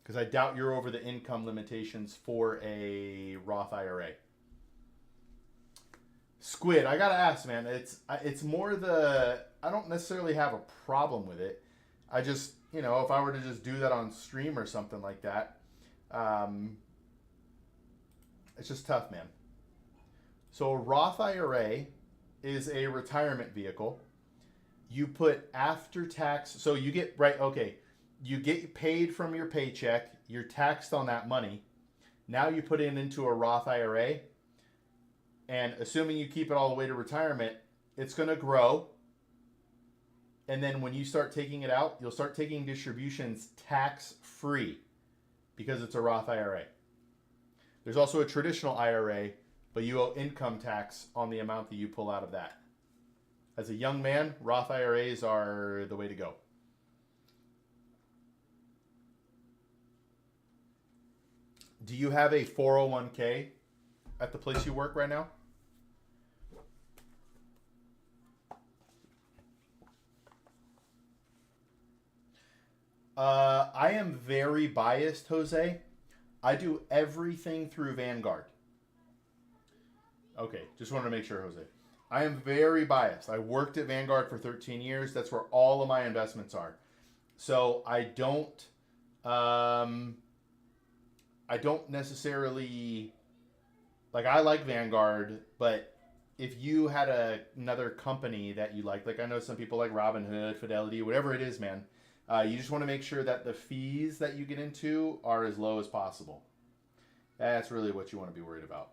Speaker 1: Because I doubt you're over the income limitations for a Roth IRA. Squid, I gotta ask, man. It's more I don't necessarily have a problem with it. I just, if I were to just do that on stream or something like that, it's just tough, man. So a Roth IRA is a retirement vehicle. You put after tax, so you get, you get paid from your paycheck, you're taxed on that money. Now you put it into a Roth IRA, and assuming you keep it all the way to retirement, it's going to grow. And then when you start taking it out, you'll start taking distributions tax-free because it's a Roth IRA. There's also a traditional IRA, but you owe income tax on the amount that you pull out of that. As a young man, Roth IRAs are the way to go. Do you have a 401k at the place you work right now? I am very biased, Jose. I do everything through Vanguard. Okay, just wanted to make sure, Jose. I am very biased. I worked at Vanguard for 13 years. That's where all of my investments are. So I don't necessarily, I like Vanguard, but if you had another company that you like I know some people like Robinhood, Fidelity, whatever it is, man, you just want to make sure that the fees that you get into are as low as possible. That's really what you want to be worried about.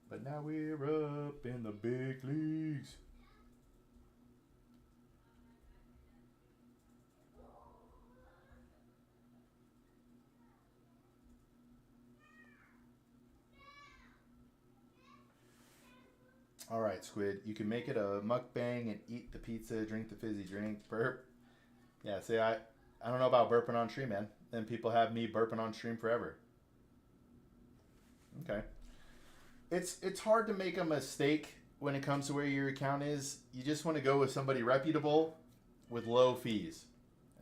Speaker 1: But now we're up in the big leagues. All right, Squid. You can make it a mukbang and eat the pizza, drink the fizzy drink, burp. Yeah, see, I don't know about burping on stream, man. Then people have me burping on stream forever. Okay. It's hard to make a mistake when it comes to where your account is. You just want to go with somebody reputable with low fees.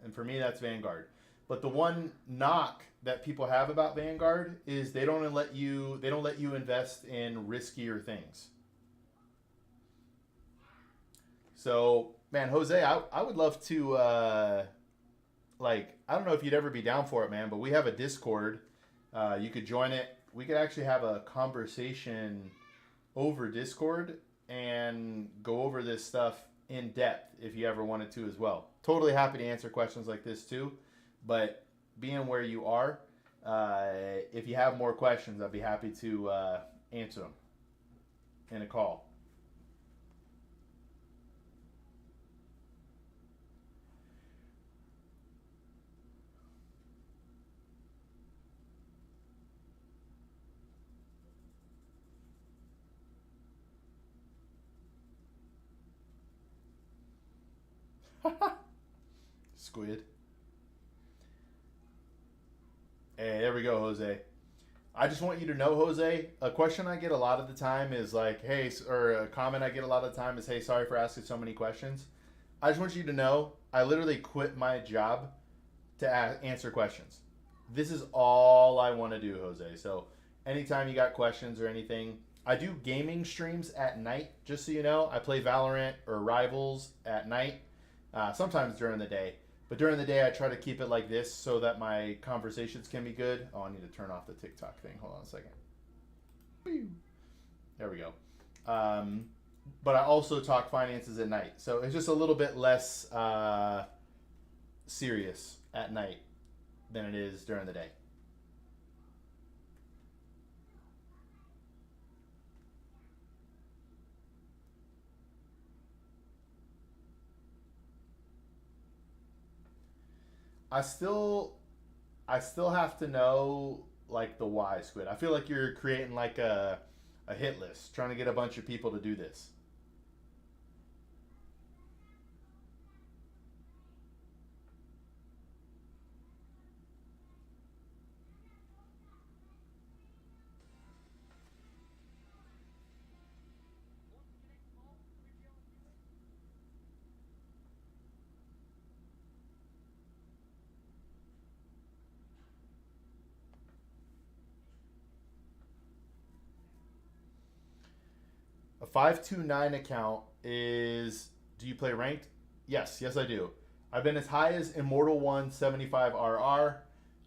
Speaker 1: And for me, that's Vanguard. But the one knock that people have about Vanguard is they don't let you invest in riskier things. So, man, Jose, I would love to, I don't know if you'd ever be down for it, man, but we have a Discord. You could join it. We could actually have a conversation over Discord and go over this stuff in depth if you ever wanted to as well. Totally happy to answer questions like this too, but being where you are, if you have more questions, I'd be happy to answer them in a call. Squid. Hey, there we go, Jose. I just want you to know, Jose, a question I get a lot of the time is hey, or a comment I get a lot of the time is, hey, sorry for asking so many questions. I just want you to know, I literally quit my job to answer questions. This is all I want to do, Jose. So anytime you got questions or anything, I do gaming streams at night, just so you know. I play Valorant or Rivals at night, sometimes during the day. But during the day, I try to keep it like this so that my conversations can be good. Oh, I need to turn off the TikTok thing. Hold on a second. There we go. But I also talk finances at night. So it's just a little bit less serious at night than it is during the day. I still have to know like the why, Squid. I feel like you're creating like a hit list, trying to get a bunch of people to do this. A 529 account is. Do you play ranked? Yes, I do. I've been as high as Immortal 1 75RR.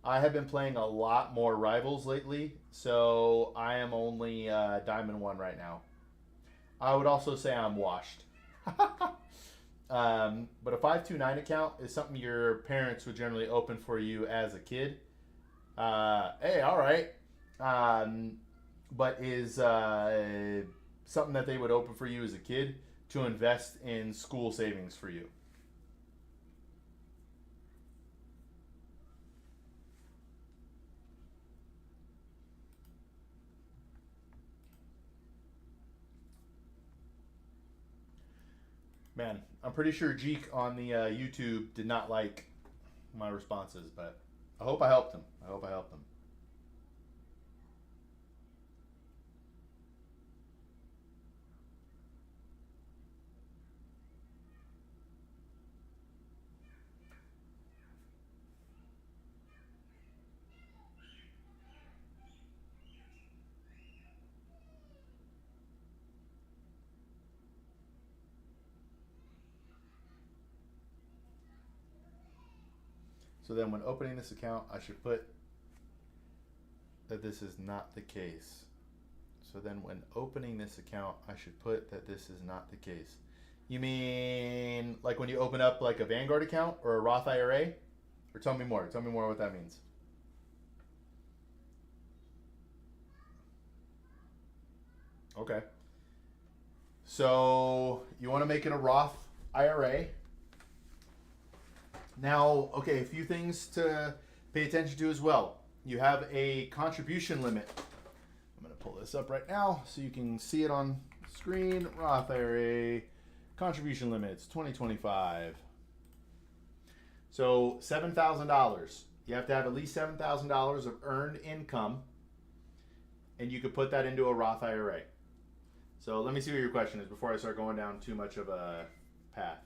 Speaker 1: I have been playing a lot more Rivals lately, so I am only Diamond 1 right now. I would also say I'm washed. But a 529 account is something your parents would generally open for you as a kid. Hey, all right. But is something that they would open for you as a kid to invest in school savings for you. Man, I'm pretty sure Jeek on the YouTube did not like my responses, but I hope I helped him. So then when opening this account, I should put that this is not the case. So then when opening this account, I should put that this is not the case. You mean like when you open up like a Vanguard account or a Roth IRA? Or tell me more. Tell me more what that means. Okay. So you want to make it a Roth IRA. Now, okay, a few things to pay attention to as well. You have a contribution limit. I'm going to pull this up right now so you can see it on screen. Roth IRA contribution limits 2025. So $7,000. You have to have at least $7,000 of earned income, and you could put that into a Roth IRA. So let me see what your question is before I start going down too much of a path.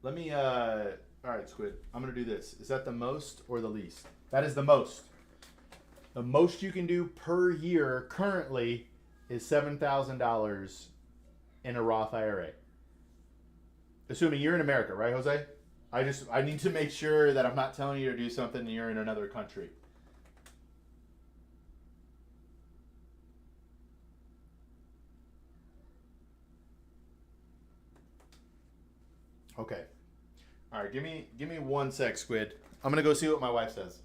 Speaker 1: Let me, all right, Squid. I'm going to do this. Is that the most or the least? That is the most. The most you can do per year currently is $7,000 in a Roth IRA. Assuming you're in America, right, Jose? I need to make sure that I'm not telling you to do something and you're in another country. Okay. All right, give me 1 sec, Squid. I'm gonna go see what my wife says.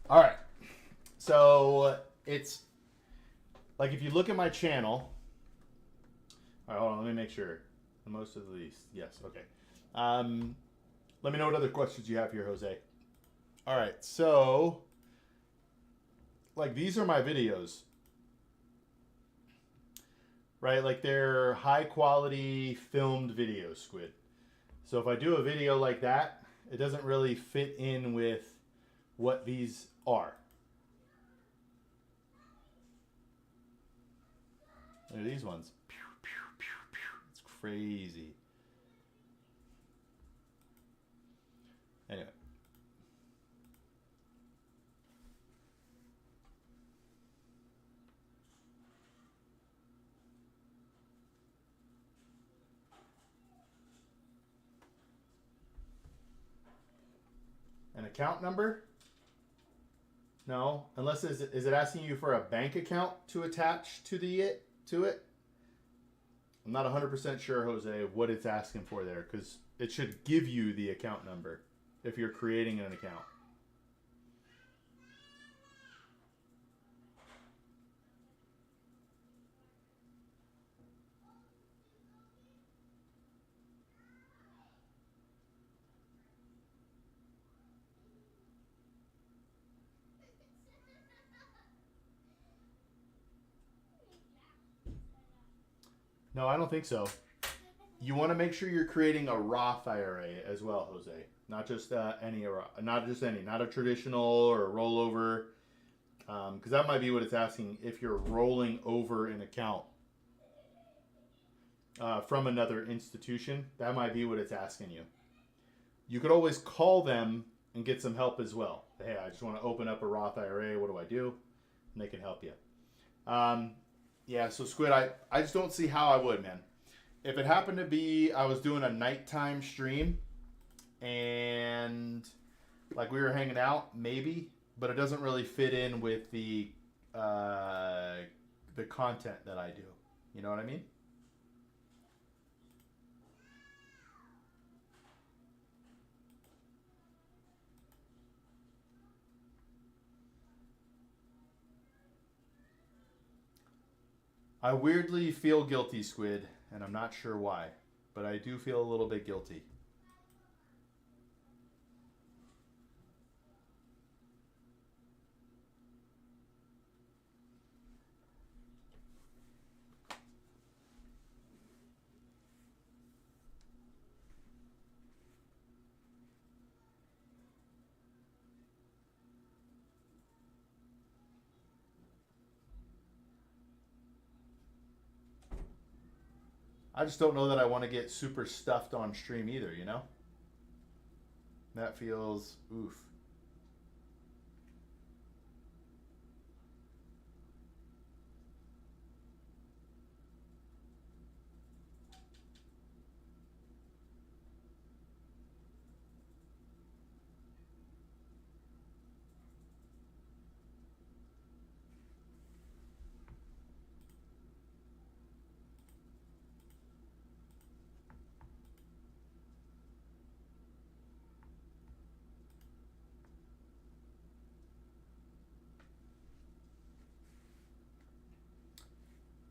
Speaker 1: All right. So it's like if you look at my channel. All right, hold on. Let me make sure. The most of the least. Yes. Okay. Let me know what other questions you have here, Jose. All right. So, like, these are my videos, right? Like, they're high quality filmed videos, Squid. So if I do a video like that, it doesn't really fit in with what these are. Look at these ones. It's crazy. Anyway. An account number? No, unless is it asking you for a bank account to attach to it? I'm not 100% sure, Jose, what it's asking for there, because it should give you the account number if you're creating an account. No, I don't think so. You want to make sure you're creating a Roth IRA as well, Jose. Not just any, not a traditional or a rollover, because that might be what it's asking if you're rolling over an account from another institution. That might be what it's asking you. You could always call them and get some help as well. Hey, I just want to open up a Roth IRA. What do I do? And they can help you. Yeah, so Squid, I just don't see how I would, man. If it happened to be I was doing a nighttime stream and like we were hanging out, maybe, but it doesn't really fit in with the content that I do. You know what I mean? I weirdly feel guilty, Squid, and I'm not sure why, but I do feel a little bit guilty. I just don't know that I want to get super stuffed on stream either, you know? That feels oof.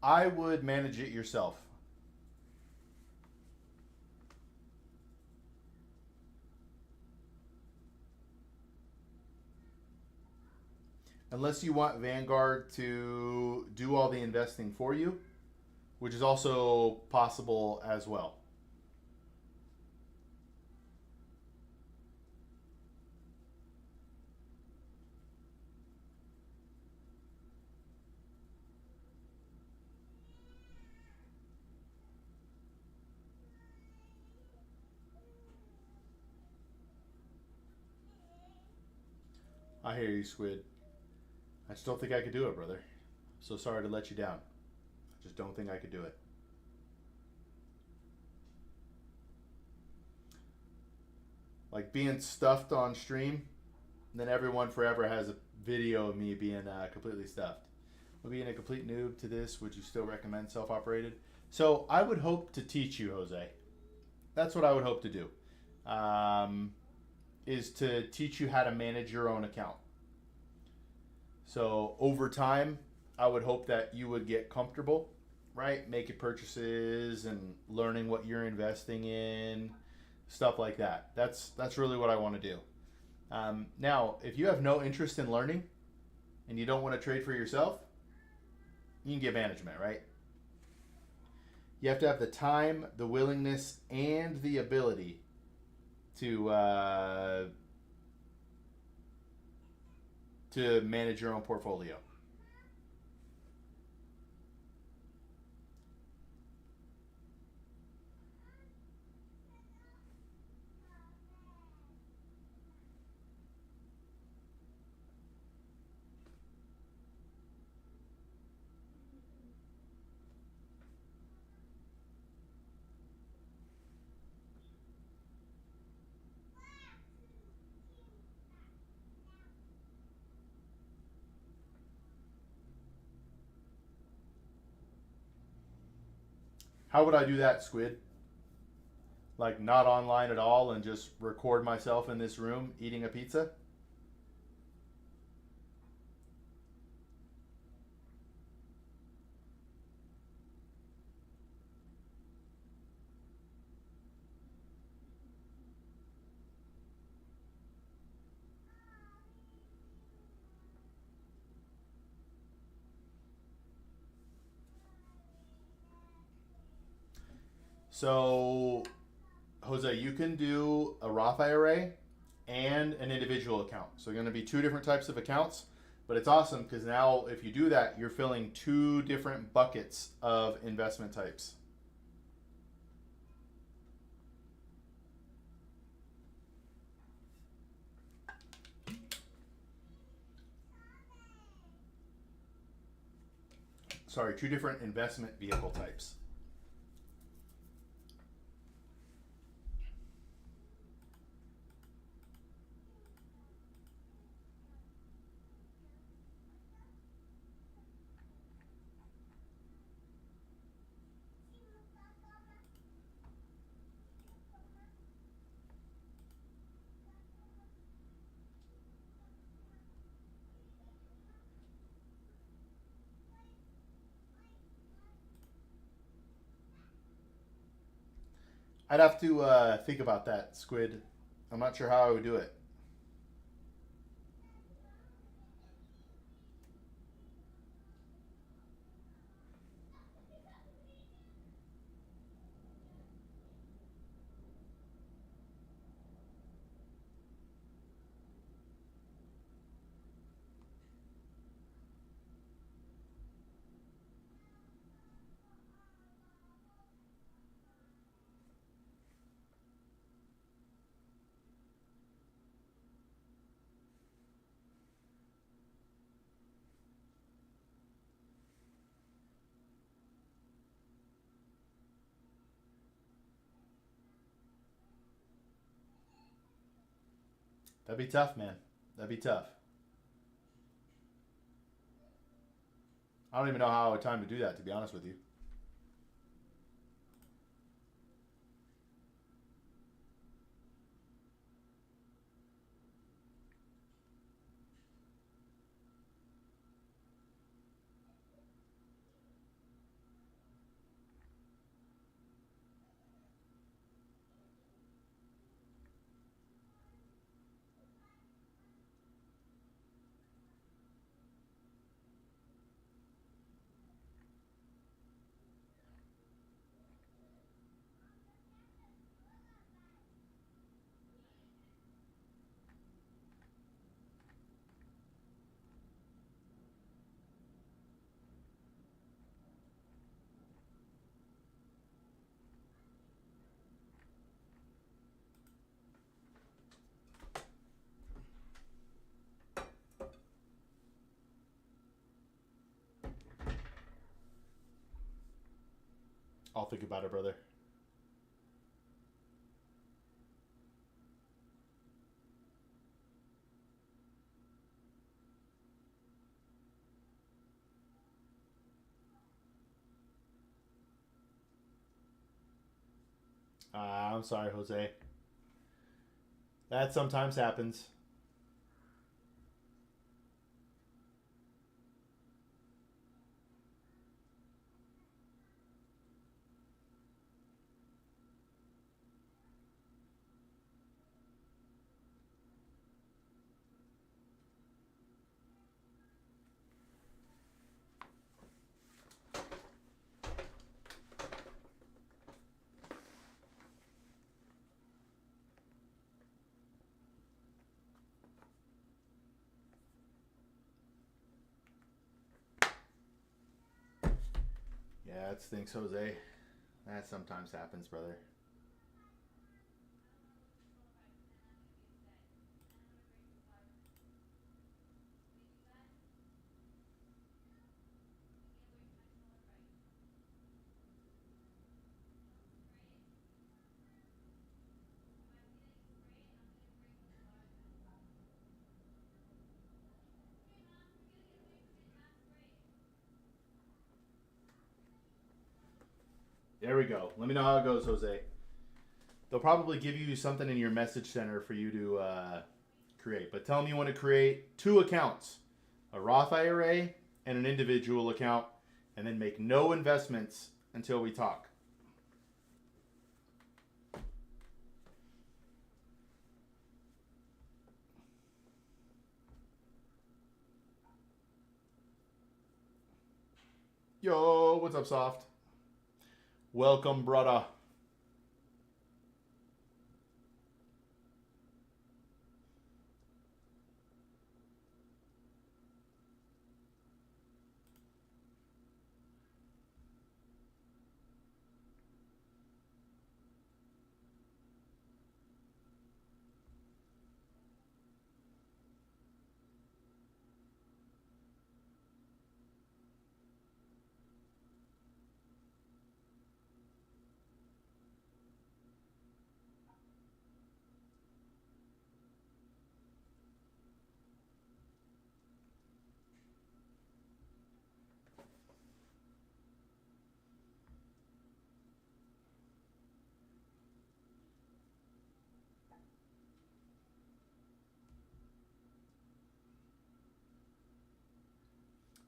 Speaker 1: I would manage it yourself. Unless you want Vanguard to do all the investing for you, which is also possible as well. I hear you, Squid. I just don't think I could do it, brother. I'm so sorry to let you down. I just don't think I could do it. Like being stuffed on stream, and then everyone forever has a video of me being completely stuffed. Well, being a complete noob to this, would you still recommend self-operated? So I would hope to teach you, Jose. That's what I would hope to do. Is to teach you how to manage your own account. So over time, I would hope that you would get comfortable, right? Making purchases and learning what you're investing in, stuff like that. That's really what I want to do. Now, if you have no interest in learning and you don't want to trade for yourself, you can get management, right? You have to have the time, the willingness, and the ability to manage your own portfolio. How would I do that, Squid? Like not online at all and just record myself in this room eating a pizza? So, Jose, you can do a Roth IRA and an individual account. So, going to be two different types of accounts, but it's awesome because now if you do that, you're filling two different buckets of investment types. Sorry, two different investment vehicle types. I'd have to think about that, Squid. I'm not sure how I would do it. That'd be tough, man. That'd be tough. I don't even know how I would time to do that, to be honest with you. I'll think about it, brother. I'm sorry, Jose. That sometimes happens. Yeah, it stinks, Jose. That sometimes happens, brother. There we go. Let me know how it goes, Jose. They'll probably give you something in your message center for you to create. But tell them you want to create 2 accounts, a Roth IRA and an individual account, and then make no investments until we talk. Yo, what's up, Soft? Welcome, brother.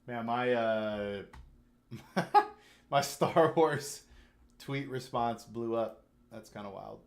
Speaker 1: Man, my my Star Wars tweet response blew up. That's kind of wild.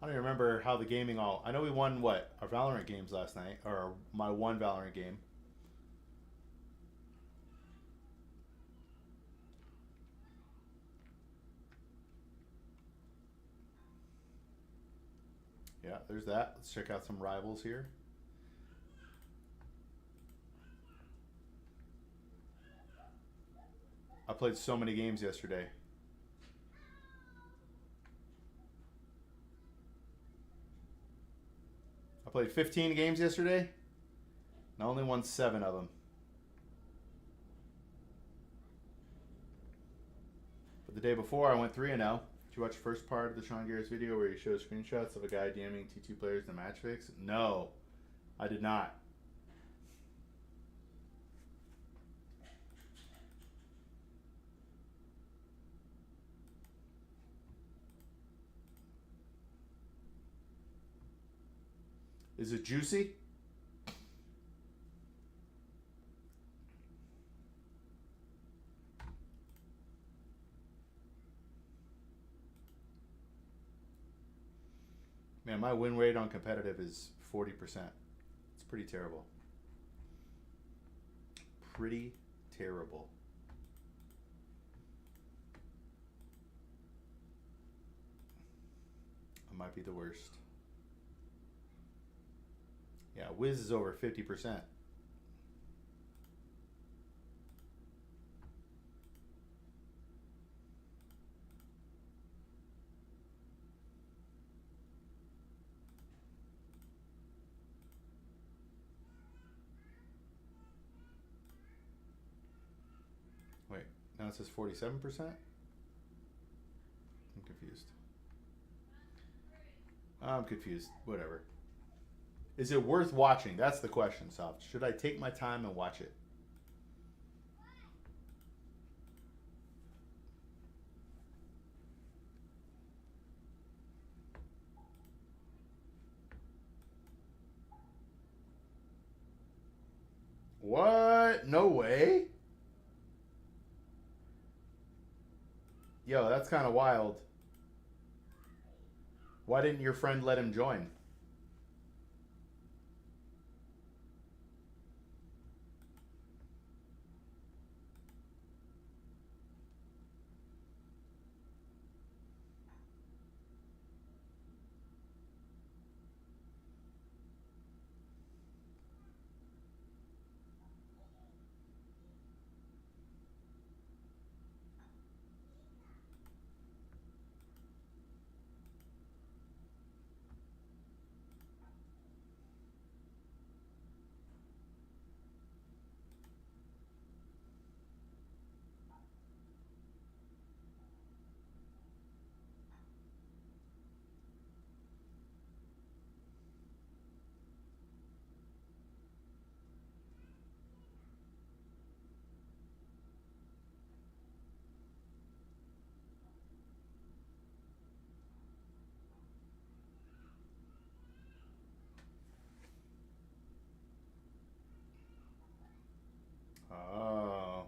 Speaker 1: I don't even remember how the gaming all. I know we won what? Our Valorant games last night, or my one Valorant game. Yeah, there's that. Let's check out some rivals here. I played so many games yesterday. I played 15 games yesterday, and I only won 7 of them. But the day before, I went 3-0. Did you watch the first part of the Sean Garrett's video where he shows screenshots of a guy DMing T2 players to match fix? No, I did not. Is it juicy? Man, my win rate on competitive is 40%. It's pretty terrible. Pretty terrible. I might be the worst. Yeah, Wiz is over 50%. it says 47%? I'm confused. I'm confused. Whatever. Is it worth watching? That's the question, Soft. Should I take my time and watch it? What? No way? Yo, that's kind of wild. Why didn't your friend let him join? Oh.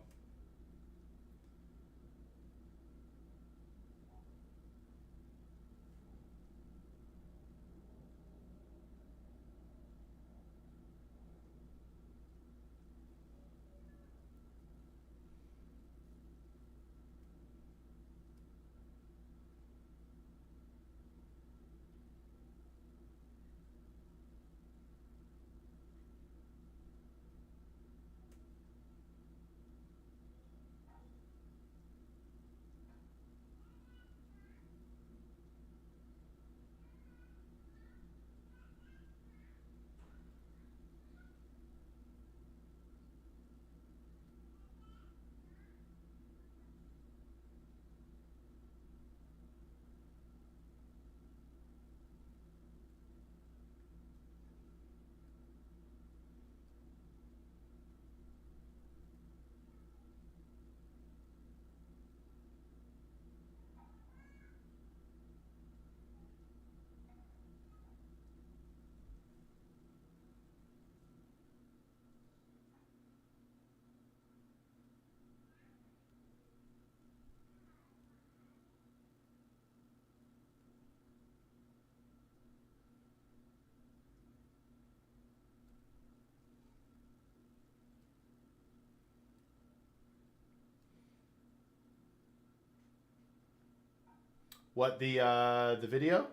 Speaker 1: What, the video?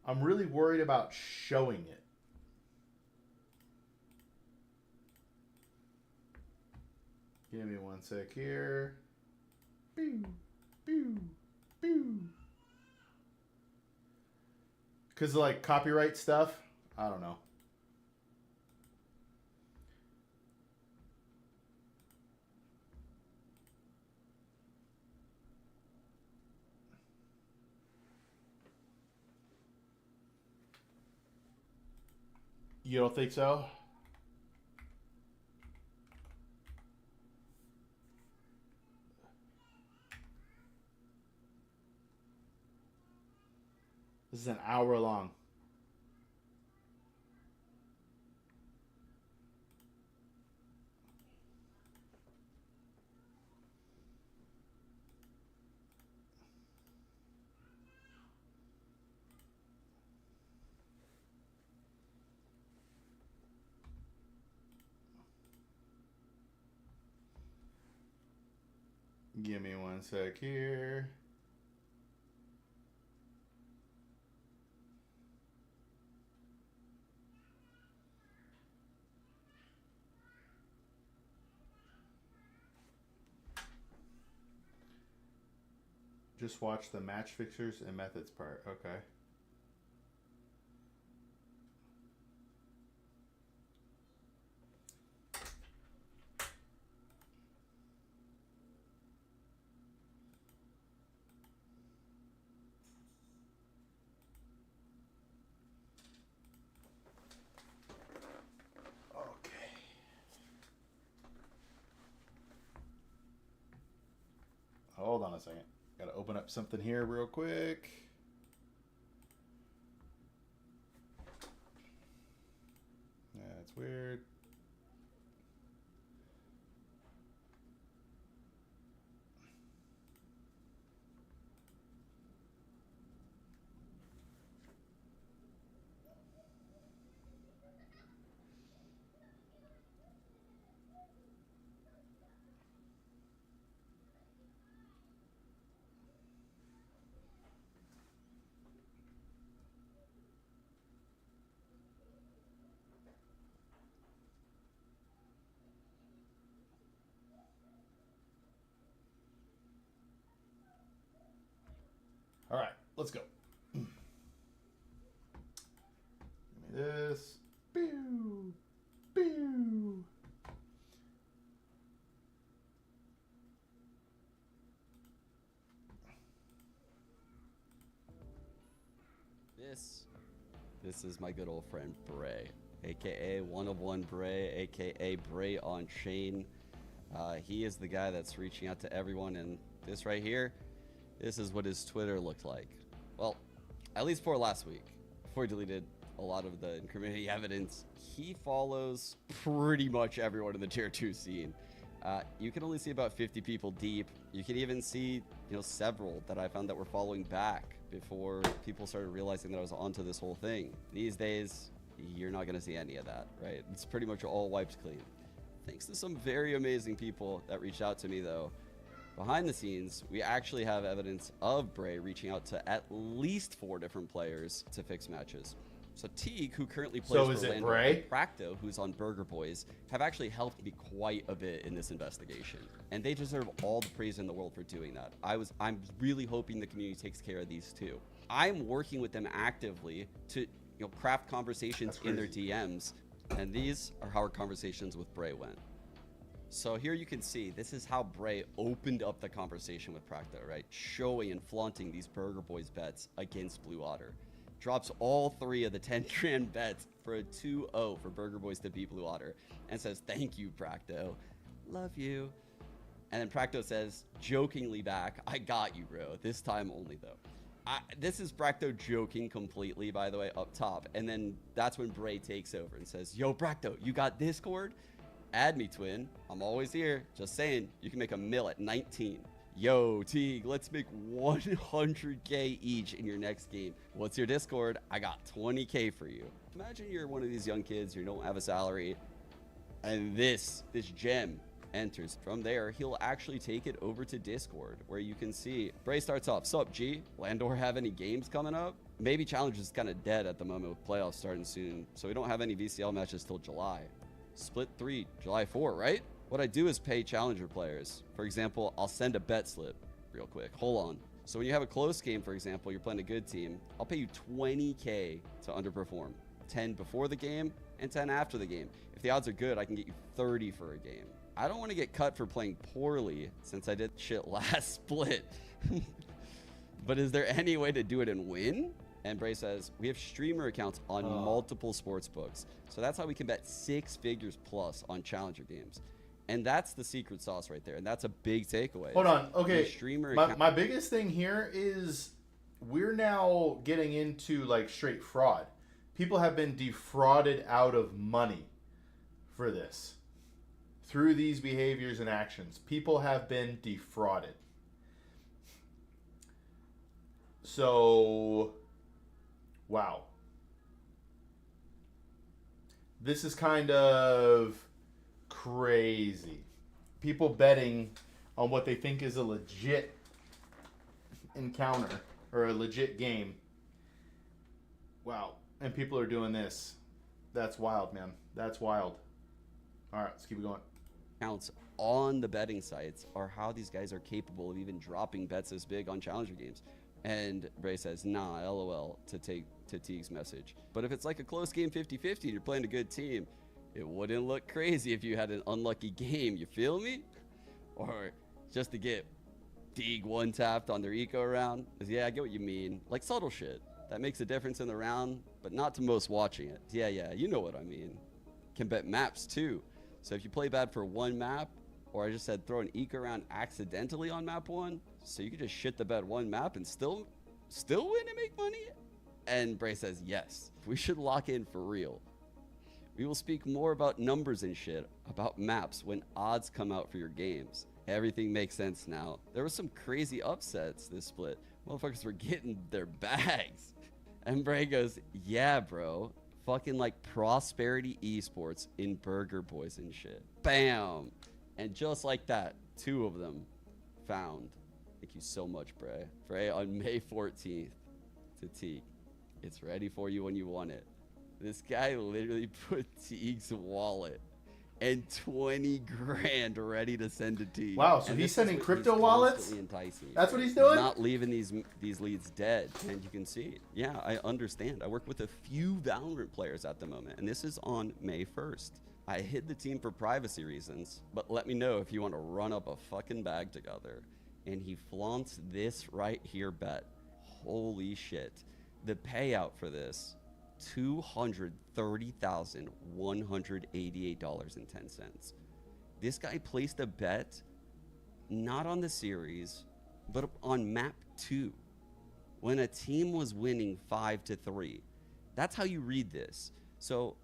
Speaker 1: I'm really worried about showing it. Give me one sec here. Boo, boo, boo. Because like copyright stuff, I don't know. You don't think so? This is an hour long. Give me one sec here. Just watch the match fixtures and methods part. Okay. a second. Gotta open up something here real quick. That's weird. All right, let's go. Give me this. Pew, pew.
Speaker 13: This is my good old friend Bray, aka One of One Bray, aka Bray on Chain. He is the guy that's reaching out to everyone, and this right here, this is what his Twitter looked like. Well, at least for last week, before he deleted a lot of the incriminating evidence. He follows pretty much everyone in the tier 2 scene. You can only see about 50 people deep. You can even see, several that I found that were following back before people started realizing that I was onto this whole thing. These days, you're not gonna see any of that, right? It's pretty much all wiped clean. Thanks to some very amazing people that reached out to me though. Behind the scenes, we actually have evidence of Bray reaching out to at least 4 different players to fix matches. So Teague, who currently plays for Orlando, and Practo, who's on Burger Boys, have actually helped me quite a bit in this investigation. And they deserve all the praise in the world for doing that. I'm really hoping the community takes care of these too. I'm working with them actively to craft conversations in their DMs. And these are how our conversations with Bray went. So here you can see, this is how Bray opened up the conversation with Practo, right? Showing and flaunting these Burger Boys bets against Blue Otter. Drops all 3 of the 10 grand bets for a 2-0 for Burger Boys to beat Blue Otter and says, "Thank you, Practo. Love you." And then Practo says, jokingly back, "I got you, bro. This time only, though." This is Practo joking completely, by the way, up top. And then that's when Bray takes over and says, "Yo, Practo, you got Discord? Add me, twin. I'm always here. Just saying, you can make a mil at 19. Yo, Teague, let's make 100K each in your next game. What's your Discord? I got 20K for you." Imagine you're one of these young kids, you don't have a salary, and this gem enters. From there, he'll actually take it over to Discord, where you can see Bray starts off, "Sup, G? Landor have any games coming up?" Maybe Challenge is kind of dead at the moment with playoffs starting soon, so we don't have any VCL matches till July. Split 3, July 4, right? What I do is pay Challenger players. For example, I'll send a bet slip real quick. Hold on. So when you have a close game, for example, you're playing a good team, I'll pay you 20K to underperform. 10 before the game and 10 after the game. If the odds are good, I can get you 30 for a game. I don't want to get cut for playing poorly since I did shit last split. But is there any way to do it and win? And Bray says, we have streamer accounts on multiple sports books. So that's how we can bet 6 figures plus on Challenger games. And that's the secret sauce right there. And that's a big takeaway.
Speaker 1: Hold on. Okay. My biggest thing here is we're now getting into like straight fraud. People have been defrauded out of money for this. Through these behaviors and actions. People have been defrauded. So, wow. This is kind of crazy. People betting on what they think is a legit encounter or a legit game. Wow. And people are doing this. That's wild, man. That's wild. All right, let's keep it going.
Speaker 13: Counts on the betting sites are how these guys are capable of even dropping bets this big on Challenger games. And Bray says, nah, LOL, to Teague's message. But if it's like a close game 50-50 and you're playing a good team, it wouldn't look crazy if you had an unlucky game, you feel me? Or just to get Teague one-tapped on their eco round. Yeah, I get what you mean. Like subtle shit. That makes a difference in the round, but not to most watching it. Yeah, you know what I mean. Can bet maps too. So if you play bad for one map, or I just said throw an eco round accidentally on map 1, So you could just shit the bed one map and still win and make money? And Bray says, yes, we should lock in for real. We will speak more about numbers and shit, about maps when odds come out for your games. Everything makes sense now. There were some crazy upsets this split. Motherfuckers were getting their bags. And Bray goes, yeah, bro. Fucking like Prosperity Esports in Burger Boys and shit. Bam. And just like that, 2 of them found. Thank you so much, Bray. Bray on May 14th to Teague. It's ready for you when you want it. This guy literally put Teague's wallet and 20 grand ready to send to Teague.
Speaker 1: Wow, so he's sending crypto wallets? That's what he's doing?
Speaker 13: He's not leaving these leads dead, and you can see it. Yeah, I understand. I work with a few Valorant players at the moment, and this is on May 1st. I hid the team for privacy reasons, but let me know if you want to run up a fucking bag together. And he flaunts this right here bet. Holy shit. The payout for this, $230,188.10. This guy placed a bet not on the series, but on map 2 when a team was winning 5-3. That's how you read this. So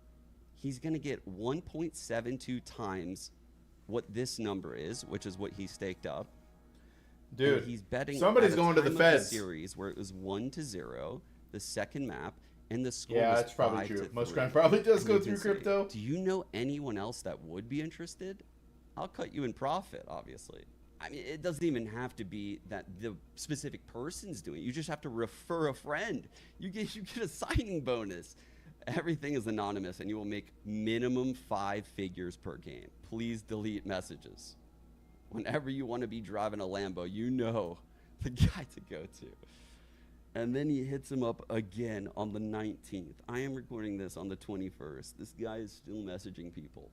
Speaker 13: he's going to get 1.72 times what this number is, which is what he staked up.
Speaker 1: Dude,
Speaker 13: and he's betting
Speaker 1: somebody's going to the feds.
Speaker 13: Series where it was 1-0, the second map, and the score
Speaker 1: yeah,
Speaker 13: was
Speaker 1: that's probably
Speaker 13: 5-3.
Speaker 1: true. Most crime probably does go through crypto.
Speaker 13: Do you know anyone else that would be interested? I'll cut you in profit, obviously. I mean, it doesn't even have to be that the specific person's doing it. You just have to refer a friend. You get a signing bonus. Everything is anonymous, and you will make minimum 5 figures per game. Please delete messages. Whenever you want to be driving a Lambo, you know the guy to go to. And then he hits him up again on the 19th. I am recording this on the 21st. This guy is still messaging people.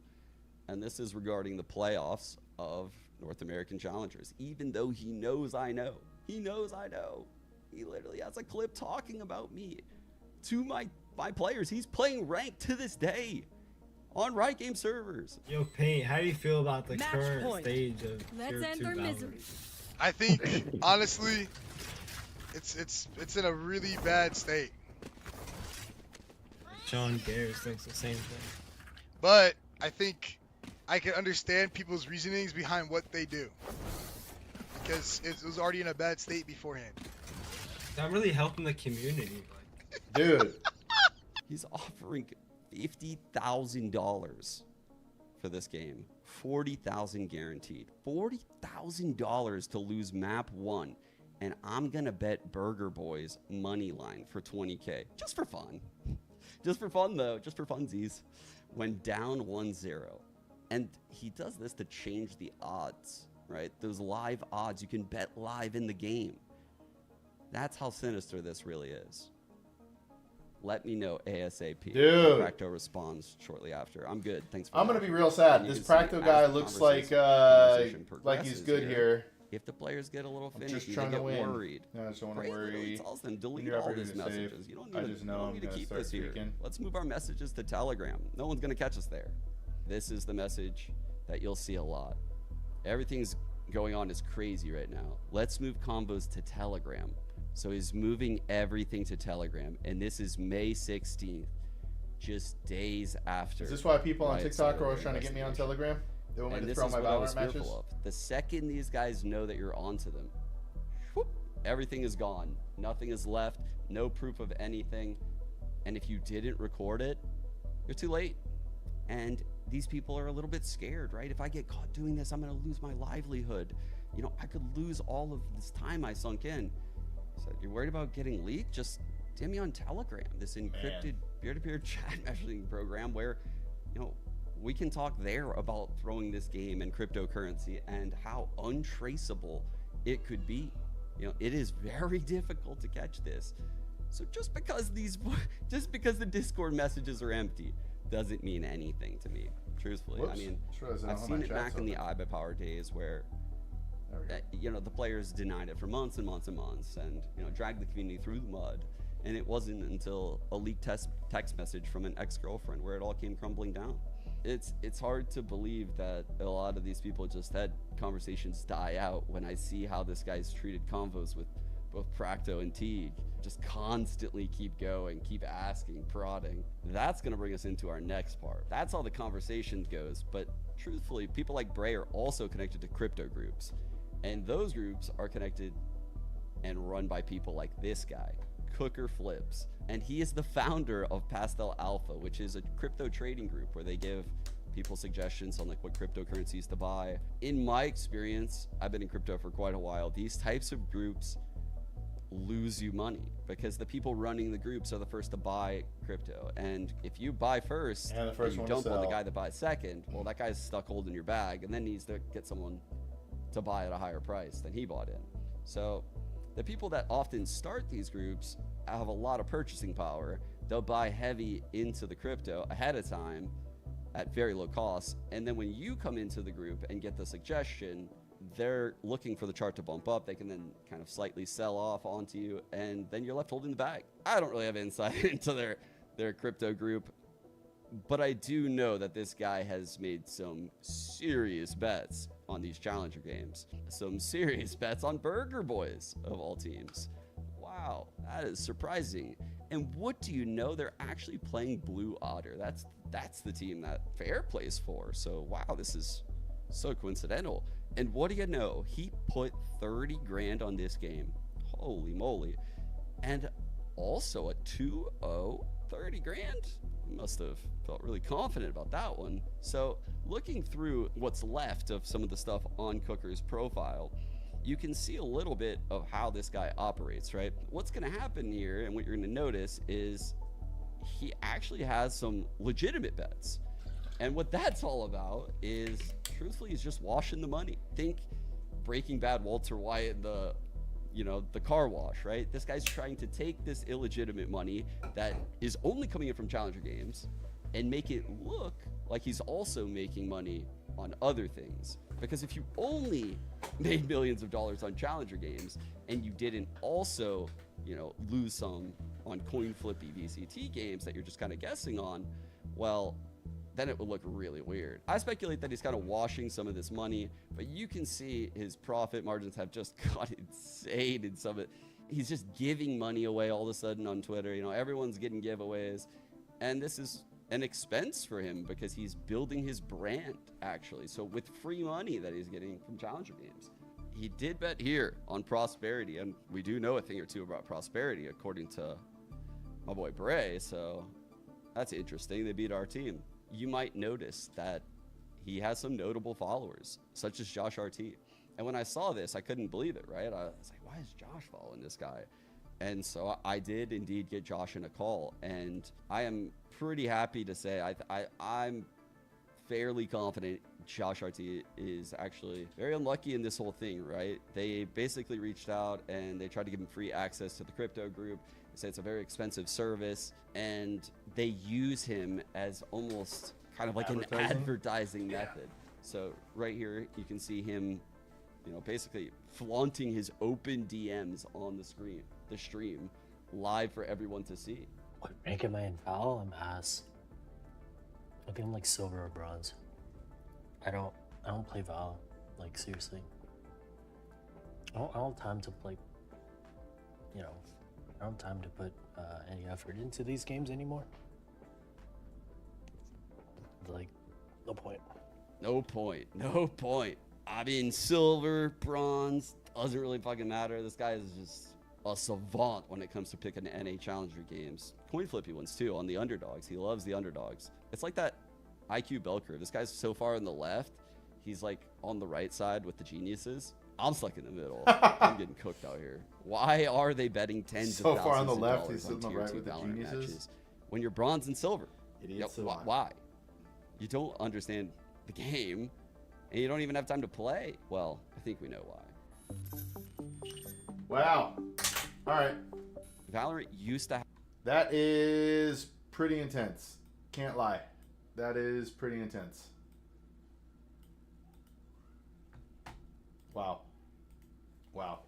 Speaker 13: And this is regarding the playoffs of North American Challengers, even though he knows I know. He knows I know. He literally has a clip talking about me to my players. He's playing ranked to this day on Riot Game servers.
Speaker 14: Yo, Paint, how do you feel about the current stage of Tier 2 Valorant?
Speaker 15: I think, honestly, it's in a really bad state.
Speaker 14: Sean Garrett thinks the same thing.
Speaker 15: But I think I can understand people's reasonings behind what they do. Because it was already in a bad state beforehand.
Speaker 14: I'm really helping the community.
Speaker 1: Dude.
Speaker 13: He's offering $50,000 for this game. $40,000 guaranteed. $40,000 to lose map 1. And I'm going to bet Burger Boys money line for 20K. Just for fun. Just for fun, though. Just for funsies. When down 1-0. And he does this to change the odds, right? Those live odds. You can bet live in the game. That's how sinister this really is. Let me know ASAP.
Speaker 1: Dude.
Speaker 13: Practo responds shortly after. I'm good. Thanks for
Speaker 1: I'm going to be real sad. This Practo guy looks like he's good here.
Speaker 13: If the players get a little finicky,
Speaker 1: just trying
Speaker 13: they
Speaker 1: to
Speaker 13: get
Speaker 1: win.
Speaker 13: worried.
Speaker 1: I just don't want to worry.
Speaker 13: He tells them, delete
Speaker 1: You're
Speaker 13: all
Speaker 1: pretty
Speaker 13: these
Speaker 1: safe.
Speaker 13: messages. You don't need,
Speaker 1: I just know I'm
Speaker 13: to
Speaker 1: gonna
Speaker 13: keep
Speaker 1: start
Speaker 13: this here.
Speaker 1: speaking.
Speaker 13: Let's move our messages to Telegram. No one's going to catch us there. This is the message that you'll see a lot. Everything's going on is crazy right now. Let's move combos to Telegram. So he's moving everything to Telegram. And this is May 16th, just days after.
Speaker 1: Is this why people on
Speaker 13: Riot
Speaker 1: TikTok are always
Speaker 13: City
Speaker 1: trying to get me on Telegram? They want me to throw my Valorant matches?
Speaker 13: The second these guys know that you're onto them, whoop, everything is gone. Nothing is left. No proof of anything. And if you didn't record it, you're too late. And these people are a little bit scared, right? If I get caught doing this, I'm going to lose my livelihood. You know, I could lose all of this time I sunk in. So you're worried about getting leaked? Just DM me on Telegram, this encrypted peer-to-peer chat messaging program where, you know, we can talk there about throwing this game and cryptocurrency and how untraceable it could be. You know, it is very difficult to catch this. So just because the Discord messages are empty doesn't mean anything to me, truthfully.
Speaker 1: Whoops.
Speaker 13: I mean,
Speaker 1: Sure,
Speaker 13: I've seen it back in the IBA Power days where, you know, the players denied it for months and months and months and, you know, dragged the community through the mud. And it wasn't until a leaked text message from an ex-girlfriend where it all came crumbling down. It's hard to believe that a lot of these people just had conversations die out when I see how this guy's treated convos with both Practo and Teague. Just constantly keep going, keep asking, prodding. That's gonna bring us into our next part. That's how the conversation goes, but truthfully, people like Bray are also connected to crypto groups. And those groups are connected and run by people like this guy, Cooker Flips. And he is the founder of Pastel Alpha, which is a crypto trading group where they give people suggestions on like what cryptocurrencies to buy. In my experience, I've been in crypto for quite a while. These types of groups lose you money because the people running the groups are the first to buy crypto. And if you buy first
Speaker 1: And the first
Speaker 13: and you
Speaker 1: one to
Speaker 13: dump on the
Speaker 1: sell.
Speaker 13: guy that buys second, well, that guy's stuck holding your bag and then needs to get someone to buy at a higher price than he bought in. So the people that often start these groups have a lot of purchasing power. They'll buy heavy into the crypto ahead of time at very low cost. And then when you come into the group and get the suggestion, they're looking for the chart to bump up. They can then kind of slightly sell off onto you, and then you're left holding the bag. I don't really have insight into their crypto group, but I do know that this guy has made some serious bets on these challenger games. Some serious bets on Burger Boys, of all teams. Wow, that is surprising. And what do you know? They're actually playing Blue Otter. That's the team that Fair plays for. So wow, this is so coincidental. And what do you know? He put 30 grand on this game. Holy moly. And also a 2-0, 30 grand. He must have felt really confident about that one. So looking through what's left of some of the stuff on Cooker's profile, you can see a little bit of how this guy operates, right? What's going to happen here, and what you're going to notice, is he actually has some legitimate bets. And what that's all about is, truthfully, he's just washing the money. Think Breaking Bad Walter White in the car wash, right? This guy's trying to take this illegitimate money that is only coming in from challenger games and make it look like he's also making money on other things. Because if you only made millions of dollars on challenger games and you didn't also, lose some on coin flippy VCT games that you're just kind of guessing on, well, then it would look really weird. I speculate that he's kind of washing some of this money, but you can see his profit margins have just got insane in some of it. He's just giving money away all of a sudden on Twitter. Everyone's getting giveaways, and this is an expense for him because he's building his brand, actually. So with free money that he's getting from challenger games. He did bet here on Prosperity, and we do know a thing or two about Prosperity, according to my boy Bray, so that's interesting. They beat our team. You might notice that he has some notable followers, such as Josh RT. And when I saw this, I couldn't believe it, right? I was like, why is Josh following this guy? And so I did indeed get Josh in a call, and I am pretty happy to say I'm fairly confident Josh RT is actually very unlucky in this whole thing, right? They basically reached out and they tried to give him free access to the crypto group. They say it's a very expensive service, and they use him as almost kind of like an advertising method. So right here, you can see him, basically flaunting his open DMs on the stream, live for everyone to see.
Speaker 16: What rank am I in Val? I'm ass. I think I'm like silver or bronze. I don't play Val, like seriously. I don't have time to play, I don't have time to put any effort into these games anymore. Like, no point.
Speaker 13: No point. I mean, silver, bronze, doesn't really fucking matter. This guy is just a savant when it comes to picking NA Challenger games. Coin flippy ones too, on the underdogs. He loves the underdogs. It's like that IQ bell curve. This guy's so far on the left, he's like on the right side with the geniuses. I'm stuck in the middle. I'm getting cooked out here. Why are they betting tens of thousands
Speaker 1: So far on the
Speaker 13: of
Speaker 1: left,
Speaker 13: dollars
Speaker 1: he's sitting on the
Speaker 13: tier
Speaker 1: right
Speaker 13: 2
Speaker 1: with the
Speaker 13: Valorant
Speaker 1: geniuses?
Speaker 13: matches when you're bronze and silver?
Speaker 1: Idiots.
Speaker 13: Why? You don't understand the game, and you don't even have time to play. Well, I think we know why.
Speaker 1: Wow. All right.
Speaker 13: Valorant used to have...
Speaker 1: That is pretty intense. Can't lie. That is pretty intense. Wow. Wow.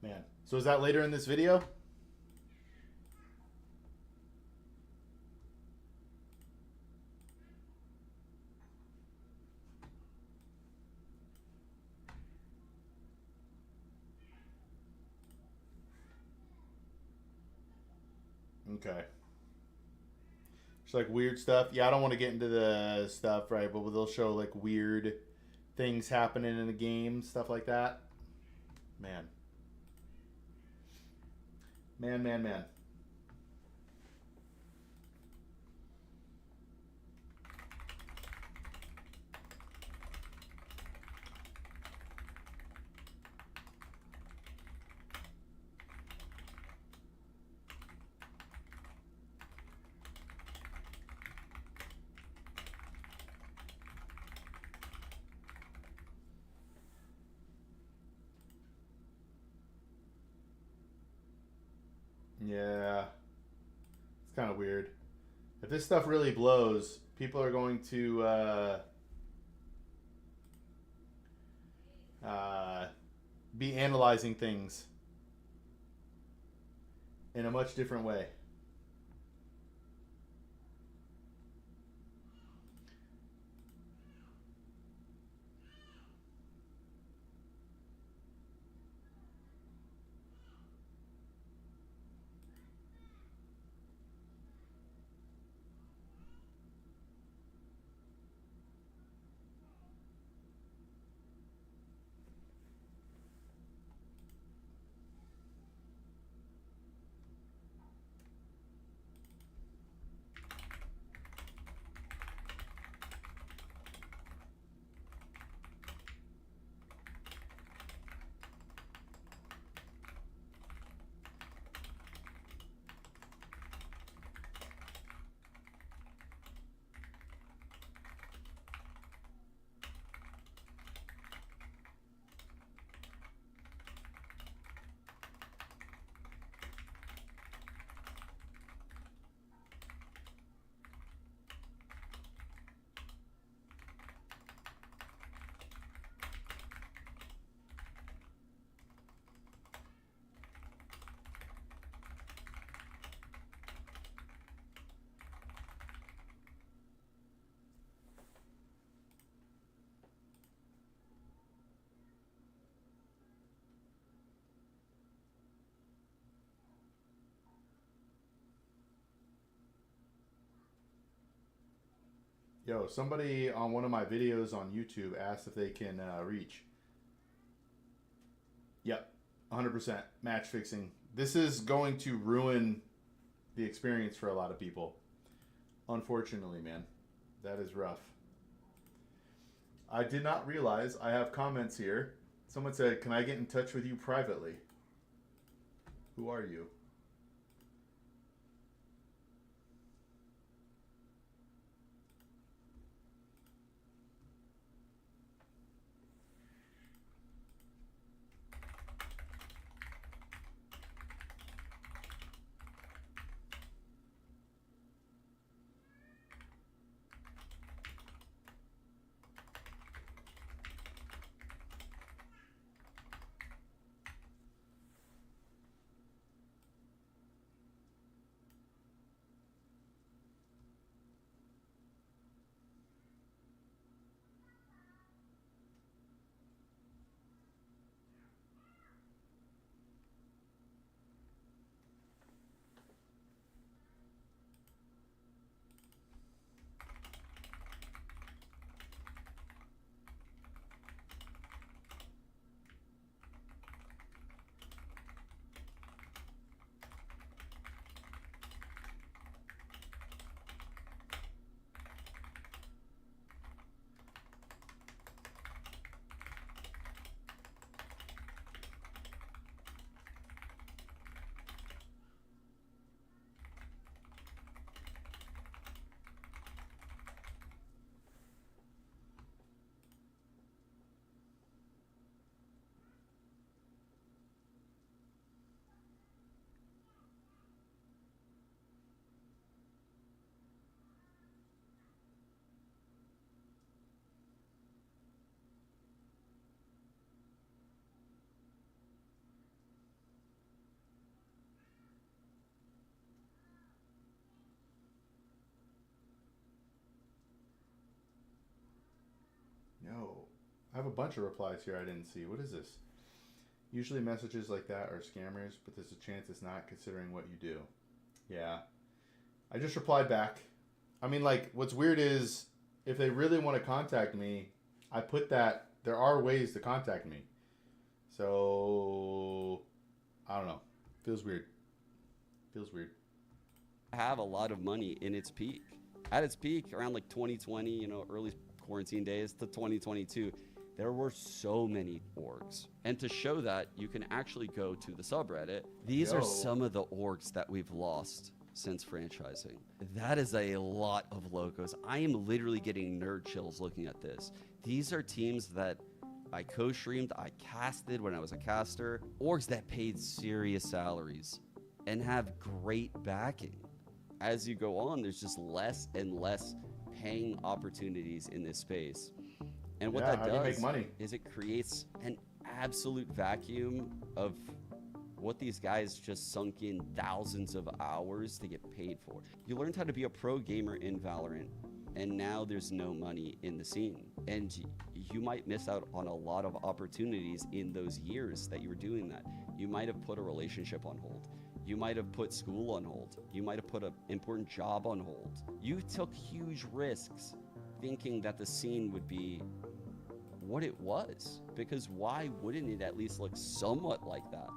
Speaker 1: Man. So is that later in this video? Okay. It's like weird stuff. Yeah, I don't want to get into the stuff, right? But they'll show like weird things happening in the game, stuff like that. Man. Man. Yeah. It's kind of weird. If this stuff really blows, people are going to be analyzing things in a much different way. Yo, somebody on one of my videos on YouTube asked if they can reach. Yep, 100% match fixing. This is going to ruin the experience for a lot of people. Unfortunately, man. That is rough. I did not realize I have comments here. Someone said, "Can I get in touch with you privately?" Who are you? have a bunch of replies here I didn't see. What is this? Usually messages like that are scammers, but there's a chance it's not considering what you do. Yeah. I just replied back. I mean, like, what's weird is if they really want to contact me, I put that there are ways to contact me. So, I don't know. Feels weird. Feels weird.
Speaker 13: Have a lot of money in its peak. At its peak, around like 2020, you know, early quarantine days to 2022, there were so many orgs. And to show that, you can actually go to the subreddit. These are some of the orgs that we've lost since franchising. That is a lot of logos. I am literally getting nerd chills looking at this. These are teams that I co-streamed, I casted when I was a caster, orgs that paid serious salaries and have great backing. As you go on, there's just less and less paying opportunities in this space. And what that does is it creates an absolute vacuum of what these guys just sunk in thousands of hours to get paid for. You learned how to be a pro gamer in Valorant, and now there's no money in the scene. And you might miss out on a lot of opportunities in those years that you were doing that. You might have put a relationship on hold. You might have put school on hold. You might have put an important job on hold. You took huge risks thinking that the scene would be what it was, because why wouldn't it at least look somewhat like that?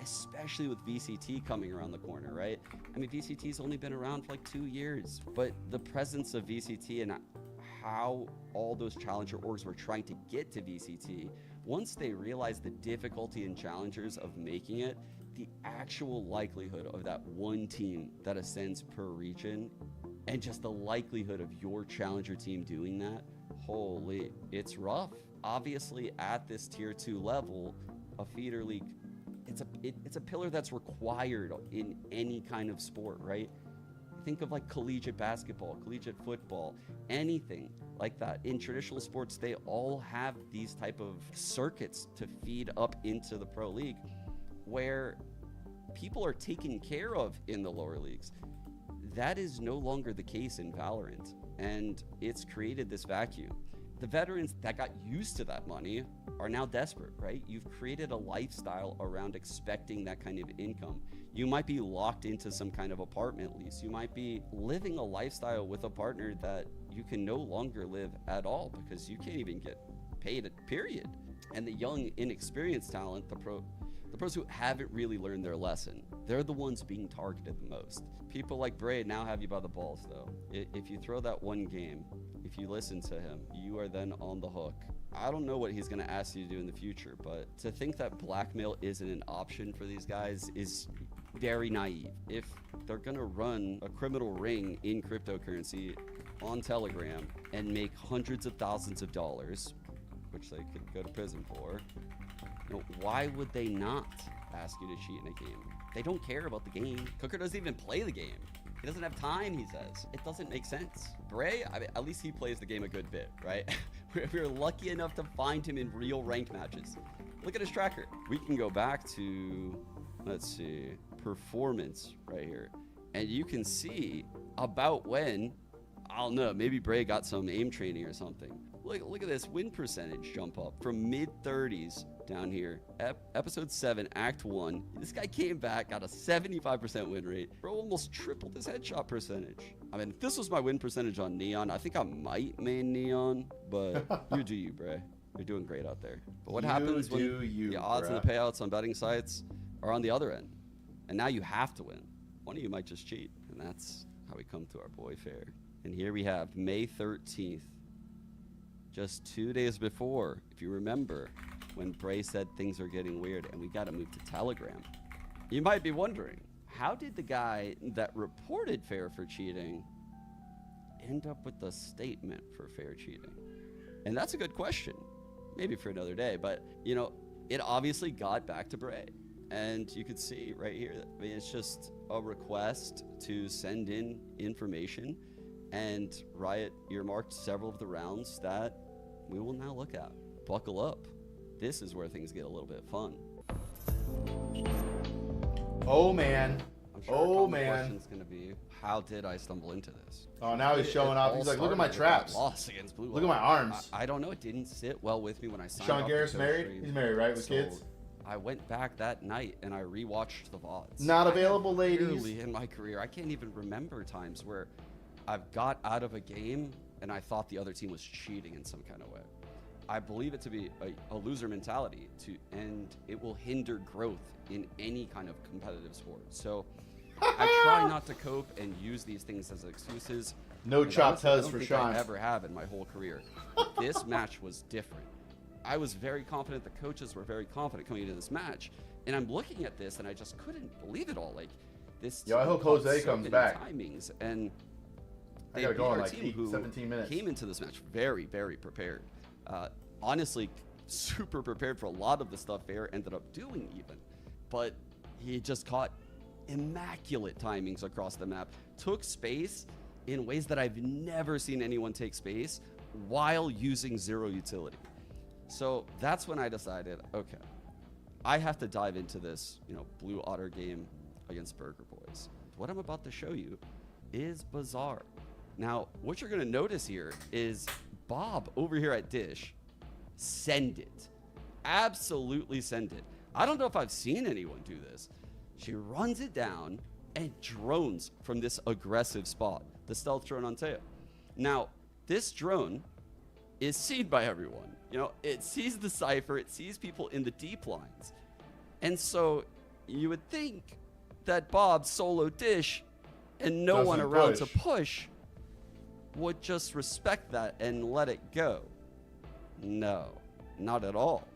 Speaker 13: Especially with VCT coming around the corner, right? I mean, VCT's only been around for like 2 years, but the presence of VCT and how all those challenger orgs were trying to get to VCT, once they realized the difficulty and challengers of making it, the actual likelihood of that one team that ascends per region, and just the likelihood of your challenger team doing that, holy, it's rough. Obviously, at this tier 2 level, a feeder league, it's a pillar that's required in any kind of sport, right? Think of like collegiate basketball, collegiate football, anything like that. In traditional sports, they all have these type of circuits to feed up into the pro league where people are taken care of in the lower leagues. That is no longer the case in Valorant, and it's created this vacuum. The veterans that got used to that money are now desperate, right? You've created a lifestyle around expecting that kind of income. You might be locked into some kind of apartment lease. You might be living a lifestyle with a partner that you can no longer live at all because you can't even get paid, period. And the young, inexperienced talent, the pros who haven't really learned their lesson, they're the ones being targeted the most. People like Bray now have you by the balls, though. If you throw that one game, if you listen to him, you are then on the hook. I don't know what he's going to ask you to do in the future, but to think that blackmail isn't an option for these guys is very naive. If they're going to run a criminal ring in cryptocurrency on Telegram and make hundreds of thousands of dollars, which they could go to prison for, you know, why would they not ask you to cheat in a game? They don't care about the game. Cooker doesn't even play the game. He doesn't have time, he says. It doesn't make sense. Bray, I mean, at least he plays the game a good bit, right? We're lucky enough to find him in real ranked matches. Look at his tracker. We can go back to, let's see, performance right here. And you can see about when, I don't know, maybe Bray got some aim training or something. Look at this win percentage jump up from mid-30s down here. Episode 7, Act 1. This guy came back, got a 75% win rate. Bro almost tripled his headshot percentage. I mean, if this was my win percentage on Neon, I think I might main Neon, but you do you, Bray. You're doing great out there. But what happens when the odds and the payouts on betting sites are on the other end? And now you have to win. One of you might just cheat, and that's how we come to our boy fair. And here we have May 13th. Just 2 days before, if you remember, when Bray said things are getting weird and we got to move to Telegram. You might be wondering, how did the guy that reported Fair for cheating end up with the statement for Fair cheating? And that's a good question, maybe for another day, but you know, it obviously got back to Bray. And you could see right here, I mean, it's just a request to send in information, and Riot earmarked several of the rounds that we will now look at. Buckle up. This is where things get a little bit fun.
Speaker 1: Oh man.
Speaker 13: I'm sure
Speaker 1: Oh,
Speaker 13: a common
Speaker 1: man.
Speaker 13: question's gonna be, how did I stumble into this?
Speaker 1: Oh, now he's showing off. He's like, look at my traps.
Speaker 13: Loss against Blue
Speaker 1: Look at my arms.
Speaker 13: I don't know. It didn't sit well with me when I signed
Speaker 1: Sean
Speaker 13: off
Speaker 1: Garrett's
Speaker 13: the
Speaker 1: married?
Speaker 13: stream.
Speaker 1: He's married, right, with
Speaker 13: So
Speaker 1: kids?
Speaker 13: I went back that night and I rewatched the VODs.
Speaker 1: Not available, ladies.
Speaker 13: Early in my career, I can't even remember times where I've got out of a game and I thought the other team was cheating in some kind of way. I believe it to be a loser mentality, and it will hinder growth in any kind of competitive sport. So I try not to cope and use these things as excuses.
Speaker 1: No chopped
Speaker 13: I
Speaker 1: huzz
Speaker 13: don't
Speaker 1: for
Speaker 13: think
Speaker 1: Sean.
Speaker 13: I ever have in my whole career. But this match was different. I was very confident. The coaches were very confident coming into this match, and I'm looking at this and I just couldn't believe it all. Like this.
Speaker 1: Yo, I
Speaker 13: team
Speaker 1: hope
Speaker 13: caught
Speaker 1: Jose
Speaker 13: so
Speaker 1: comes
Speaker 13: many
Speaker 1: back.
Speaker 13: Timings, and
Speaker 1: I
Speaker 13: they
Speaker 1: gotta
Speaker 13: beat
Speaker 1: go in
Speaker 13: our
Speaker 1: like
Speaker 13: team who
Speaker 1: 17 minutes.
Speaker 13: came into this match very, very prepared. Honestly, super prepared for a lot of the stuff Fair ended up doing even. But he just caught immaculate timings across the map, took space in ways that I've never seen anyone take space while using zero utility. So that's when I decided, okay, I have to dive into this, Blue Otter game against Burger Boys. What I'm about to show you is bizarre. Now, what you're gonna notice here is Bob over here at Dish, send it. Absolutely send it. I don't know if I've seen anyone do this. She runs it down and drones from this aggressive spot, the stealth drone on Teo. Now, this drone is seen by everyone. It sees the cipher, it sees people in the deep lines. And so you would think that Bob solo Dish and no one
Speaker 1: Doesn't
Speaker 13: around
Speaker 1: push.
Speaker 13: to push would just respect that and let it go. No, not at all.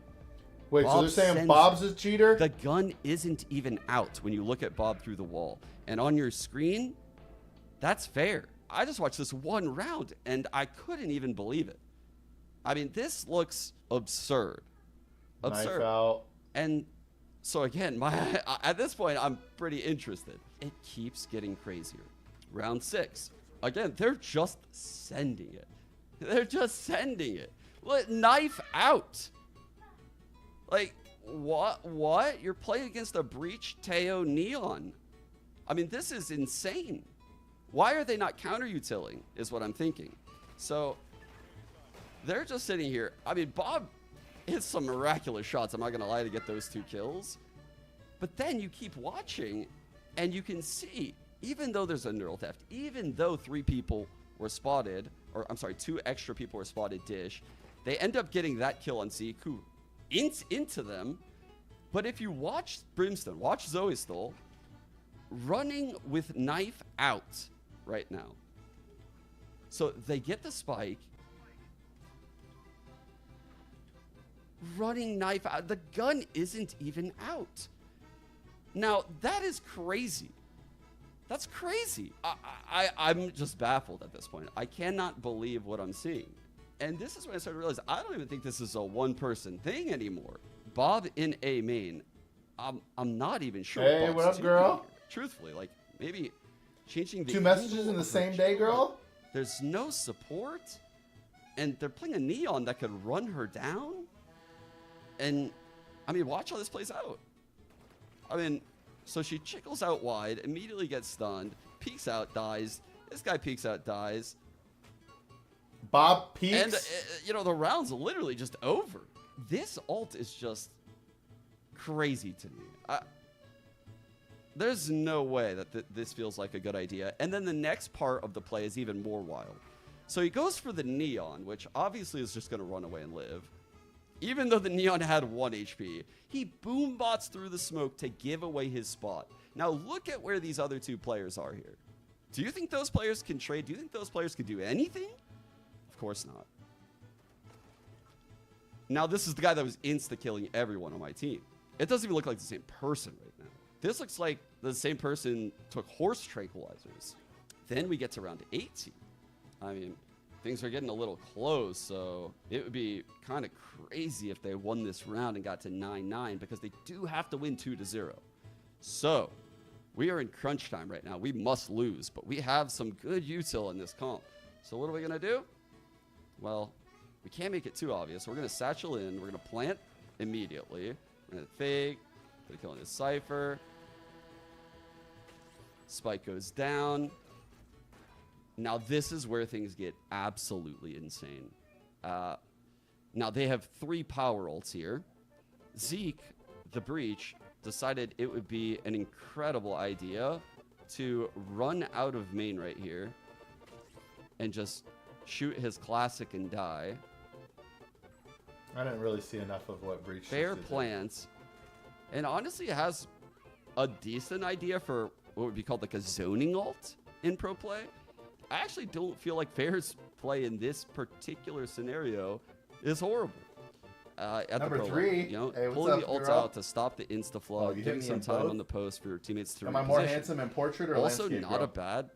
Speaker 1: Wait, so
Speaker 13: Bob
Speaker 1: they're saying
Speaker 13: sends-
Speaker 1: Bob's a cheater?
Speaker 13: The gun isn't even out when you look at Bob through the wall. And on your screen, that's fair. I just watched this one round and I couldn't even believe it. I mean, this looks absurd. Absurd.
Speaker 1: Knife out.
Speaker 13: And so again, at this point, I'm pretty interested. It keeps getting crazier. Round 6. Again, they're just sending it. They're just sending it. Knife out. Like, what? You're playing against a breach Teo Neon. I mean, this is insane. Why are they not counter-utiling is what I'm thinking. So they're just sitting here. I mean, Bob hits some miraculous shots, I'm not going to lie, to get those 2 kills. But then you keep watching, and you can see, even though there's a neural theft, even though 3 people were spotted, or I'm sorry, 2 extra people were spotted Dish, they end up getting that kill on Siku into them. But if you watch Brimstone, watch Zoe Stoll, running with knife out right now. So they get the spike, running knife out. The gun isn't even out. Now, that is crazy. That's crazy. I'm just baffled at this point. I cannot believe what I'm seeing. And this is when I started to realize I don't even think this is a one-person thing anymore. Bob in A main, I'm not even sure.
Speaker 1: Hey,
Speaker 13: Bob's
Speaker 1: what up,
Speaker 13: doing
Speaker 1: girl?
Speaker 13: here. Truthfully, like maybe changing the
Speaker 1: 2 messages
Speaker 13: angle
Speaker 1: in the
Speaker 13: of her
Speaker 1: same day,
Speaker 13: camera.
Speaker 1: girl?
Speaker 13: There's no support, and they're playing a Neon that could run her down. And I mean, watch how this plays out. I mean, so she chickles out wide, immediately gets stunned, peeks out, dies. This guy peeks out, dies.
Speaker 1: Bob peeks?
Speaker 13: And, the round's literally just over. This ult is just crazy to me. There's no way that this feels like a good idea. And then the next part of the play is even more wild. So he goes for the Neon, which obviously is just going to run away and live. Even though the Neon had 1 HP, he boombots through the smoke to give away his spot. Now look at where these other 2 players are here. Do you think those players can trade? Do you think those players can do anything? Of course not. Now this is the guy that was insta-killing everyone on my team. It doesn't even look like the same person right now. This looks like the same person took horse tranquilizers. Then we get to round 18. I mean, things are getting a little close, so it would be kind of crazy if they won this round and got to 9-9, because they do have to win 2-0. So we are in crunch time right now. We must lose, but we have some good util in this comp. So what are we going to do? Well, we can't make it too obvious. We're going to satchel in. We're going to plant immediately. We're going to fake. We're going to kill in his Cypher. Spike goes down. Now this is where things get absolutely insane. Now they have 3 power ults here. Zeke, the Breach, decided it would be an incredible idea to run out of main right here and just shoot his classic and die.
Speaker 1: I didn't really see enough of what Breach
Speaker 13: Fair
Speaker 1: did.
Speaker 13: plants, and honestly has a decent idea for what would be called like a zoning ult in pro play. I actually don't feel like Fair's play in this particular scenario is horrible. At
Speaker 1: Number
Speaker 13: the pro
Speaker 1: 3,
Speaker 13: level, you know,
Speaker 1: hey, what's
Speaker 13: pulling the
Speaker 1: up,
Speaker 13: ult
Speaker 1: girl?
Speaker 13: out to stop the insta flow,
Speaker 1: Oh, you hit
Speaker 13: giving
Speaker 1: me
Speaker 13: some
Speaker 1: in
Speaker 13: time
Speaker 1: both?
Speaker 13: on the post for your teammates to
Speaker 1: Am I more
Speaker 13: reposition.
Speaker 1: handsome in portrait or
Speaker 13: Also,
Speaker 1: landscape,
Speaker 13: not
Speaker 1: bro?
Speaker 13: a bad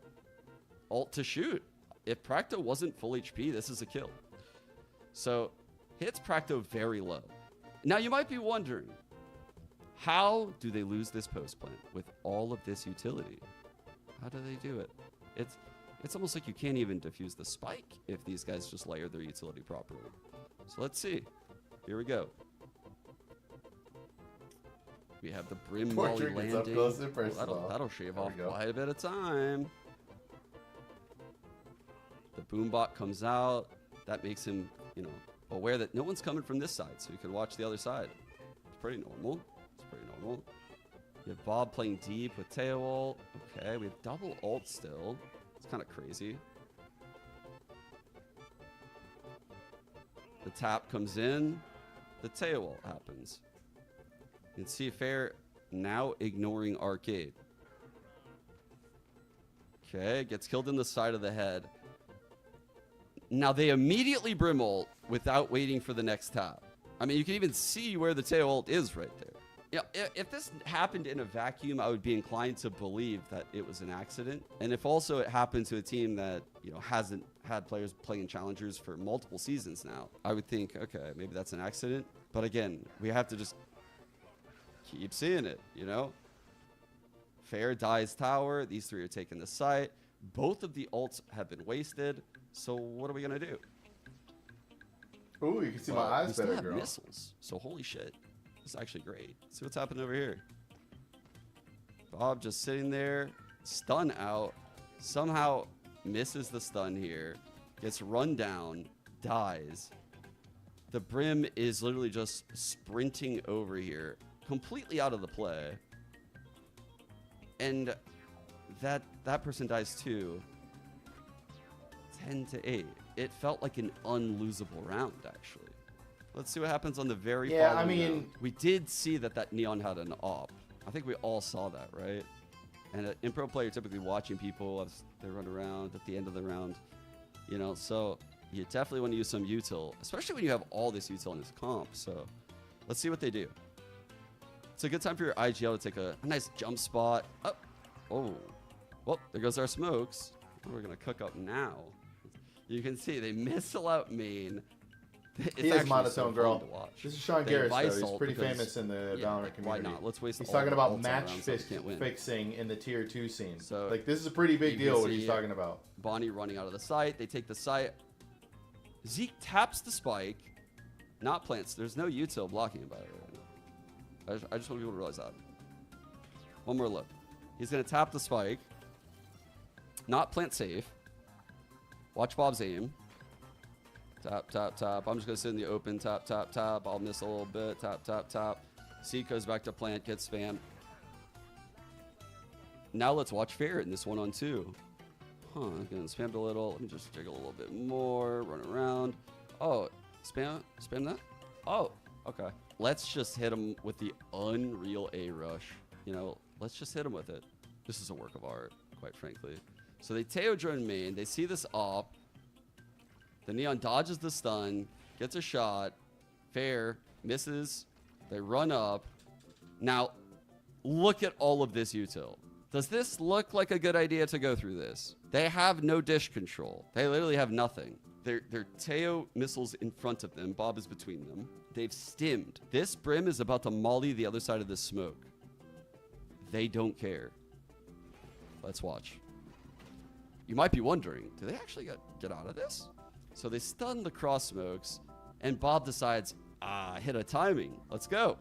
Speaker 13: ult to shoot. If Practo wasn't full HP, this is a kill. So, hits Practo very low. Now, you might be wondering, how do they lose this post plant with all of this utility? How do they do it? It's almost like you can't even defuse the spike if these guys just layer their utility properly. So let's see. Here we go. We have the Brim Molly
Speaker 1: Portrait gets up
Speaker 13: landing.
Speaker 1: close and personal.
Speaker 13: That'll shave
Speaker 1: There we
Speaker 13: off
Speaker 1: go.
Speaker 13: quite a bit of time. The Boombot comes out. That makes him, you know, aware that no one's coming from this side, so he can watch the other side. It's pretty normal. It's pretty normal. You have Bob playing deep with Teo ult. Okay, we have double ult still. It's kind of crazy. The tap comes in. The Teo ult happens. You can see Fair now ignoring Arcade. Okay, gets killed in the side of the head. Now they immediately Brim ult without waiting for the next tap. I mean, you can even see where the Teo ult is right there. Yeah, if this happened in a vacuum, I would be inclined to believe that it was an accident. And if also it happened to a team that, you know, hasn't had players playing challengers for multiple seasons now, I would think, okay, maybe that's an accident. But again, we have to just keep seeing it, you know? Fair dies tower. These 3 are taking the site. Both of the ults have been wasted. So what are we going to do?
Speaker 1: Ooh, you can see
Speaker 13: Well,
Speaker 1: my eyes
Speaker 13: we still
Speaker 1: better,
Speaker 13: have
Speaker 1: girl.
Speaker 13: missiles. So holy shit. This is actually great. Let's see what's happening over here. Bob just sitting there. Stun out. Somehow misses the stun here. Gets run down. Dies. The Brim is literally just sprinting over here. Completely out of the play. And that person dies too. 10-8. It felt like an unlosable round, actually. Let's see what happens on the very following round. We did see that Neon had an op. I think we all saw that, right? And in pro play, you're typically watching people as they run around at the end of the round. You know, so you definitely want to use some util, especially when you have all this util in this comp. So let's see what they do. It's a good time for your IGL to take a nice jump spot. Oh, well, there goes our smokes. What are we going to cook up now? You can see they missile out main.
Speaker 1: He is monotone, girl. This is Sean Garris, though. He's pretty
Speaker 13: because-
Speaker 1: famous in the
Speaker 13: yeah,
Speaker 1: Valorant community.
Speaker 13: Why not? Let's waste
Speaker 1: He's
Speaker 13: all
Speaker 1: talking
Speaker 13: the
Speaker 1: about
Speaker 13: ults
Speaker 1: match
Speaker 13: around so we can't win.
Speaker 1: fixing in the tier 2 scene.
Speaker 13: So
Speaker 1: like, this is a pretty big
Speaker 13: you can
Speaker 1: deal what
Speaker 13: see
Speaker 1: he's talking about.
Speaker 13: Bonnie running out of the site. They take the site. Zeke taps the spike. Not plants. There's no util blocking him, by the way. I just want people to realize that. One more look. He's going to tap the spike. Not plant safe. Watch Bob's aim. Tap, tap, tap. I'm just going to sit in the open. Tap, tap, tap. I'll miss a little bit. Tap, tap, tap. Zeke goes back to plant. Gets spammed. Now let's watch Fair in this 1-on-2. Getting spammed a little. Let me just jiggle a little bit more. Run around. Oh, spam that? Oh, okay. Let's just hit him with the unreal A rush. You know, let's just hit him with it. This is a work of art, quite frankly. So they Teo drone main. They see this op. The Neon dodges the stun. Gets a shot. Fair misses. They run up. Now, look at all of this util. Does this look like a good idea to go through this? They have no dish control. They literally have nothing. They're Teo missiles in front of them. Bob is between them. They've stimmed. This Brim is about to molly the other side of this smoke. They don't care. Let's watch. You might be wondering, do they actually get out of this? So they stun the cross smokes, and Bob decides, hit a timing. Let's go.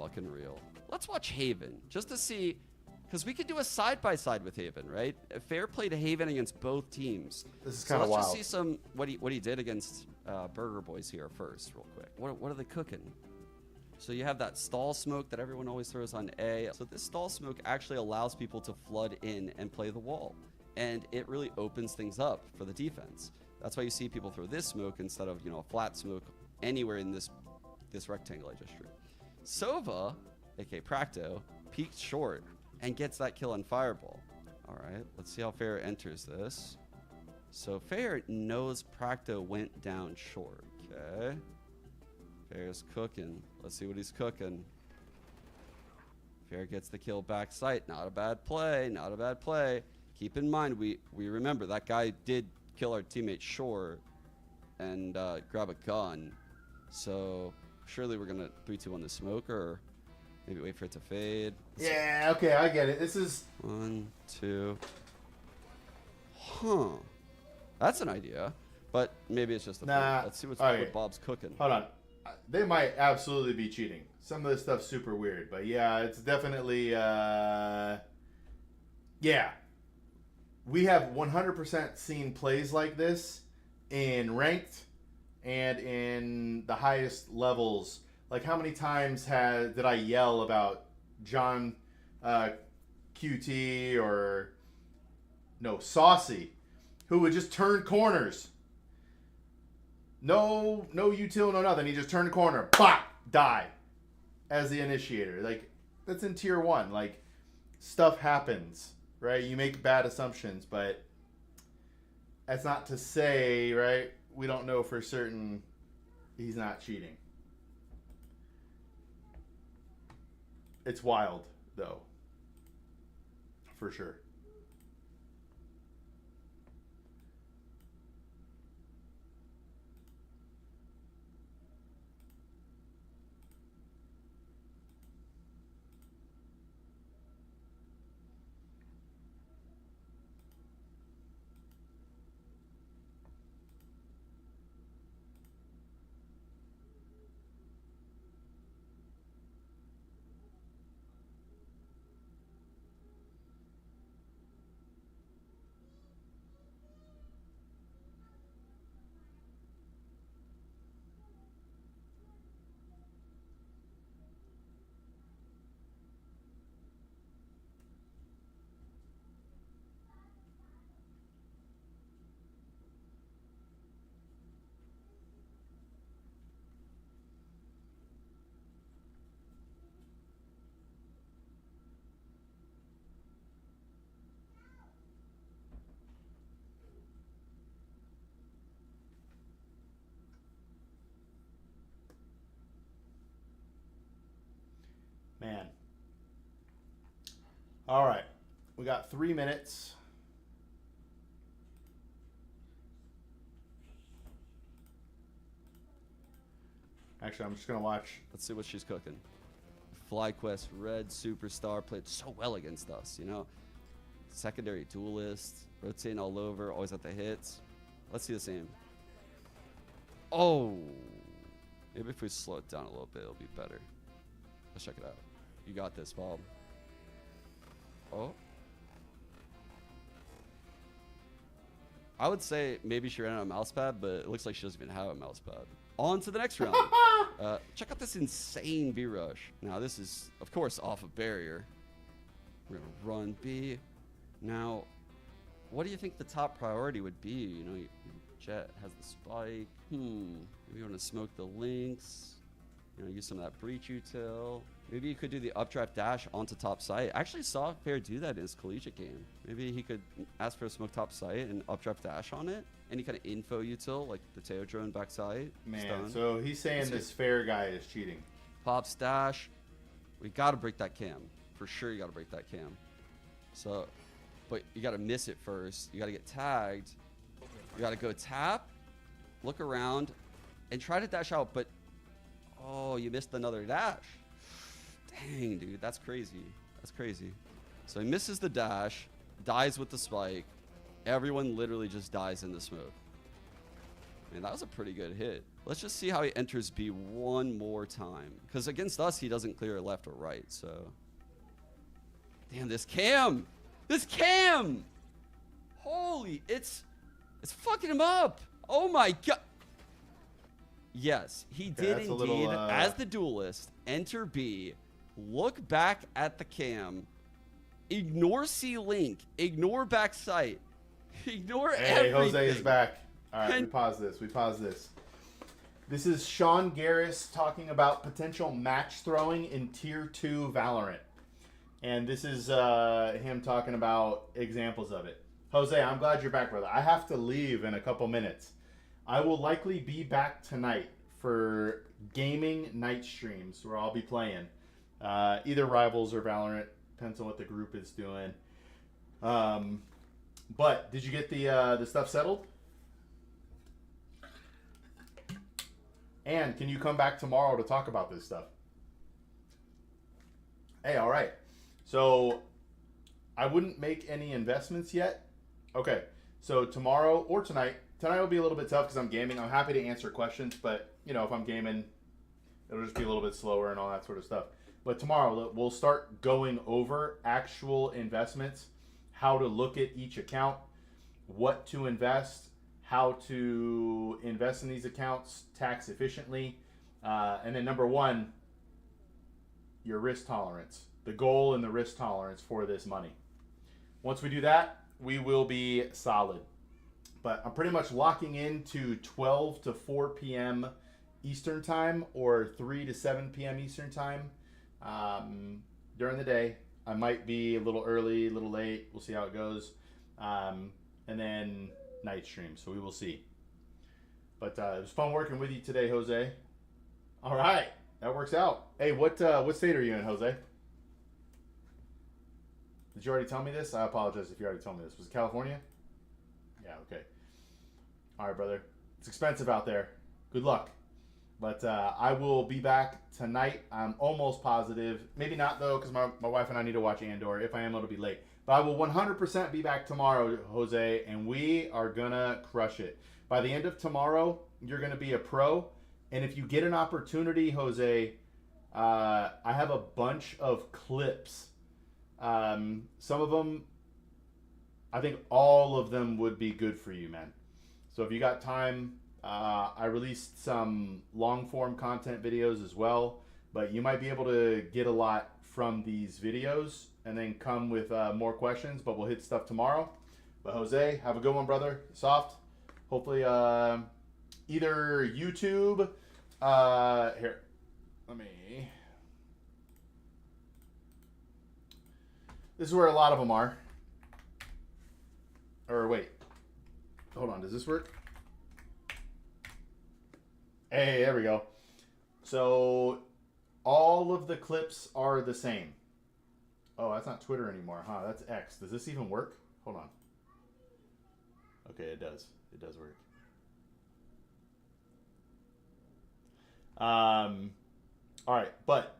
Speaker 13: fucking real. Let's watch Haven just to see, because we could do a side-by-side with Haven, right? A fair play to Haven against both teams.
Speaker 1: This is kind of
Speaker 13: wild.
Speaker 1: wild.
Speaker 13: Let's just see some what he did against Burger Boys here first, real quick. What are they cooking? So you have that stall smoke that everyone always throws on A. So this stall smoke actually allows people to flood in and play the wall. And it really opens things up for the defense. That's why you see people throw this smoke instead of, a flat smoke anywhere in this rectangle I just drew. Sova, aka Practo, peeks short and gets that kill on Fireball. All right, let's see how Fair enters this. So Fair knows Practo went down short. Okay. Fair's cooking. Let's see what he's cooking. Fair gets the kill backside. Not a bad play. Not a bad play. Keep in mind, we remember that guy did kill our teammate short and grab a gun. So surely we're gonna 3-2 on the smoke, or maybe wait for it to fade.
Speaker 1: Yeah. Okay, I get it. This is
Speaker 13: 1, 2. Huh. That's an idea, but maybe it's just a
Speaker 1: nah.
Speaker 13: Let's see what Bob's cooking.
Speaker 1: Hold on. They might absolutely be cheating. Some of this stuff's super weird, but yeah, it's definitely yeah. We have 100% seen plays like this in ranked and in the highest levels. Like, how many times did I yell about John QT or Saucy, who would just turn corners? No util, no nothing. He just turned the corner, bop, die as the initiator. Like, that's in tier 1. Like, stuff happens, right? You make bad assumptions, but that's not to say, right? We don't know for certain he's not cheating. It's wild, though, for sure. Man. All right. We got 3 minutes. Actually, I'm just going to watch.
Speaker 13: Let's see what she's cooking. FlyQuest Red Superstar played so well against us, Secondary Duelist, rotating all over, always at the hits. Let's see the same. Oh. Maybe if we slow it down a little bit, it'll be better. Let's check it out. You got this, Bob. Oh. I would say maybe she ran out of mouse pad, but it looks like she doesn't even have a mouse pad. On to the next round. Check out this insane B rush. Now this is, of course, off a barrier. We're gonna run B. Now, what do you think the top priority would be? Jet has the spike. Maybe you want to smoke the links. Use some of that breach util. Maybe you could do the updraft dash onto top site. I actually saw Fair do that in his collegiate game. Maybe he could ask for a smoke top site and updraft dash on it. Any kind of info util, like the Teo drone backside.
Speaker 1: Man,
Speaker 13: stun.
Speaker 1: so he's saying this Fair guy is cheating.
Speaker 13: Pop stash. We got to break that cam. For sure you got to break that cam. So, but you got to miss it first. You got to get tagged. You got to go tap, look around, and try to dash out, but oh, you missed another dash. Dang, dude, that's crazy. That's crazy. So he misses the dash, dies with the spike. Everyone literally just dies in the smoke. Man, that was a pretty good hit. Let's just see how he enters B one more time. Because against us, he doesn't clear left or right, so. Damn, this cam! This cam! Holy, it's fucking him up. Oh my god. Yes, he did indeed,
Speaker 1: little,
Speaker 13: as the duelist, enter B, look back at the cam, ignore C-Link, ignore back sight, ignore everything.
Speaker 1: Hey, Jose is back. All right, we pause this. This is Sean Garris talking about potential match throwing in Tier 2 Valorant. And this is him talking about examples of it. Jose, I'm glad you're back, brother. I have to leave in a couple minutes. I will likely be back tonight for gaming night streams where I'll be playing either Rivals or Valorant. Depends on what the group is doing. But did you get the stuff settled? And can you come back tomorrow to talk about this stuff? Hey, all right. So I wouldn't make any investments yet. Okay. So tomorrow or tonight will be a little bit tough because I'm gaming. I'm happy to answer questions, but you know, if I'm gaming, it'll just be a little bit slower and all that sort of stuff. But tomorrow we'll start going over actual investments, how to look at each account, what to invest, how to invest in these accounts tax efficiently, and then number one, your risk tolerance, the goal and the risk tolerance for this money. Once we do that, we will be solid. But I'm pretty much locking into 12 to 4 p.m. Eastern time or 3 to 7 p.m. Eastern time during the day. I might be a little early, a little late. We'll see how it goes. And then night stream, so we will see. But it was fun working with you today, Jose. All right, that works out. Hey, what state are you in, Jose? Did you already tell me this? I apologize if you already told me this. Was it California? Yeah, okay. All right, brother. It's expensive out there. Good luck. But I will be back tonight. I'm almost positive. Maybe not, though, because my wife and I need to watch Andor. If I am, it'll be late. But I will 100% be back tomorrow, Jose, and we are going to crush it. By the end of tomorrow, you're going to be a pro. And if you get an opportunity, Jose, I have a bunch of clips. Some of them, I think all of them would be good for you, man. So if you got time, I released some long form content videos as well, but you might be able to get a lot from these videos and then come with more questions, but we'll hit stuff tomorrow. But Jose, have a good one, brother. Soft. Hopefully either YouTube, here, let me, this is where a lot of them are. Or wait, hold on, does this work? Hey, there we go. So all of the clips are the same. Oh, that's not Twitter anymore, huh? That's X. Does this even work? Hold on. Okay, it does. It does work. All right, but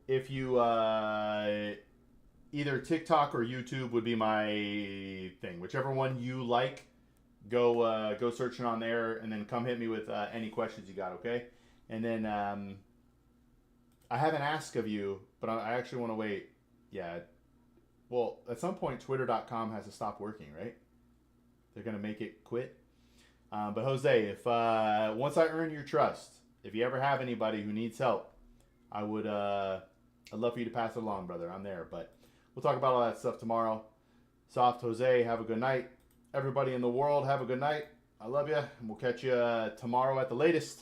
Speaker 1: if you either TikTok or YouTube would be my thing. Whichever one you like, go searching on there, and then come hit me with any questions you got, okay? And then I have an ask of you, but I actually want to wait. Yeah. Well, at some point, Twitter.com has to stop working, right? They're gonna make it quit. But Jose, if once I earn your trust, if you ever have anybody who needs help, I would I'd love for you to pass it along, brother. I'm there. But we'll talk about all that stuff tomorrow. Soft Jose, have a good night. Everybody in the world, have a good night. I love you, and we'll catch you tomorrow at the latest.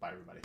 Speaker 1: Bye, everybody.